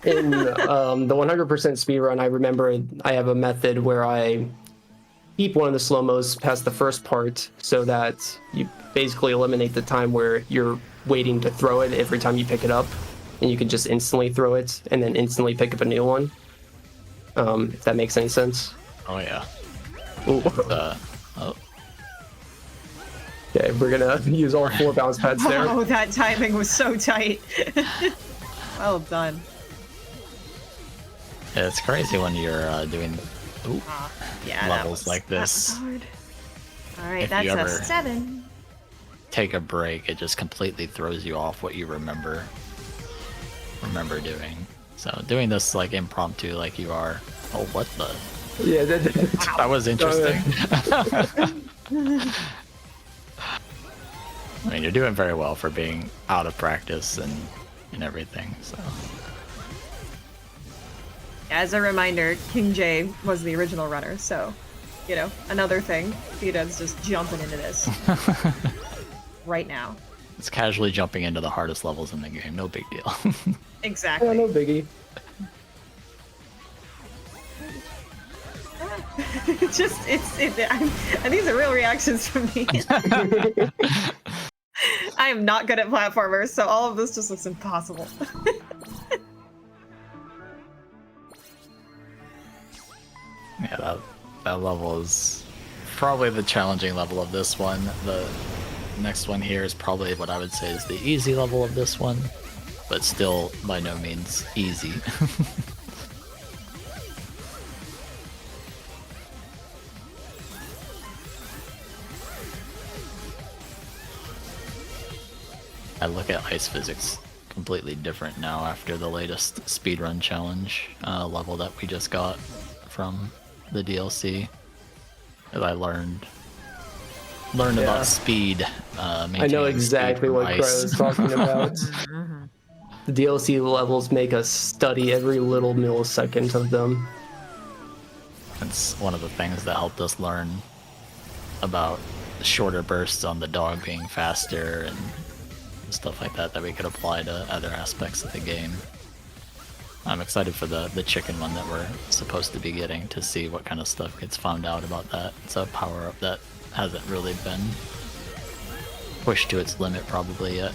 in the 100% speedrun, I remember I have a method where I keep one of the slow-mos past the first part so that you basically eliminate the time where you're waiting to throw it every time you pick it up, and you can just instantly throw it and then instantly pick up a new one. If that makes any sense. Oh yeah. Ooh. Oh. Okay, we're gonna use all 4 bounce pads there. Oh, that timing was so tight. Well done. Yeah, it's crazy when you're doing Yeah, levels like that this. was hard. All right, If that's you a ever- 7. Take a break, it just completely throws you off what you remember doing. So doing this like impromptu like you are. Oh, what the? Yeah, That was interesting. I mean, you're doing very well for being out of practice and everything. So As a reminder, King J was the original runner, so, you know, another thing. Bdud's just jumping into this right now. it's casually jumping into the hardest levels in the game. No big deal. Exactly. yeah, no biggie. And these are real reactions from me. I am not good at platformers, so all of this just looks impossible. Yeah, that level is probably the challenging level of this one. The next one here is probably what I would say is the easy level of this one, but still by no means easy. I look at ice physics completely different now after the latest speedrun challenge level that we just got from the DLC. As I learned about speed. I know maintaining exactly speed what from Crow ice. is talking about. The DLC levels make us study every little millisecond of them. It's one of the things that helped us learn about shorter bursts on the dog being faster and stuff like that we could apply to other aspects of the game. I'm excited for the chicken one that we're supposed to be getting to see what kind of stuff gets found out about that. It's a power-up that hasn't really been pushed to its limit probably yet.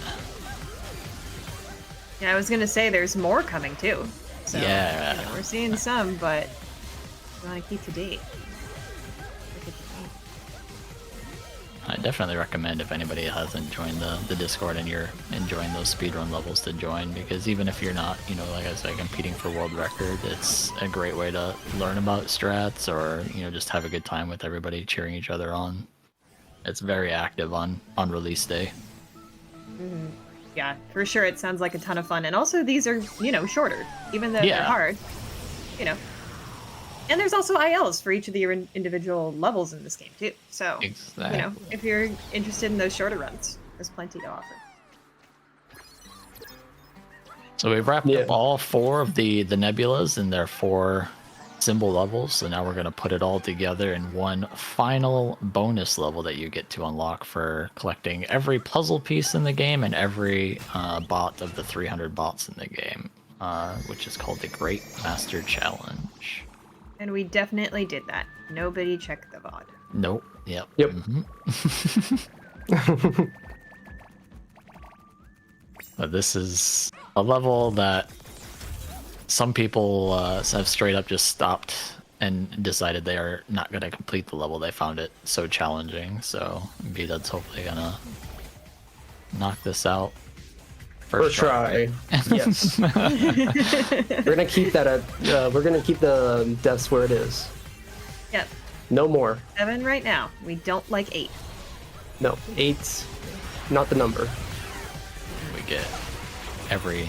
Yeah, I was gonna say there's more coming too. So, Yeah. you know, we're seeing some, but we want to keep to date. I definitely recommend if anybody hasn't joined the Discord and you're enjoying those speedrun levels to join, because even if you're not, you know, like I said, competing for world record, it's a great way to learn about strats or, you know, just have a good time with everybody cheering each other on. It's very active on release day. Yeah, for sure. It sounds like a ton of fun. And also these are, you know, shorter, even though Yeah. they're hard, you know. And there's also ILs for each of the individual levels in this game too. So, Exactly. you know, if you're interested in those shorter runs, there's plenty to offer. So we've wrapped Yeah. up all 4 of the nebulas in their 4 symbol levels, so now we're going to put it all together in one final bonus level that you get to unlock for collecting every puzzle piece in the game and every bot of the 300 bots in the game, which is called the Great Master Challenge. And we definitely did that. Nobody checked the VOD. Nope. Yep. Yep. But this is a level that some people have straight up just stopped and decided they are not going to complete the level. They found it so challenging. So Bdud's hopefully gonna knock this out. First try. Yes. We're gonna keep that at. We're gonna keep the deaths where it is. Yep. No more. 7 right now. We don't like 8. No, 8's not the number. We get every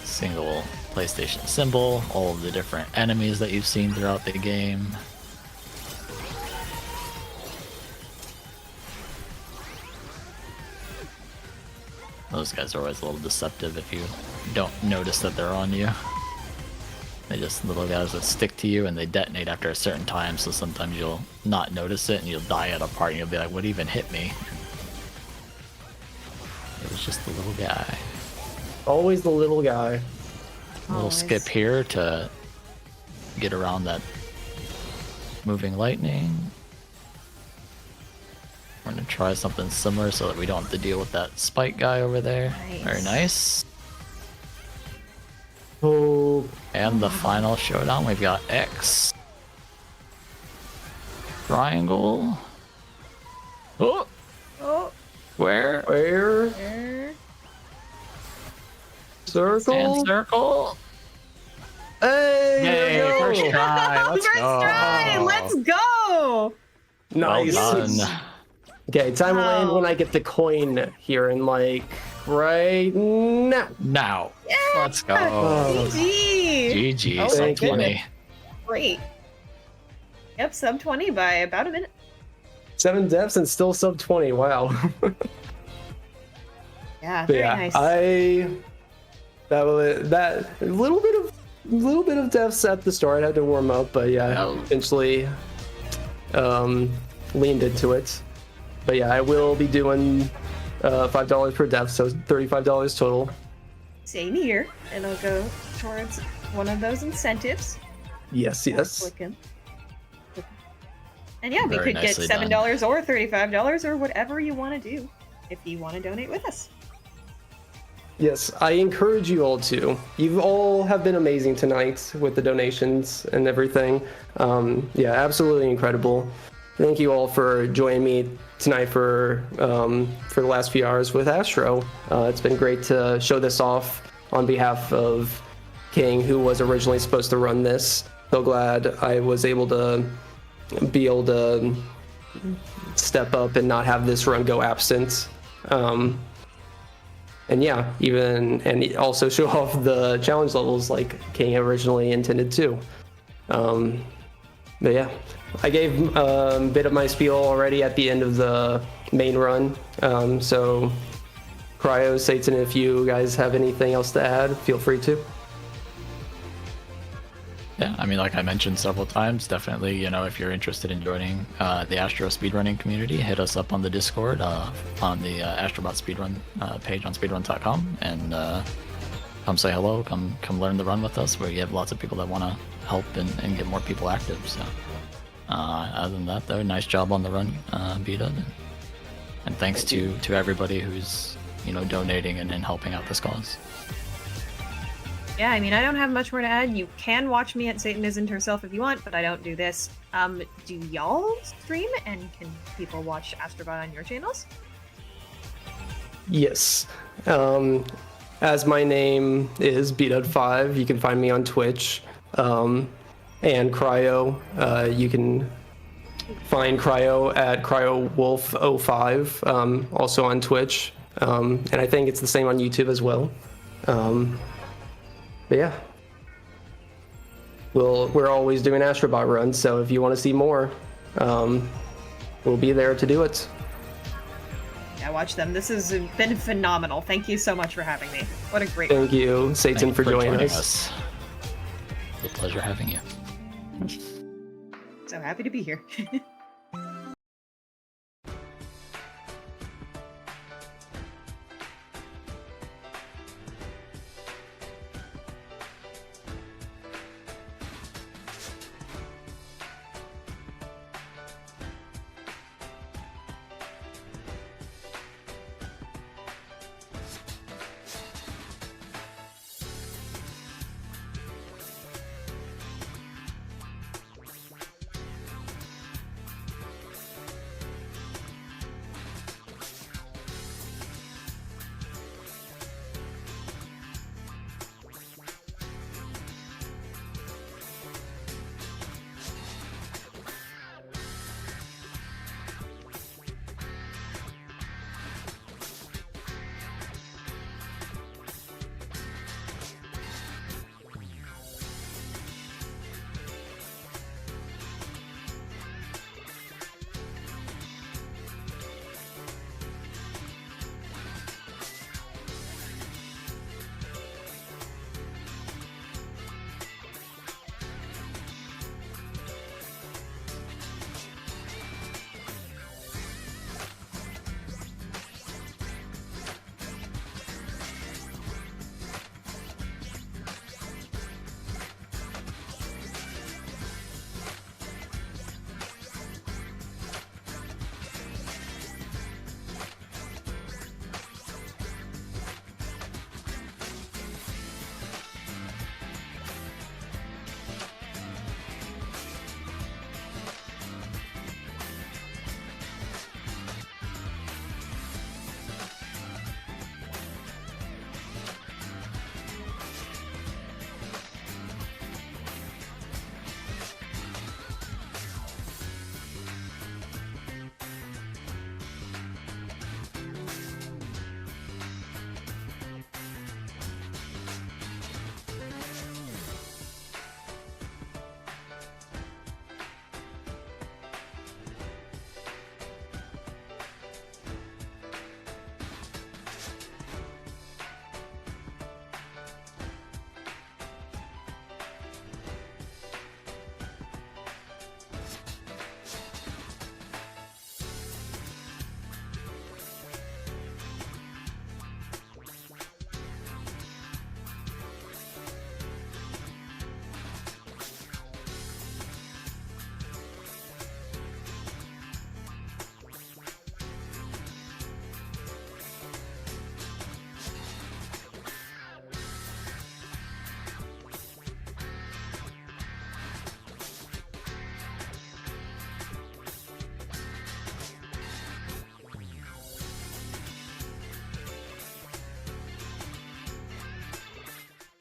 single PlayStation symbol, all of the different enemies that you've seen throughout the game. Those guys are always a little deceptive if you don't notice that they're on you. They just little guys that stick to you and they detonate after a certain time, so sometimes you'll not notice it and you'll die at a part and you'll be like, what even hit me? It was just a little guy. Always the little guy. A little skip here to get around that moving lightning. We're gonna try something similar so that we don't have to deal with that spike guy over there. Nice. Very nice. Oh, And the final showdown, we've got X. Triangle. Oh! Oh, Where? where? there. Circle. And circle. Hey, there Yay, we go. first try. Let's First go. try! Let's go! Nice. Well done. Okay, time will land when I get the coin here in like right now. Now, let's go. GG! GG, Oh, sub thank you. 20. Great. Yep, sub 20 by about a minute. 7 deaths and still sub 20. Wow. Yeah, But very yeah, nice. that a little bit of deaths at the start. I had to warm up, but yeah, Oh. eventually leaned into it. But yeah, I will be doing $5 per death, so $35 total. Same here. It'll go towards one of those incentives. Yes, yes. Clicking. And yeah, we Very could get nicely $7 or $35 or whatever you want to do if you want to donate with us. Yes, I encourage you all to. You all have been amazing tonight with the donations and everything. Yeah, absolutely incredible. Thank you all for joining me tonight for the last few hours with Astro. It's been great to show this off on behalf of King, who was originally supposed to run this. So glad I was able to step up and not have this run go absent. And yeah, and also show off the challenge levels like King originally intended to. But yeah, I gave a bit of my spiel already at the end of the main run. So Cryo, Satan, if you guys have anything else to add, feel free to. Yeah, I mean, like I mentioned several times, definitely, if you're interested in joining the Astro speedrunning community, hit us up on the Discord, on the Astrobot speedrun page on speedrun.com, and come say hello, come learn the run with us, where you have lots of people that want to help and get more people active. So, other than that, though, nice job on the run, Bdud, and thanks to everybody who's donating and helping out this cause. Yeah, I mean, I don't have much more to add. You can watch me at SatanHerself if you want, but I don't do this. Do y'all stream, and can people watch Astrobot on your channels? Yes. As my name is Bdud5, you can find me on Twitch. And Cryo, you can find Cryo at CryoWolf05, also on Twitch. And I think it's the same on YouTube as well. But yeah, we're always doing Astrobot runs, so if you want to see more, we'll be there to do it. Yeah, watch them. This has been phenomenal. Thank you so much for having me. What a great Thank you, Satan, Thank you for joining us. It's a pleasure having you. So happy to be here.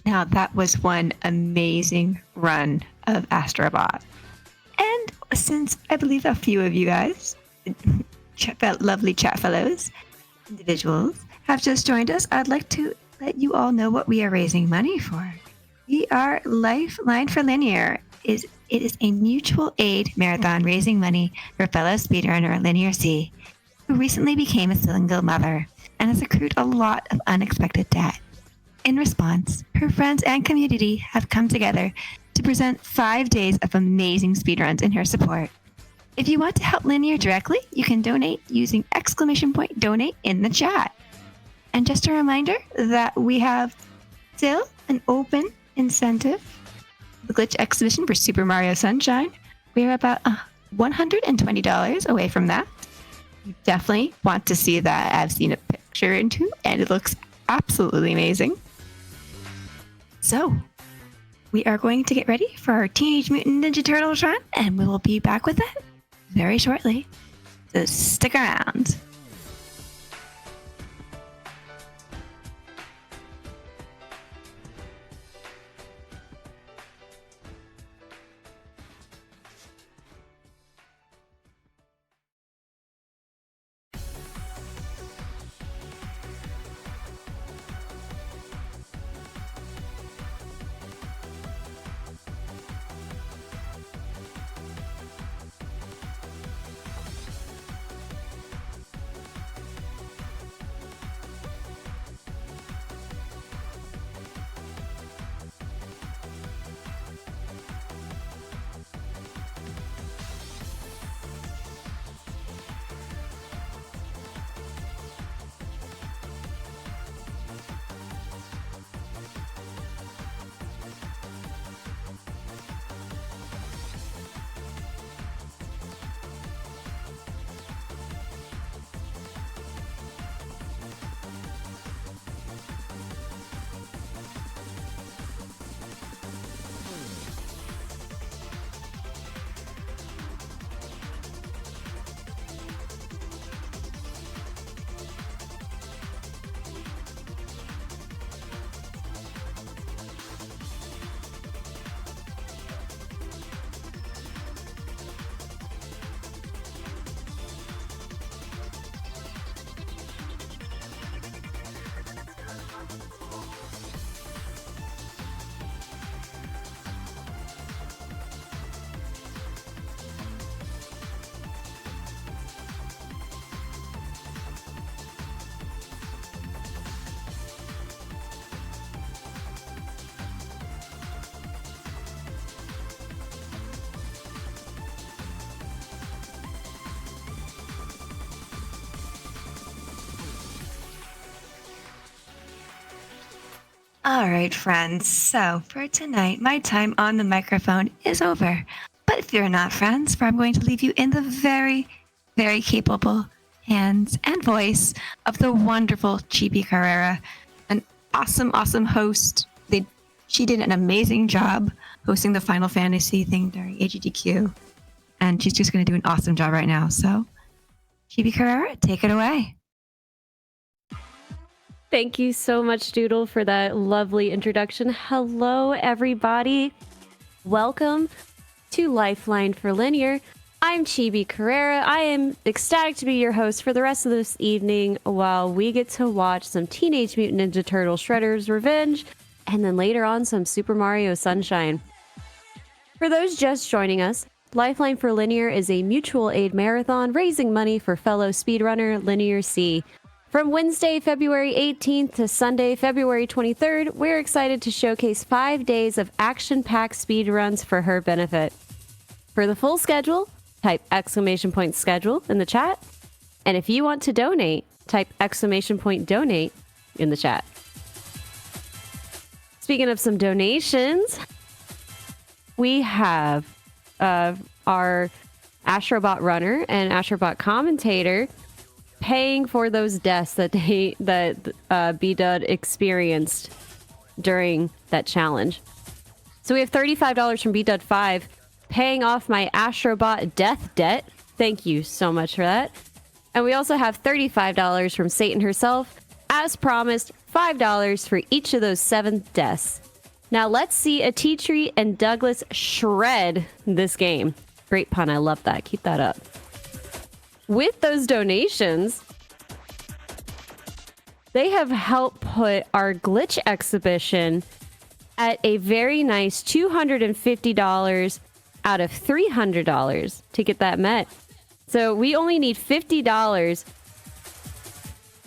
Now, that was one amazing run of Astrobot. And since I believe a few of you guys, lovely chat fellows, individuals, have just joined us, I'd like to let you all know what we are raising money for. We are Lifeline for Linear. It is a mutual aid marathon raising money for fellow speedrunner LinearC, who recently became a single mother and has accrued a lot of unexpected debt. In response, her friends and community have come together to present 5 days of amazing speedruns in her support. If you want to help Linear directly, you can donate using !donate in the chat. And just a reminder that we have still an open incentive, the Glitch exhibition for Super Mario Sunshine. We're about $120 away from that. You definitely want to see that. I've seen a picture into, and it looks absolutely amazing. So, we are going to get ready for our Teenage Mutant Ninja Turtles run, and we will be back with it very shortly. So stick around. All right, friends. So for tonight, my time on the microphone is over. But if you're not friends, I'm going to leave you in the very, very capable hands and voice of the wonderful Chibi Carrera, an awesome, awesome host. She did an amazing job hosting the Final Fantasy thing during AGDQ, and she's just going to do an awesome job right now. So, Chibi Carrera, take it away. Thank you so much, Doodle, for that lovely introduction. Hello, everybody. Welcome to Lifeline for Linear. I'm Chibi Carrera. I am ecstatic to be your host for the rest of this evening while we get to watch some Teenage Mutant Ninja Turtle Shredder's Revenge, and then later on some Super Mario Sunshine. For those just joining us, Lifeline for Linear is a mutual aid marathon raising money for fellow speedrunner LinearC. From Wednesday, February 18th to Sunday, February 23rd, we're excited to showcase 5 days of action-packed speedruns for her benefit. For the full schedule, type !schedule in the chat. And if you want to donate, type !donate in the chat. Speaking of some donations, we have our Astrobot runner and Astrobot commentator paying for those deaths that Bdud experienced during that challenge. So we have $35 from Bdud5 paying off my Astrobot death debt. Thank you so much for that. And we also have $35 from SatanHerself. As promised, $5 for each of those 7 deaths. Now let's see a tea tree and Douglas shred this game. Great pun. I love that. Keep that up. With those donations, they have helped put our glitch exhibition at a very nice $250 out of $300 to get that met. So we only need $50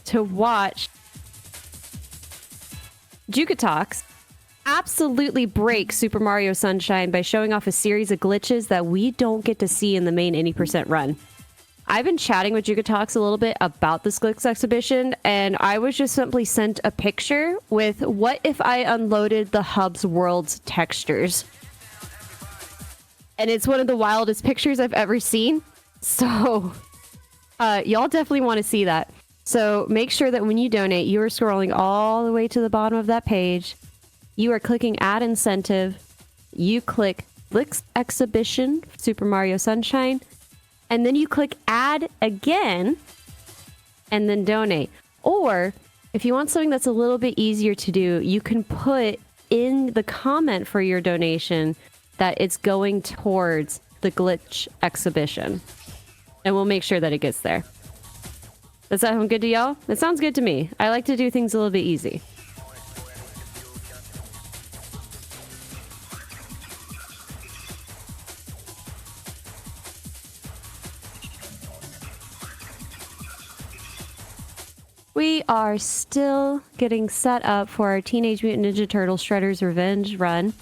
to watch Jukatox absolutely break Super Mario Sunshine by showing off a series of glitches that we don't get to see in the main 80% run. I've been chatting with Jukatox a little bit about this glitch exhibition, and I was just simply sent a picture with what if I unloaded the hub's world's textures. And it's one of the wildest pictures I've ever seen. So y'all definitely want to see that. So make sure that when you donate, you are scrolling all the way to the bottom of that page. You are clicking Add Incentive. You click Glitch Exhibition, Super Mario Sunshine. And then you click Add again. And then donate. Or if you want something that's a little bit easier to do, you can put in the comment for your donation that it's going towards the glitch exhibition. And we'll make sure that it gets there. Does that sound good to y'all? It sounds good to me. I like to do things a little bit easy. We are still getting set up for our Teenage Mutant Ninja Turtles Shredder's Revenge run.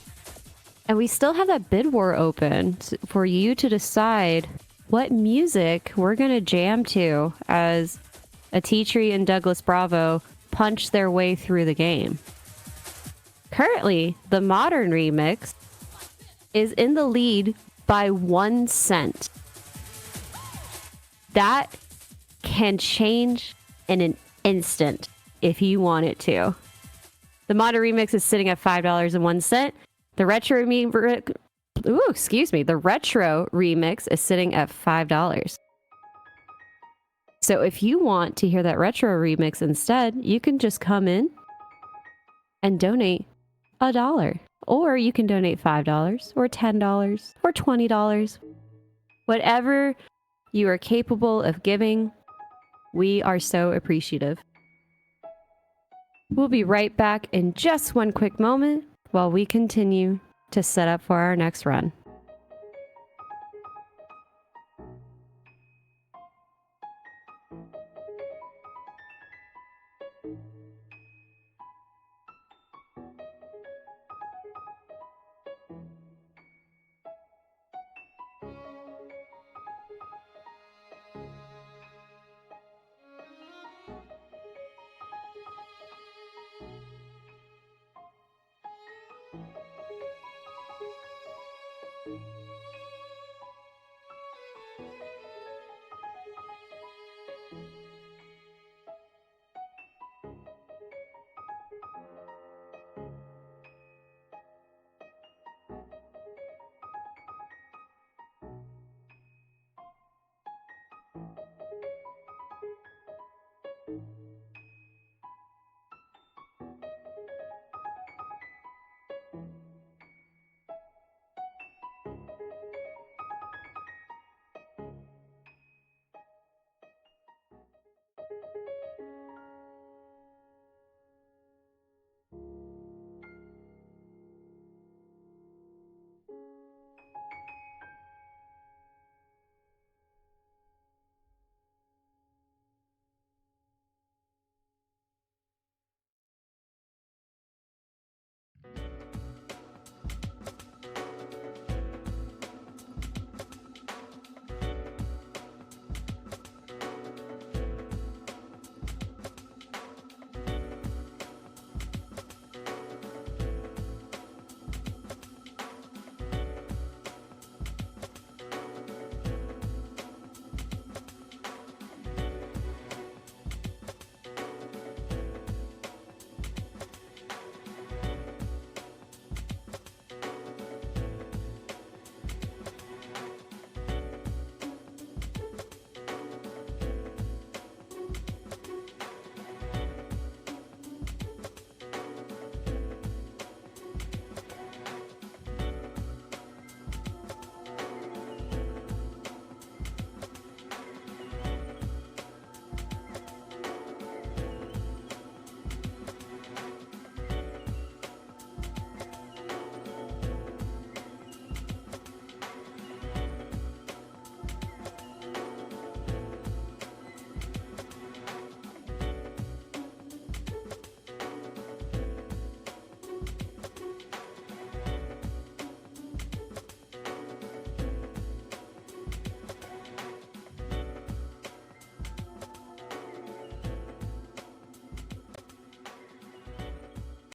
And we still have that bid war open for you to decide what music we're going to jam to as Atitri and Douglas Bravo punch their way through the game. Currently, the modern remix is in the lead by 1 cent. That can change in an instant if you want it to. The modern remix is sitting at $5.01. The retro the retro remix is sitting at $5. So if you want to hear that retro remix instead, you can just come in and donate $1. Or you can donate $5 or $10 or $20. Whatever you are capable of giving, we are so appreciative. We'll be right back in just one quick moment while we continue to set up for our next run.